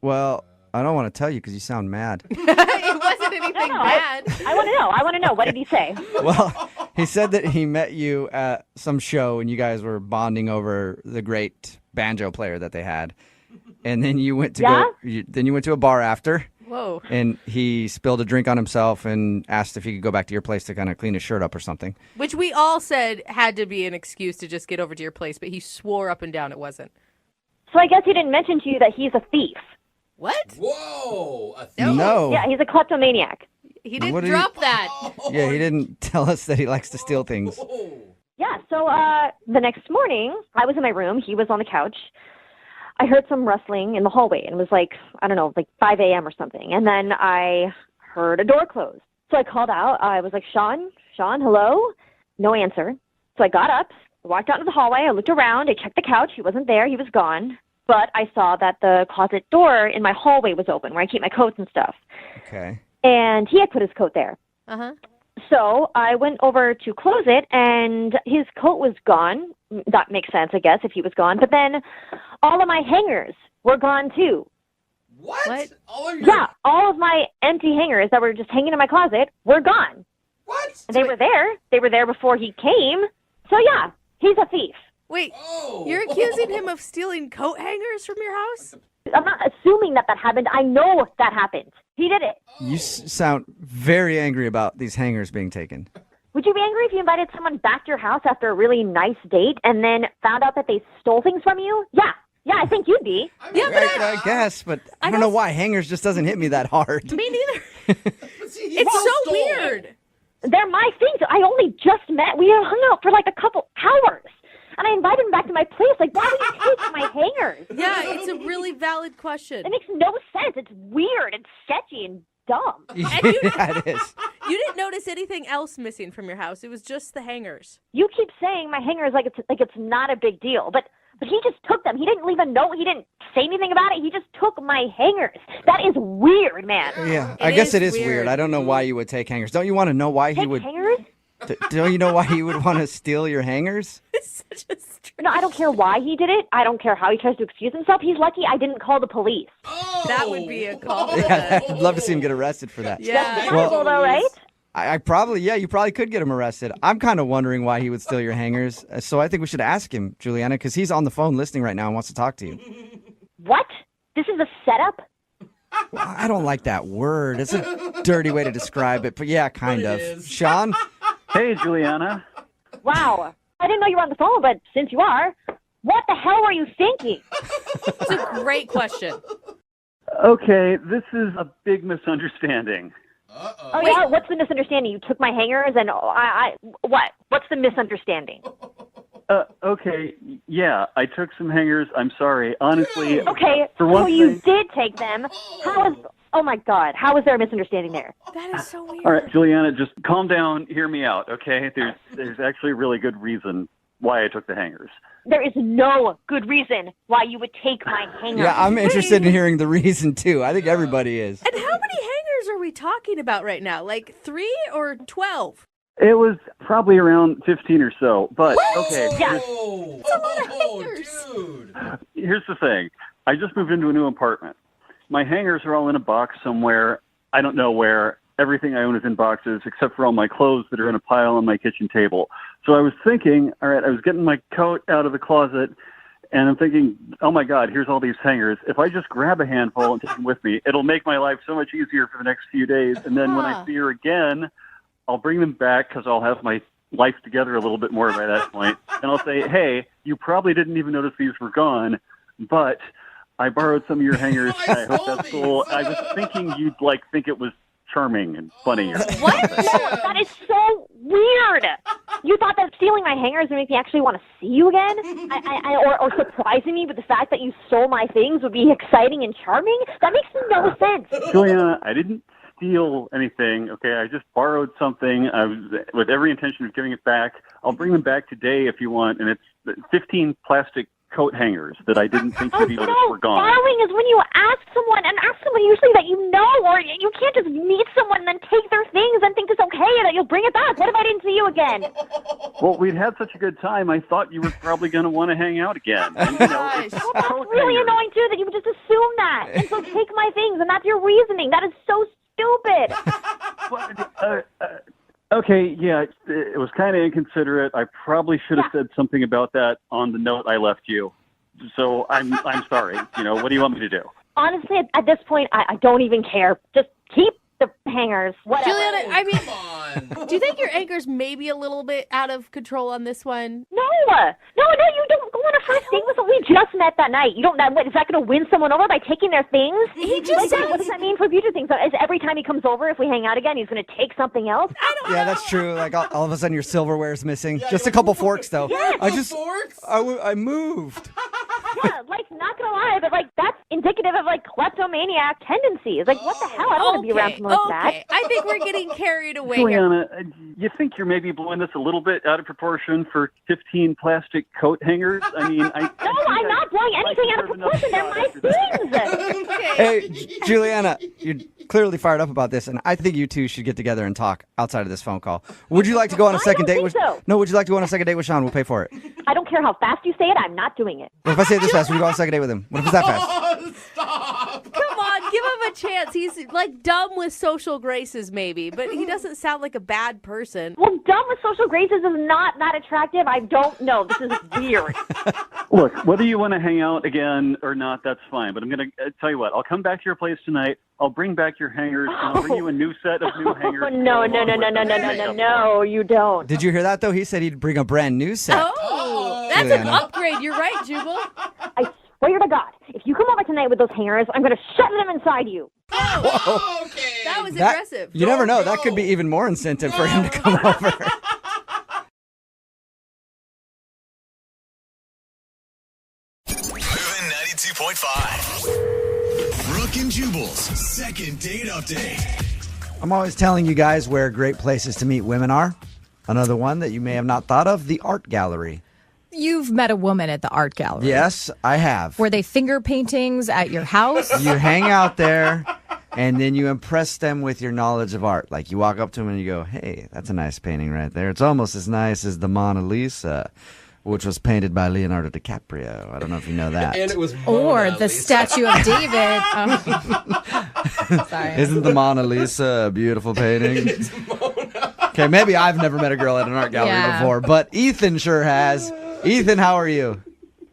Well, I don't want to tell you because you sound mad. It wasn't anything bad. I want to know. I want to know. What did he say? Well, he said that he met you at some show and you guys were bonding over the great banjo player that they had. And then you went to then you went to a bar after. Whoa. And he spilled a drink on himself and asked if he could go back to your place to kind of clean his shirt up or something. Which we all said had to be an excuse to just get over to your place, but he swore up and down it wasn't. So I guess he didn't mention to you that he's a thief. What? Whoa. No. Yeah, he's a kleptomaniac. He didn't What did drop that. Yeah, he didn't tell us that he likes to steal things. Yeah, so the next morning, I was in my room. He was on the couch. I heard some rustling in the hallway, and it was like, I don't know, like 5 a.m. or something. And then I heard a door close. So I called out. I was like, Sean, hello? No answer. So I got up, walked out into the hallway. I looked around. I checked the couch. He wasn't there. He was gone. But I saw that the closet door in my hallway was open, where I keep my coats and stuff. Okay. And he had put his coat there. Uh-huh. So I went over to close it, and his coat was gone. That makes sense, I guess, if he was gone. But then all of my hangers were gone, too. What? Yeah, all of my empty hangers that were just hanging in my closet were gone. What? And they were there. They were there before he came. So, yeah, he's a thief. Wait, you're accusing him of stealing coat hangers from your house? I'm not assuming that happened. I know that happened. He did it. You sound very angry about these hangers being taken. Would you be angry if you invited someone back to your house after a really nice date and then found out that they stole things from you? Yeah, I think you'd be. I guess, but I don't know why hangers just doesn't hit me that hard. Me neither. It's so weird. They're my things. I only just met. We hung out for like a couple hours. And I invited him back to my place. Like, why would you take my hangers? Yeah, it's a really valid question. It makes no sense. It's weird and sketchy and dumb. Yeah, it is. You didn't notice anything else missing from your house. It was just the hangers. You keep saying my hangers like it's not a big deal, but he just took them. He didn't leave a note. He didn't say anything about it. He just took my hangers. That is weird, man. Yeah, I guess it is weird. I don't know why you would take hangers. Don't you want to know why he would? Hangers? Don't you know why he would want to steal your hangers? No, I don't care why he did it. I don't care how he tries to excuse himself. He's lucky I didn't call the police. That would be a call. Yeah, I'd love to see him get arrested for that. Yeah. Well, though, right? I probably, you probably could get him arrested. I'm kind of wondering why he would steal your hangers. So I think we should ask him, Juliana, because he's on the phone listening right now and wants to talk to you. What? This is a setup? Well, I don't like that word. It's a dirty way to describe it, but yeah, kind of. Sean? Hey, Juliana. Wow. I didn't know you were on the phone, but since you are, what the hell were you thinking? It's a great question. Okay, this is a big misunderstanding. Oh, yeah? What's the misunderstanding? You took my hangers and what? What's the misunderstanding? Okay, yeah, I took some hangers. I'm sorry. Honestly, okay, for one so you thing... did take them. Oh my God, how was there a misunderstanding there? That is so weird. All right, Juliana, just calm down. Hear me out, okay? There's actually a really good reason why I took the hangers. There is no good reason why you would take my hangers. Yeah, I'm interested in hearing the reason, too. I think everybody is. And how many hangers are we talking about right now? Like 3 or 12? It was probably around 15 or so, but okay. Yeah. That's a lot of hangers. Dude. Here's the thing. I just moved into a new apartment. My hangers are all in a box somewhere. I don't know where. Everything I own is in boxes except for all my clothes that are in a pile on my kitchen table. So I was thinking, all right, I was getting my coat out of the closet, and I'm thinking, oh my God, here's all these hangers. If I just grab a handful and take them with me, it'll make my life so much easier for the next few days. And then when I see her again, I'll bring them back because I'll have my life together a little bit more by that point. And I'll say, hey, you probably didn't even notice these were gone, but I borrowed some of your hangers. I hope that's cool. I was thinking you'd think it was charming and funny. Or What? No, that is so weird. You thought that stealing my hangers would make me actually want to see you again? Or surprising me with the fact that you stole my things would be exciting and charming? That makes no sense. Juliana, I didn't steal anything, okay? I just borrowed something. I was with every intention of giving it back. I'll bring them back today if you want, and it's 15 plastic coat hangers that I didn't think you'd notice were gone. Borrowing is when you ask someone, and ask someone usually that you know, or you can't just meet someone and then take their things and think it's okay that you'll bring it back. What if I didn't see you again? Well, we'd had such a good time, I thought you were probably going to want to hang out again. And, it's Well, that's really annoying, too, that you would just assume that. And so take my things, and that's your reasoning. That is so stupid. Okay, yeah, it was kind of inconsiderate. I probably should have said something about that on the note I left you. So I'm sorry. What do you want me to do? Honestly, at this point, I don't even care. Just keep the hangers. Whatever. Juliana, I mean, do you think your anger's maybe a little bit out of control on this one? No, you don't go on a first date with someone. We just met that night. You don't. Is that going to win someone over by taking their things? He just said. What does that mean for future things? Is every time he comes over, if we hang out again, he's going to take something else? Yeah, that's true. Like all of a sudden your silverware is missing. Just a couple forks though. Yes. I moved. Yeah, not gonna lie, but that's indicative of kleptomaniac tendencies. What the hell? I don't want to be around someone like that. I think we're getting carried away here. Juliana, you think you're maybe blowing this a little bit out of proportion for 15 plastic coat hangers? I mean, I'm not blowing anything out of proportion. They're my things. Hey, Juliana, you're clearly fired up about this, and I think you two should get together and talk outside of this phone call. Would you like to go on a second date with? So. No, would you like to go on a second date with Sean? We'll pay for it. I don't care how fast you say it. I'm not doing it. What if I say it this fast? Would you go on a second date with him? What if it's that fast? Come on, give him a chance. He's dumb with social graces, maybe, but he doesn't sound like a bad person. Well, dumb with social graces is not that attractive. I don't know. This is weird. Look, whether you want to hang out again or not, that's fine. But I'm going to tell you what. I'll come back to your place tonight. I'll bring back your hangers, and I'll bring you a new set of new hangers. No, you don't. Did you hear that, though? He said he'd bring a brand new set. Oh, that's an upgrade. You're right, Jubal. I swear to God, if you come over tonight with those hangers, I'm going to shove them inside you. Oh, okay. That was aggressive. You never know. That could be even more incentive for him to come over. Moving 92.5. Brooke and Jubal's second date update. I'm always telling you guys where great places to meet women are. Another one that you may have not thought of, the art gallery. You've met a woman at the art gallery. Yes, I have. Were they finger paintings at your house? You hang out there, and then you impress them with your knowledge of art. Like you walk up to them and you go, hey, that's a nice painting right there. It's almost as nice as the Mona Lisa, which was painted by Leonardo DiCaprio. I don't know if you know that. And it was or the statue of David. Sorry. Isn't the Mona Lisa a beautiful painting? Okay, maybe I've never met a girl at an art gallery before, but Ethan sure has. Ethan, how are you?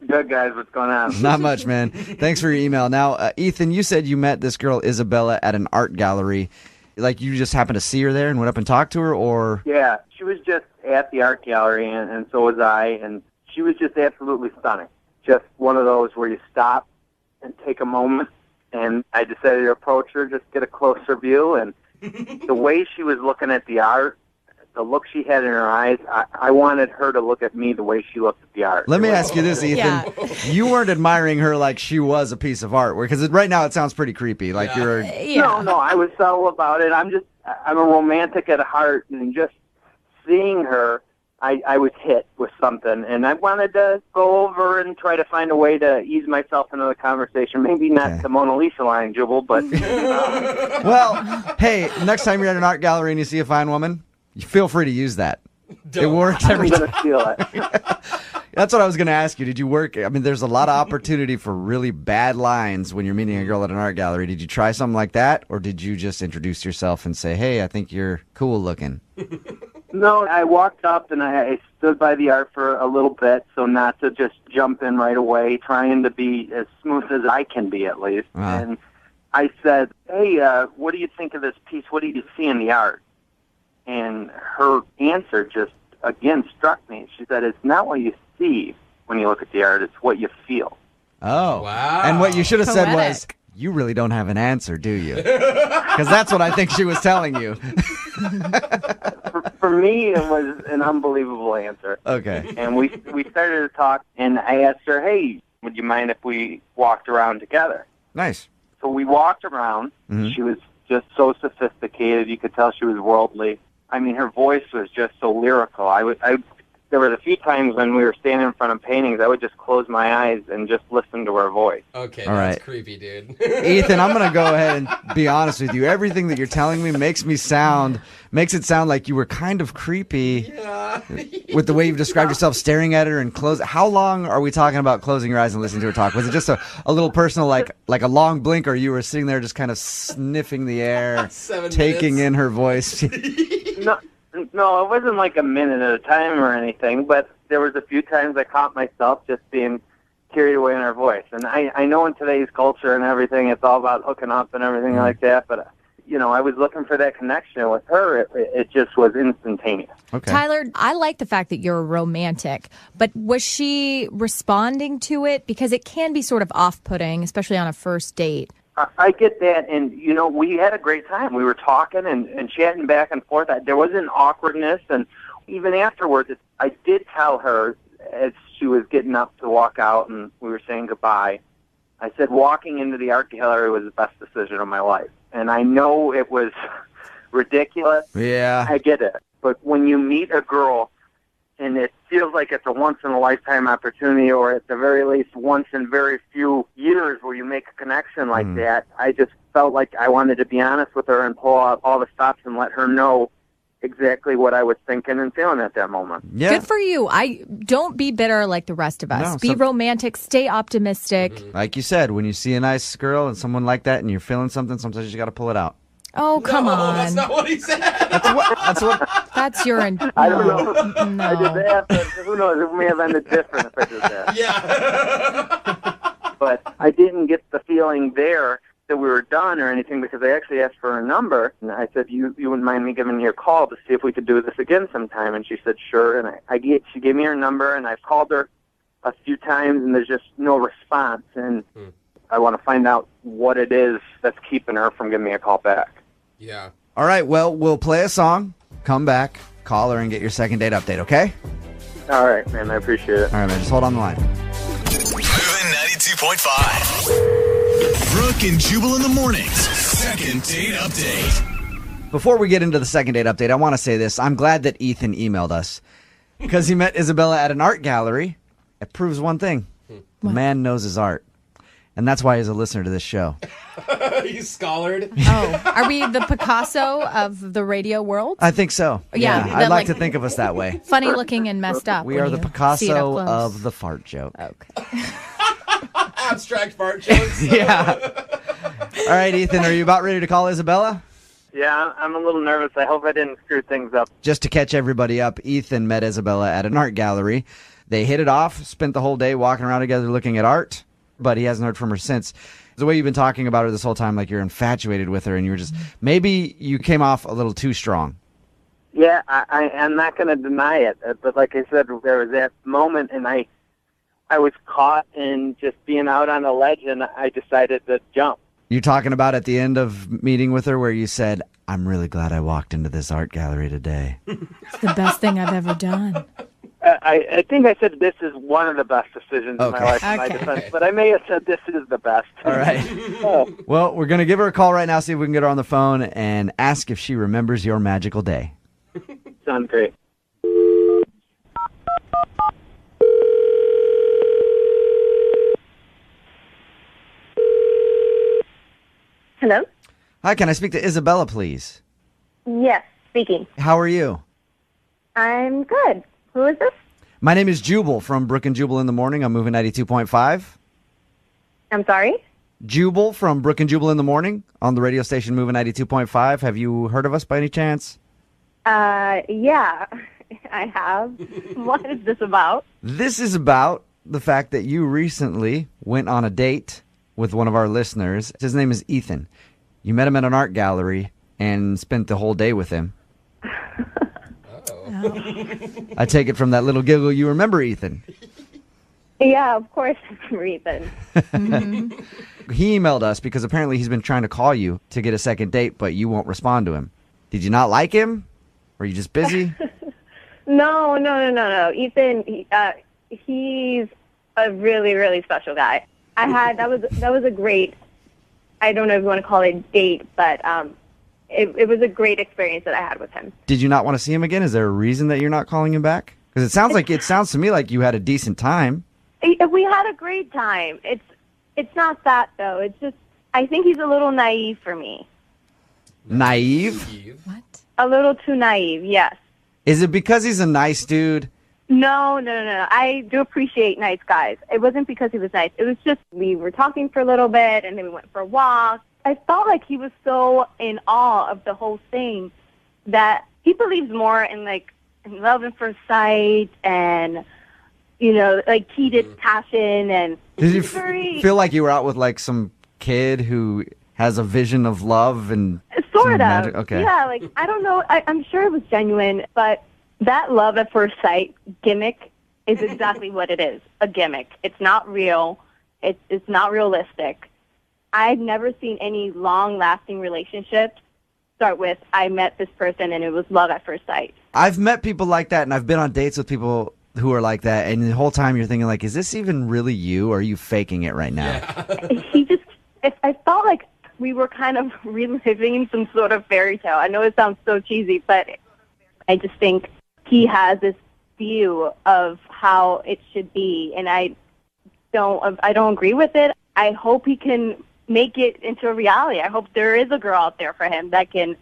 Good, guys. What's going on? Not much, man. Thanks for your email. Now, Ethan, you said you met this girl, Isabella, at an art gallery. Like, you just happened to see her there and went up and talked to her, or? Yeah, she was just at the art gallery, and so was I, and she was just absolutely stunning. Just one of those where you stop and take a moment, and I decided to approach her, just get a closer view, and the way she was looking at the art, the look she had in her eyes, I wanted her to look at me the way she looked at the art. Let me ask you this, Ethan. Yeah. You weren't admiring her like she was a piece of art, because right now it sounds pretty creepy. Like you're... No, I was subtle about it. I'm a romantic at heart, and just seeing her, I was hit with something, and I wanted to go over and try to find a way to ease myself into the conversation. Maybe not the Mona Lisa line, Jubal, but... Well, hey, next time you're at an art gallery and you see a fine woman, you feel free to use that. It works every time. I'm going to steal it. That's what I was going to ask you. Did you work? I mean, there's a lot of opportunity for really bad lines when you're meeting a girl at an art gallery. Did you try something like that, or did you just introduce yourself and say, hey, I think you're cool looking? No, I walked up and I stood by the art for a little bit, so not to just jump in right away, trying to be as smooth as I can be at least. And I said, hey, what do you think of this piece? What do you see in the art? And her answer just, again, struck me. She said, it's not what you see when you look at the art, it's what you feel. Oh. Wow. And what you should have said was, you really don't have an answer, do you? Because that's what I think she was telling you. For me, it was an unbelievable answer. Okay. And we started to talk, and I asked her, hey, would you mind if we walked around together? Nice. So we walked around. She was just so sophisticated. You could tell she was worldly. I mean, her voice was just so lyrical. There was a few times when we were standing in front of paintings, I would just close my eyes and just listen to her voice. Okay, All that's right. creepy, dude. Ethan, I'm going to go ahead and be honest with you. Everything that you're telling me makes it sound like you were kind of creepy with the way you've described yourself, staring at her and close. How long are we talking about closing your eyes and listening to her talk? Was it just a little personal, like a long blink, or you were sitting there just kind of sniffing the air, 7 taking minutes. in her voice? No, it wasn't like a minute at a time or anything, but there was a few times I caught myself just being carried away in her voice. And I know in today's culture and everything, it's all about hooking up and everything like that, but, I was looking for that connection with her. It just was instantaneous. Okay. Tyler, I like the fact that you're romantic, but was she responding to it? Because it can be sort of off-putting, especially on a first date. I get that, and, we had a great time. We were talking and chatting back and forth. There was an awkwardness, and even afterwards, I did tell her as she was getting up to walk out and we were saying goodbye, I said walking into the art gallery was the best decision of my life. And I know it was ridiculous. Yeah. I get it. But when you meet a girl and it feels like it's a once-in-a-lifetime opportunity, or at the very least once in very few years where you make a connection like that, I just felt like I wanted to be honest with her and pull out all the stops and let her know exactly what I was thinking and feeling at that moment. Yeah. Good for you. Don't be bitter like the rest of us. No, be romantic, stay optimistic. Like you said, when you see a nice girl and someone like that and you're feeling something, sometimes you got to pull it out. Oh, come on. That's not what he said. That's your... I don't know. No. I just asked her, who knows, it may have ended different if I did that. Yeah. But I didn't get the feeling there that we were done or anything, because I actually asked for her number, and I said, you wouldn't mind me giving you a call to see if we could do this again sometime? And she said, sure. And she gave me her number, and I've called her a few times, and there's just no response. And I want to find out what it is that's keeping her from giving me a call back. Yeah. All right, well, we'll play a song, come back, call her, and get your second date update, okay? All right, man, I appreciate it. All right, man, just hold on the line. Moving 92.5. Brooke and Jubal in the mornings. Second date update. Before we get into the second date update, I want to say this. I'm glad that Ethan emailed us because he met Isabella at an art gallery. It proves one thing. The man knows his art. And that's why he's a listener to this show. He's scholared. Oh, are we the Picasso of the radio world? I think so. Yeah, I'd like to think of us that way. Funny looking and messed up. We when are the you see it up Picasso close. of the fart joke. Okay. Abstract fart jokes. Yeah. All right, Ethan, are you about ready to call Isabella? Yeah, I'm a little nervous. I hope I didn't screw things up. Just to catch everybody up, Ethan met Isabella at an art gallery. They hit it off, spent the whole day walking around together looking at art, but he hasn't heard from her since. The way you've been talking about her this whole time, like you're infatuated with her, and you're just, maybe you came off a little too strong. Yeah, I'm not going to deny it. But like I said, there was that moment, and I was caught in just being out on a ledge, and I decided to jump. You're talking about at the end of meeting with her where you said, I'm really glad I walked into this art gallery today. It's the best thing I've ever done. I think I said this is one of the best decisions in my life in my defense, but I may have said this is the best. All right. Well, we're going to give her a call right now, see if we can get her on the phone, and ask if she remembers your magical day. Sounds great. Hello? Hi, can I speak to Isabella, please? Yes, speaking. How are you? I'm good. Who is this? My name is Jubal from Brooke and Jubal in the Morning. I'm moving 92.5. I'm sorry? Jubal from Brooke and Jubal in the Morning on the radio station moving 92.5. Have you heard of us by any chance? Yeah, I have. What is this about? This is about the fact that you recently went on a date with one of our listeners. His name is Ethan. You met him at an art gallery and spent the whole day with him. I take it from that little giggle you remember Ethan. Yeah, of course, Ethan. He emailed us because apparently he's been trying to call you to get a second date, but you won't respond to him. Did you not like him? Were you just busy? No. Ethan, he's a really, really special guy. That was a great, I don't know if you want to call it date, but it was a great experience that I had with him. Did you not want to see him again? Is there a reason that you're not calling him back? Because it sounds to me like you had a decent time. We had a great time. It's not that though. It's just I think he's a little naive for me. Naive? What? A little too naive, yes. Is it because he's a nice dude? No. I do appreciate nice guys. It wasn't because he was nice. It was just we were talking for a little bit, and then we went for a walk. I felt like he was so in awe of the whole thing that he believes more in in love at first sight and, heated passion. And did you feel like you were out with some kid who has a vision of love and sort of magic? Okay. Yeah, I don't know. I'm sure it was genuine, but that love at first sight gimmick is exactly what it is, a gimmick. It's not real. It's not realistic. I've never seen any long-lasting relationships start with, I met this person and it was love at first sight. I've met people like that, and I've been on dates with people who are like that, and the whole time you're thinking, is this even really you, or are you faking it right now? I felt like we were kind of reliving some sort of fairy tale. I know it sounds so cheesy, but I just think he has this view of how it should be, and I don't agree with it. I hope he can make it into a reality. I hope there is a girl out there for him that can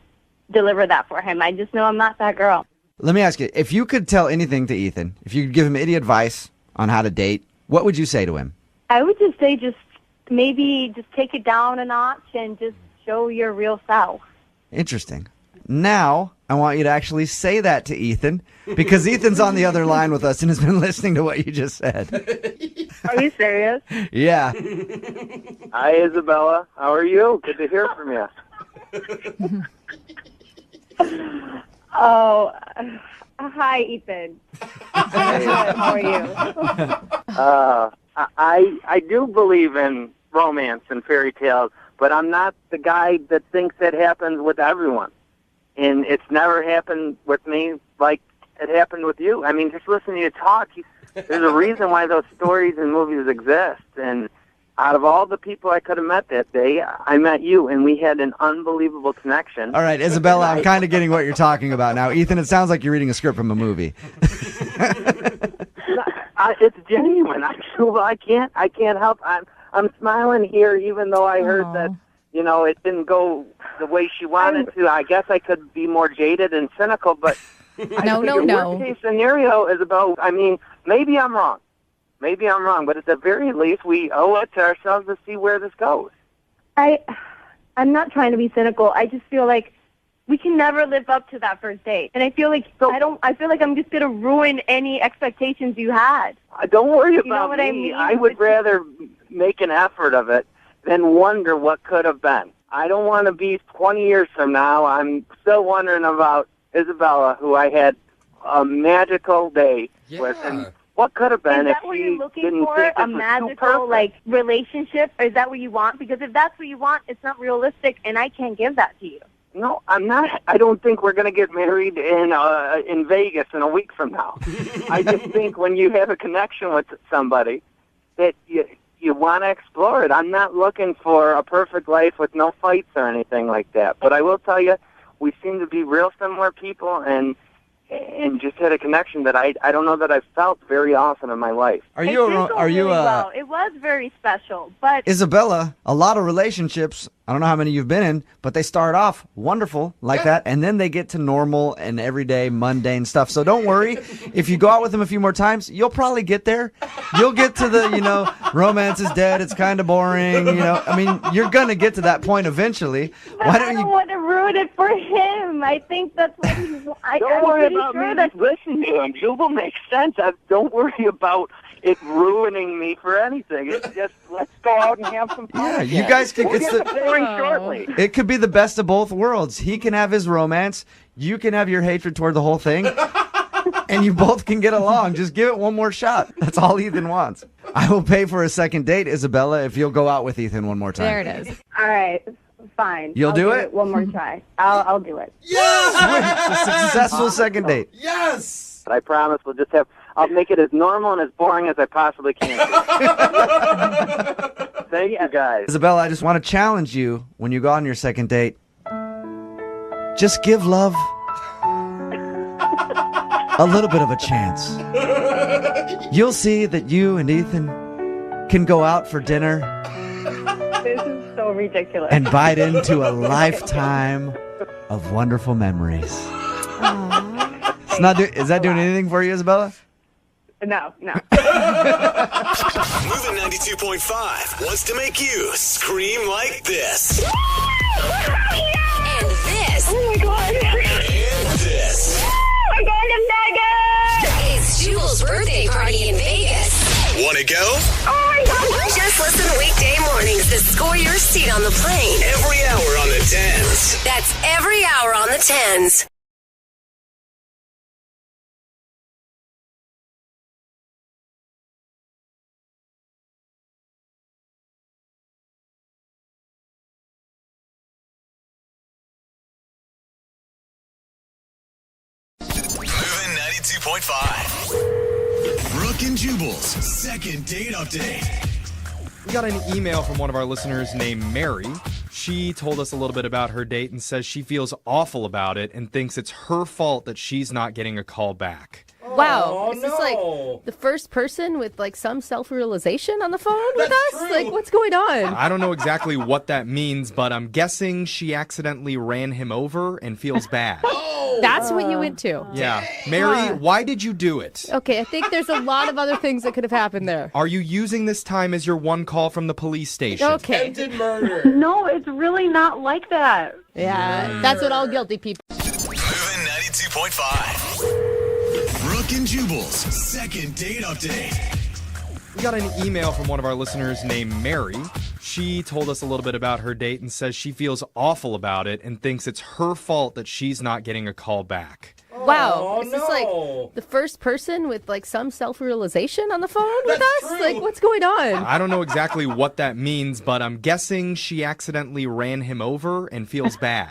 deliver that for him. I just know I'm not that girl. Let me ask you, if you could tell anything to Ethan, if you could give him any advice on how to date, what would you say to him? I would just say maybe take it down a notch and just show your real self. Interesting. Now, I want you to actually say that to Ethan, because Ethan's on the other line with us and has been listening to what you just said. Are you serious? Yeah. Hi, Isabella. How are you? Good to hear from you. Oh, hi, Ethan. How are you? I do believe in romance and fairy tales, but I'm not the guy that thinks it happens with everyone. And it's never happened with me like it happened with you. I mean, just listening to you talk, there's a reason why those stories and movies exist. And out of all the people I could have met that day, I met you, and we had an unbelievable connection. All right, Isabella, I'm kind of getting what you're talking about now. Ethan, it sounds like you're reading a script from a movie. It's genuine. I can't help. I'm smiling here, even though I heard that, it didn't go the way she wanted to. I guess I could be more jaded and cynical, but No. Worst case scenario is about, maybe I'm wrong. But at the very least, we owe it to ourselves to see where this goes. I'm not trying to be cynical. I just feel like we can never live up to that first date. And I feel like I feel like I'm just going to ruin any expectations you had. Don't worry about know what me. I mean? I would rather make an effort of it than wonder what could have been. I don't want to be 20 years from now. I'm still wondering about Isabella, who I had a magical day with. And what could have been is if that what she you're looking didn't for? think A this was too magical perfect? relationship? Or is that what you want? Because if that's what you want, it's not realistic, and I can't give that to you. No, I'm not. I don't think we're going to get married in Vegas in a week from now. I just think when you have a connection with somebody that you want to explore it. I'm not looking for a perfect life with no fights or anything like that. But I will tell you, we seem to be real similar people, and just had a connection that I don't know that I've felt very often in my life. Are you well. It was very special, but Isabella, a lot of relationships I don't know how many you've been in, but they start off wonderful like that, and then they get to normal and everyday mundane stuff. So don't worry. If you go out with them a few more times, you'll probably get there. You'll get to the, romance is dead. It's kind of boring. I mean, you're going to get to that point eventually. But I don't want to ruin it for him. I think that's what he wants. Don't worry about me. Just listen to him. Jubal makes sense. Don't worry about it ruining me for anything. It's just, let's go out and have some fun. Yeah, again. you guys can. We'll It's get the boring shortly. It could be the best of both worlds. He can have his romance. You can have your hatred toward the whole thing. And you both can get along. Just give it one more shot. That's all Ethan wants. I will pay for a second date, Isabella, if you'll go out with Ethan one more time. There it is. All right, fine. You'll I'll do it? One more try. I'll do it. Sweet. A successful second date. Yes. But I promise I'll make it as normal and as boring as I possibly can. Thank you, guys. Isabella, I just want to challenge you when you go on your second date. Just give love a little bit of a chance. You'll see that you and Ethan can go out for dinner This is so ridiculous. and bite into a lifetime of wonderful memories. It's not is that doing anything for you, Isabella? No. Moving 92.5 wants to make you scream like this. And this. Oh my God. And this. We're going to Vegas. It's Jubal's birthday party in Vegas. Want to go? Oh my God. Just listen weekday mornings to score your seat on the plane. Every hour on the 10s. That's every hour on the 10s. Moving 92.5. Brooke and Jubal's second date update. We got an email from one of our listeners named Mary. She told us a little bit about her date and says she feels awful about it and thinks it's her fault that she's not getting a call back. Wow. Is this like the first person with like some self-realization on the phone with us? true. Like, what's going on? I don't know exactly what that means, but I'm guessing she accidentally ran him over and feels bad. That's what you went to. Yeah. Mary, why did you do it? Okay, I think there's a lot of other things that could have happened there. Are you using this time as your one call from the police station? Okay. Attempted murder. No, it's really not like that. Yeah, that's what all guilty people. Moving 92.5. Brooke and Jubal's second date update. We got an email from one of our listeners named Mary. She told us a little bit about her date and says she feels awful about it and thinks it's her fault that she's not getting a call back. Wow. Is this like the first person with like some self-realization on the phone with us? true. Like, what's going on? I don't know exactly what that means, but I'm guessing she accidentally ran him over and feels bad.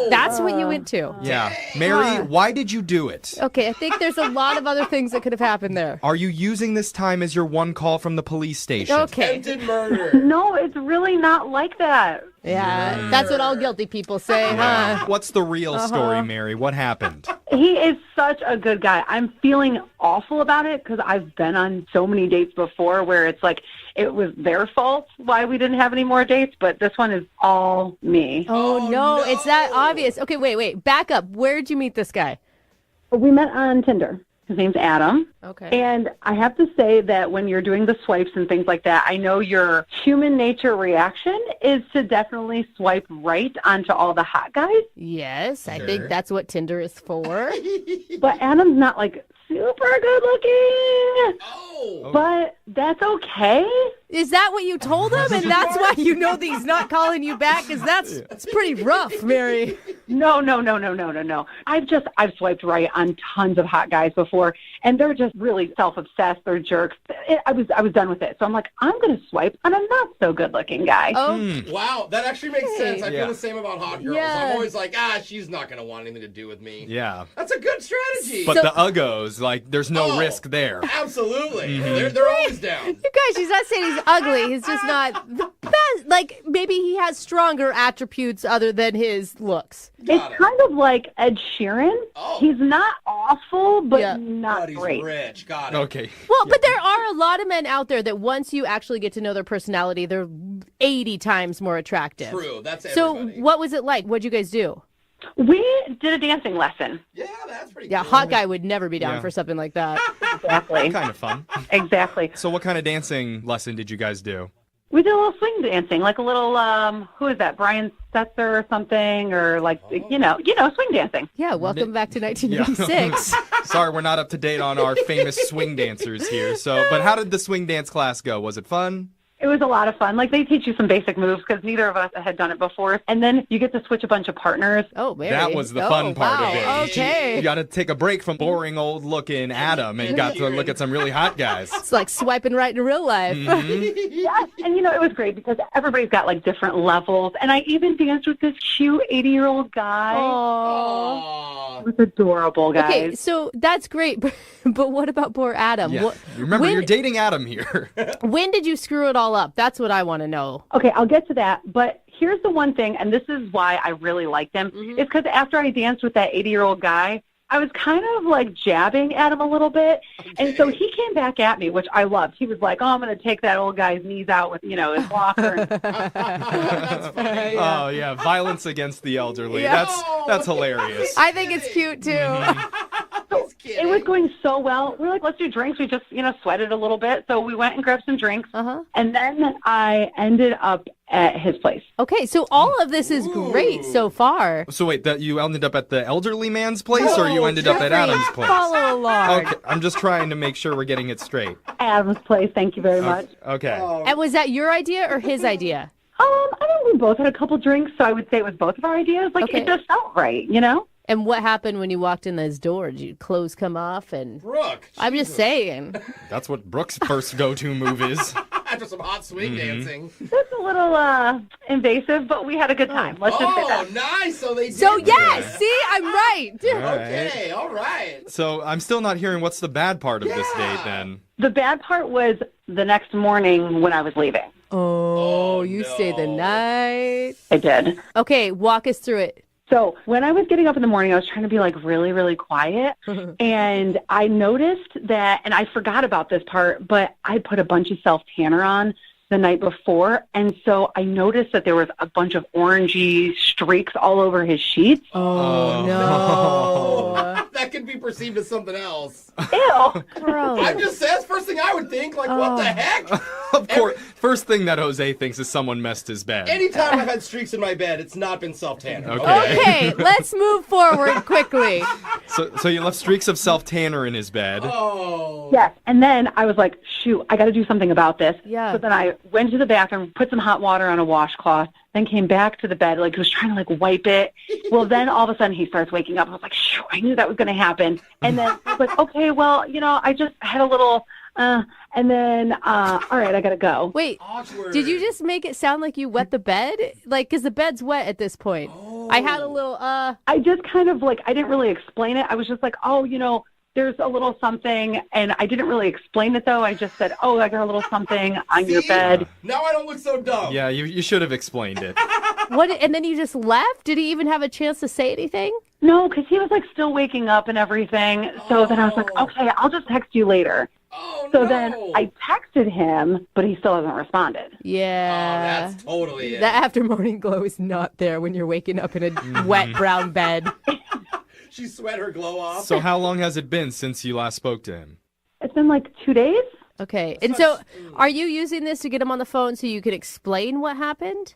That's what you went to. Yeah. Mary, why did you do it? Okay, I think there's a lot of other things that could have happened there. Are you using this time as your one call from the police station? Okay. Attempted murder. No, it's really not like that. Yeah, that's what all guilty people say, huh? What's the real story, Mary? What happened? He is such a good guy. I'm feeling awful about it because I've been on so many dates before where it's like it was their fault why we didn't have any more dates, but this one is all me. Oh, no, it's that obvious. Okay, wait, back up. Where did you meet this guy? We met on Tinder. His name's Adam. Okay. And I have to say that when you're doing the swipes and things like that, I know your human nature reaction is to definitely swipe right onto all the hot guys. Yes, I think that's what Tinder is for. But Adam's not like super good looking. But that's okay. Is that what you told him? And that's why you know that he's not calling you back? Because that's pretty rough, Mary. No. I've swiped right on tons of hot guys before, and they're just really self-obsessed. They're jerks. I was done with it. So I'm like, I'm going to swipe on a not so good looking guy. Oh, Wow, that actually makes sense. I Yeah. feel the same about hot girls. Yeah. I'm always like, she's not going to want anything to do with me. Yeah. That's a good strategy. But the uggos, like, there's no risk there. Absolutely. They're always down. You guys, she's not saying he's ugly. He's just not the best. like maybe he has stronger attributes other than his looks. It's kind of like Ed Sheeran. He's not awful, but not He's great. rich. Got it. Okay. Well, but there are a lot of men out there that once you actually get to know their personality, they're 80 times more attractive. True. That's So what was it like? What'd you guys do? We did a dancing lesson. Yeah, that's pretty Yeah, hot guy would never be down Yeah. for something like that. Exactly. Kind of fun. Exactly. So what kind of dancing lesson did you guys do? We did a little swing dancing, like a little, who is that, Brian Setzer or something, or like, you know, swing dancing. Yeah, welcome back to 1986. Sorry, we're not up to date on our famous swing dancers here. So, but how did the swing dance class go? Was it fun? It was a lot of fun. Like, they teach you some basic moves because neither of us had done it before. And then you get to switch a bunch of partners. Oh, Mary. That was the fun part of it. Okay. You got to take a break from boring old looking Adam and got to look at some really hot guys. It's like swiping right in real life. Yes, and you know, it was great because everybody's got like different levels. And I even danced with this cute 80-year-old guy. Aww. It was adorable, guys. Okay, so that's great, but what about poor Adam? Yeah. Remember, you're dating Adam here. When did you screw it all up? That's what I want to know. Okay, I'll get to that. But here's the one thing, and this is why I really liked him, is because after I danced with that 80-year-old guy, I was kind of like jabbing at him a little bit. And so he came back at me, which I loved. He was like, oh, I'm going to take that old guy's knees out with, you know, his walker. Oh, yeah. Violence against the elderly. Yeah. That's hilarious. I think it's cute, too. It was going so well. We were like, let's do drinks. We just, you know, sweated a little bit. So we went and grabbed some drinks. And then I ended up at his place. Okay, so all of this is great so far. So wait, that you ended up at the elderly man's place, or you ended up at Adam's place? Follow along. Okay, I'm just trying to make sure we're getting it straight. Adam's place. Thank you very much. Okay. And was that your idea or his idea? I think we both had a couple drinks, so I would say it was both of our ideas. Like, it just felt right, you know? And what happened when you walked in those doors? Did your clothes come off? And Brooke, I'm just saying. That's what Brooke's first go-to move is. After some hot swing dancing. It's a little invasive, but we had a good time. Let's just say that. Oh, nice. So they did. So yes, see, I'm right. Okay, all right. So I'm still not hearing what's the bad part of this date then. The bad part was the next morning when I was leaving. Oh, you stayed the night. I did. Okay, walk us through it. So when I was getting up in the morning, I was trying to be like really, really quiet. And I noticed that, and I forgot about this part, but I put a bunch of self-tanner on the night before. And so I noticed that there was a bunch of orangey streaks all over his sheets. Oh, no. That could be perceived as something else. Ew. Gross. I'm just saying, that's the first thing I would think. Like, what the heck? Of course, first thing that Jose thinks is someone messed his bed. Anytime I've had streaks in my bed, it's not been self-tanner. Okay, let's move forward quickly. So you left streaks of self-tanner in his bed. Oh. Yes. And then I was like, shoot, I got to do something about this. Yeah. So then I went to the bathroom, put some hot water on a washcloth, then came back to the bed, like was trying to like wipe it. Well, then all of a sudden he starts waking up. I was like, shoo, I knew that was going to happen. And then I was like, okay, well, you know, I just had a little, and then, all right, I got to go. Wait, did you just make it sound like you wet the bed? Like, because the bed's wet at this point. I had a little, I just kind of like, I didn't really explain it. I was just like, oh, you know, there's a little something, and I didn't really explain it, though. I just said, oh, I got a little something on your bed. Now I don't look so dumb. Yeah, you should have explained it. What? And then you just left? Did he even have a chance to say anything? No, because he was like still waking up and everything. So then I was like, okay, I'll just text you later. So then I texted him, but he still hasn't responded. Yeah. That's totally it. The after morning glow is not there when you're waking up in a wet brown bed. She sweat her glow off. So how long has it been since you last spoke to him? It's been like 2 days. Okay. And so are you using this to get him on the phone so you can explain what happened?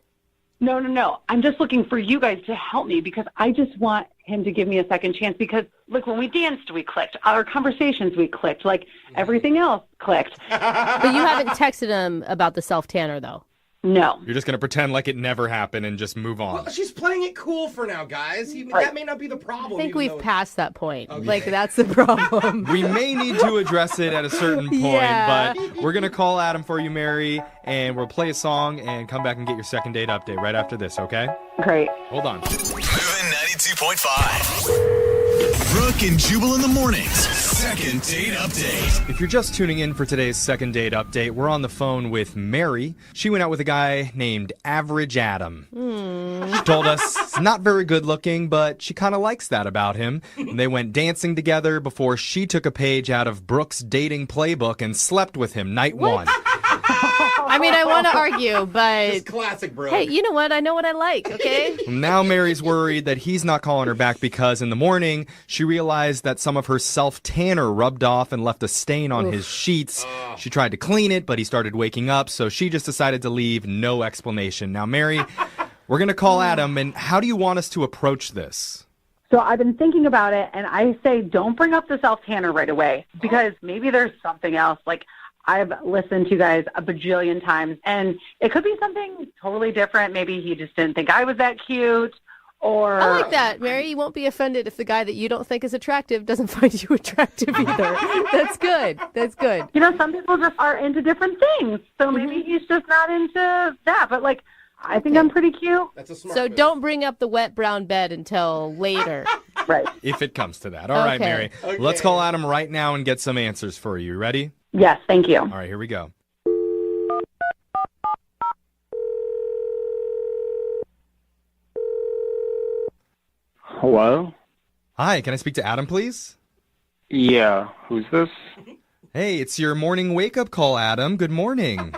No. I'm just looking for you guys to help me because I just want him to give me a second chance because, look, when we danced, we clicked. Our conversations, we clicked. Like, everything else clicked. But you haven't texted him about the self-tanner, though. No. You're just going to pretend like it never happened and just move on. Well, she's playing it cool for now, guys. That may not be the problem. I think we've passed that point. Okay. Like, that's the problem. We may need to address it at a certain point, Yeah. but we're going to call Adam for you, Mary, and we'll play a song and come back and get your second date update right after this, okay? Great. Hold on. Moving 92.5. Brooke and Jubal in the mornings. Second date update. If you're just tuning in for today's second date update, we're on the phone with Mary. She went out with a guy named Average Adam. She told us he's not very good looking, but she kind of likes that about him. And they went dancing together before she took a page out of Brooke's dating playbook and slept with him night one. I mean, I want to argue, but It's classic, bro. hey, you know what? I know what I like, okay? Now Mary's worried that he's not calling her back because in the morning, she realized that some of her self-tanner rubbed off and left a stain on his sheets. She tried to clean it, but he started waking up, so she just decided to leave, no explanation. Now, Mary, we're going to call Adam, and how do you want us to approach this? So I've been thinking about it, and I say don't bring up the self-tanner right away because maybe there's something else. Like, I've listened to you guys a bajillion times, and it could be something totally different. Maybe he just didn't think I was that cute, or... I like that, Mary. You won't be offended if the guy that you don't think is attractive doesn't find you attractive either. That's good. That's good. You know, some people just are into different things, so maybe he's just not into that. But, like, I think I'm pretty cute. That's a smart So move. don't bring up the wet brown bed until later. Right. If it comes to that. All right, Okay. Mary. Let's call Adam right now and get some answers for you. Ready? Yes, thank you. All right, here we go. Hello? Hi, can I speak to Adam, please? Yeah, who's this? Hey, it's your morning wake-up call, Adam. Good morning.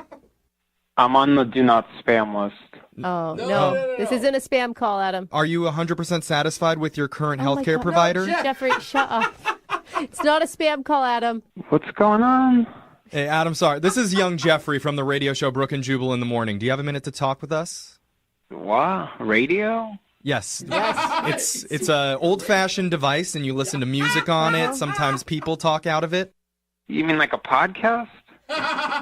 I'm on the do not spam list. Oh, no. This isn't a spam call, Adam. Are you 100% satisfied with your current Oh my healthcare God. provider? No, Jeffrey, shut up. It's not a spam call, Adam. What's going on? Hey, Adam, sorry. This is young Jeffrey from the radio show Brooke and Jubal in the Morning. Do you have a minute to talk with us? What? Radio? Yes. It's a old-fashioned device, and you listen to music on it. Sometimes people talk out of it. You mean like a podcast?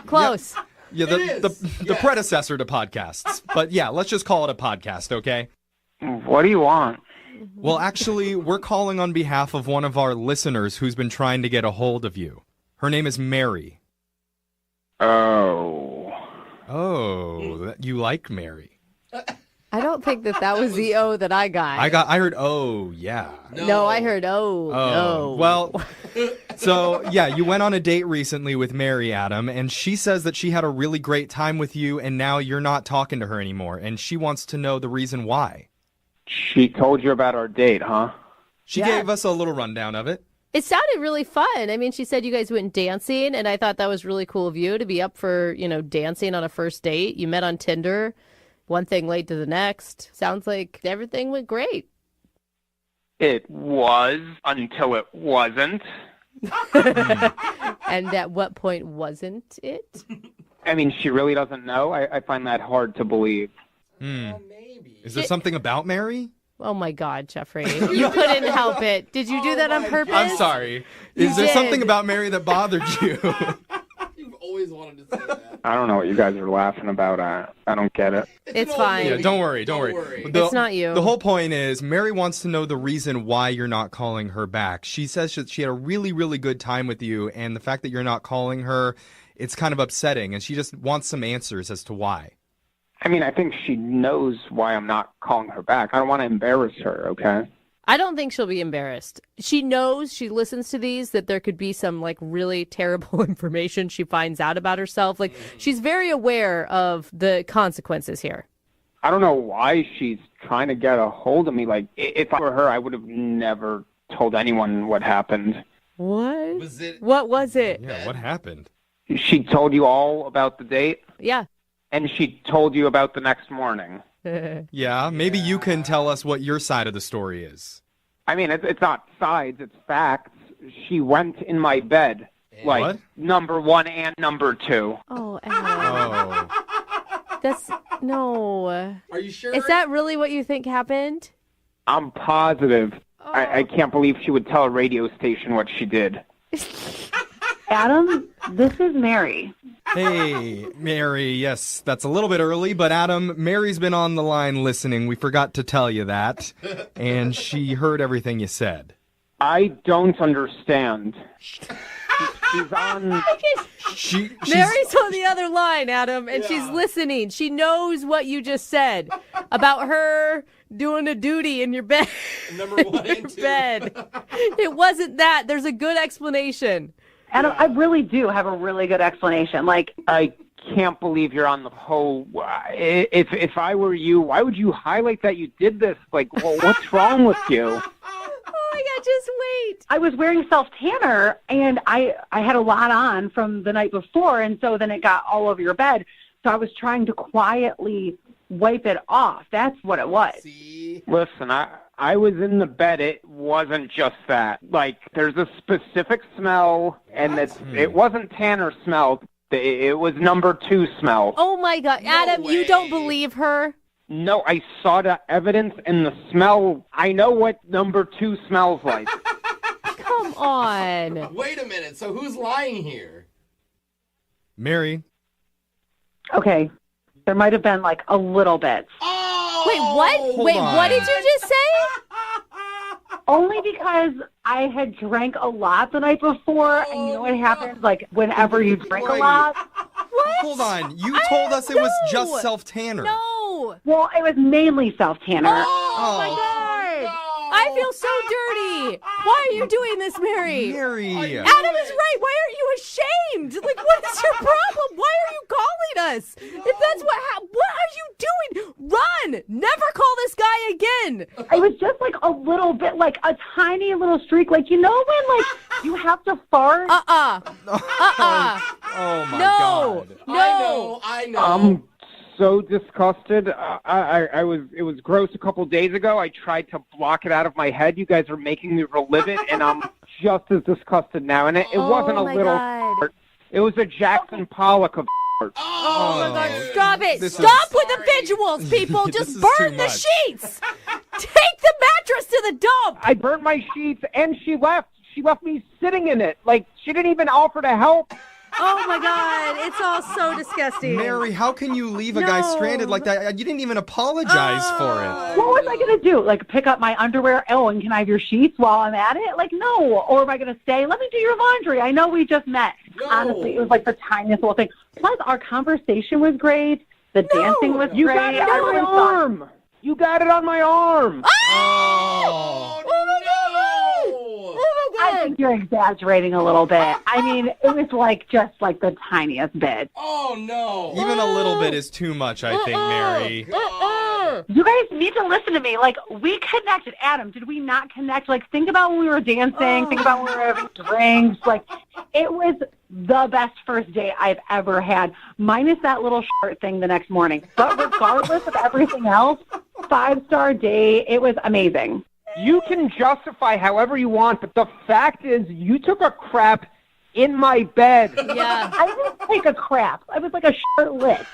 Close. Yeah, the predecessor to podcasts. But yeah, let's just call it a podcast, okay? What do you want? Well, actually, we're calling on behalf of one of our listeners who's been trying to get a hold of you. Her name is Mary. Oh. Oh, you like Mary. I don't think that was the O that I got. I heard, oh, yeah. No, I heard no. Well, so, yeah, you went on a date recently with Mary, Adam, and she says that she had a really great time with you, and now you're not talking to her anymore, and she wants to know the reason why. She told you about our date, huh? She gave us a little rundown of it. It sounded really fun. I mean, she said you guys went dancing, and I thought that was really cool of you to be up for, dancing on a first date. You met on Tinder. One thing led to the next. Sounds like everything went great. It was until it wasn't. And at what point wasn't it? I mean, she really doesn't know. I find that hard to believe. Is there something about Mary? Oh, my God, Jeffrey. You couldn't help it. Did you do that on purpose? I'm sorry. Is there something about Mary that bothered you? You've always wanted to say that. I don't know what you guys are laughing about. I don't get it. It's fine. Yeah, don't worry. It's not you. The whole point is Mary wants to know the reason why you're not calling her back. She says that she had a really, really good time with you, and the fact that you're not calling her, it's kind of upsetting, and she just wants some answers as to why. I mean, I think she knows why I'm not calling her back. I don't want to embarrass her, okay? I don't think she'll be embarrassed. She knows, she listens to these, that there could be some really terrible information she finds out about herself. She's very aware of the consequences here. I don't know why she's trying to get a hold of me. If I were her, I would have never told anyone what happened. What? What was it? Yeah, what happened? She told you all about the date? Yeah. And she told you about the next morning. Yeah, maybe you can tell us what your side of the story is. I mean, it's not sides, it's facts. She went in my bed, what? number 1 and number 2. Oh, Adam. That's, no. Are you sure? Is that really what you think happened? I'm positive. I can't believe she would tell a radio station what she did. Adam, this is Mary. Hey, Mary, yes, that's a little bit early, but Adam, Mary's been on the line listening. We forgot to tell you that, and she heard everything you said. I don't understand. She's on. She's Mary's on the other line, Adam, and she's listening. She knows what you just said about her doing a duty in your bed. Number one and two. Bed. It wasn't that. There's a good explanation. Adam, I really do have a really good explanation. Like, I can't believe you're on the whole. If I were you, why would you highlight that you did this? Like, well, what's wrong with you? Oh my God, just wait. I was wearing self-tanner, and I had a lot on from the night before, and so then it got all over your bed. So I was trying to quietly wipe it off. That's what it was. Listen, I was in the bed. It wasn't just that. Like, there's a specific smell, and it wasn't tanner smell. It was number 2 smell. Oh my God, Adam, you don't believe her? No, I saw the evidence and the smell. I know what number 2 smells like. Come on. Wait a minute. So who's lying here? Mary. Okay. There might have been like a little bit. Wait, what? Hold on. What did you just say? Only because I had drank a lot the night before, and you know what happens? Like, whenever you drink a lot. What? Hold on. You told us it was just self-tanner. No. Well, it was mainly self-tanner. Oh my God. I feel so dirty. Why are you doing this, Mary? Mary. Adam is right. Why aren't you ashamed? Like, what is your problem? Why are you calling us? If that's what are you doing? Run! Never call this guy again. It was just like a little bit, like a tiny little streak. Like, you know when, like, you have to fart? Oh my God. No. I know. I'm so disgusted. It was gross a couple days ago. I tried to block it out of my head. You guys are making me relive it, and I'm just as disgusted now. And it wasn't a little fart. It was a Jackson Pollock of fart. Oh my God, stop it. Stop with the visuals, people. Just burn the sheets. Take the mattress to the dump. I burnt my sheets, and she left. She left me sitting in it. Like, she didn't even offer to help. Oh my God, it's all so disgusting. Mary, how can you leave a guy stranded like that? You didn't even apologize for it. What was I going to do? Like, pick up my underwear? Oh, and can I have your sheets while I'm at it? Like, no. Or am I going to say, let me do your laundry? I know we just met. No. Honestly, it was like the tiniest little thing. Plus, our conversation was great. The dancing was great. You got it on my arm. You got it on my arm. Oh my God. I think you're exaggerating a little bit. I mean, it was like just like the tiniest bit. Oh no. Even a little bit is too much, I think, Mary. You guys need to listen to me. Like, we connected. Adam, did we not connect? Like, think about when we were dancing. Think about when we were having drinks. Like, it was the best first date I've ever had, minus that little short thing the next morning. But regardless of everything else, 5-star date. It was amazing. You can justify however you want, but the fact is you took a crap in my bed. Yeah. I didn't take a crap. I was like a shirtless.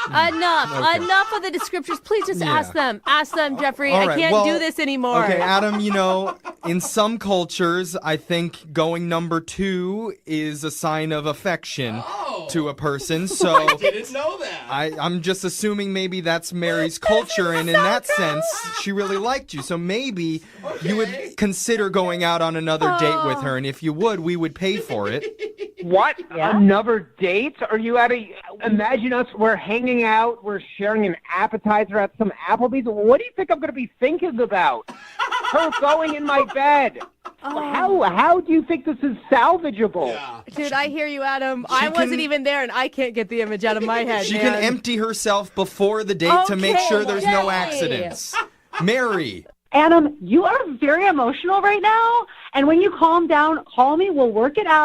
Enough of the descriptions. Please just ask them. Ask them, Jeffrey. All right, I can't do this anymore. Okay, Adam, in some cultures, I think going number 2 is a sign of affection to a person. So I didn't know that. I'm just assuming maybe that's Mary's culture, and in that sense, she really liked you. So maybe you would consider going out on another date with her, and if you would, we would pay for it. What? Yeah? Another date? Are you imagine us, we're hanging out, we're sharing an appetizer at some Applebee's. What do you think I'm going to be thinking about? Her going in my bed. How do you think this is salvageable? Yeah. Dude, I hear you, Adam. I wasn't even there, and I can't get the image out of my head. She man. can empty herself before the date to make sure there's no accidents. Mary. Adam, you are very emotional right now, and when you calm down, call me. We'll work it out.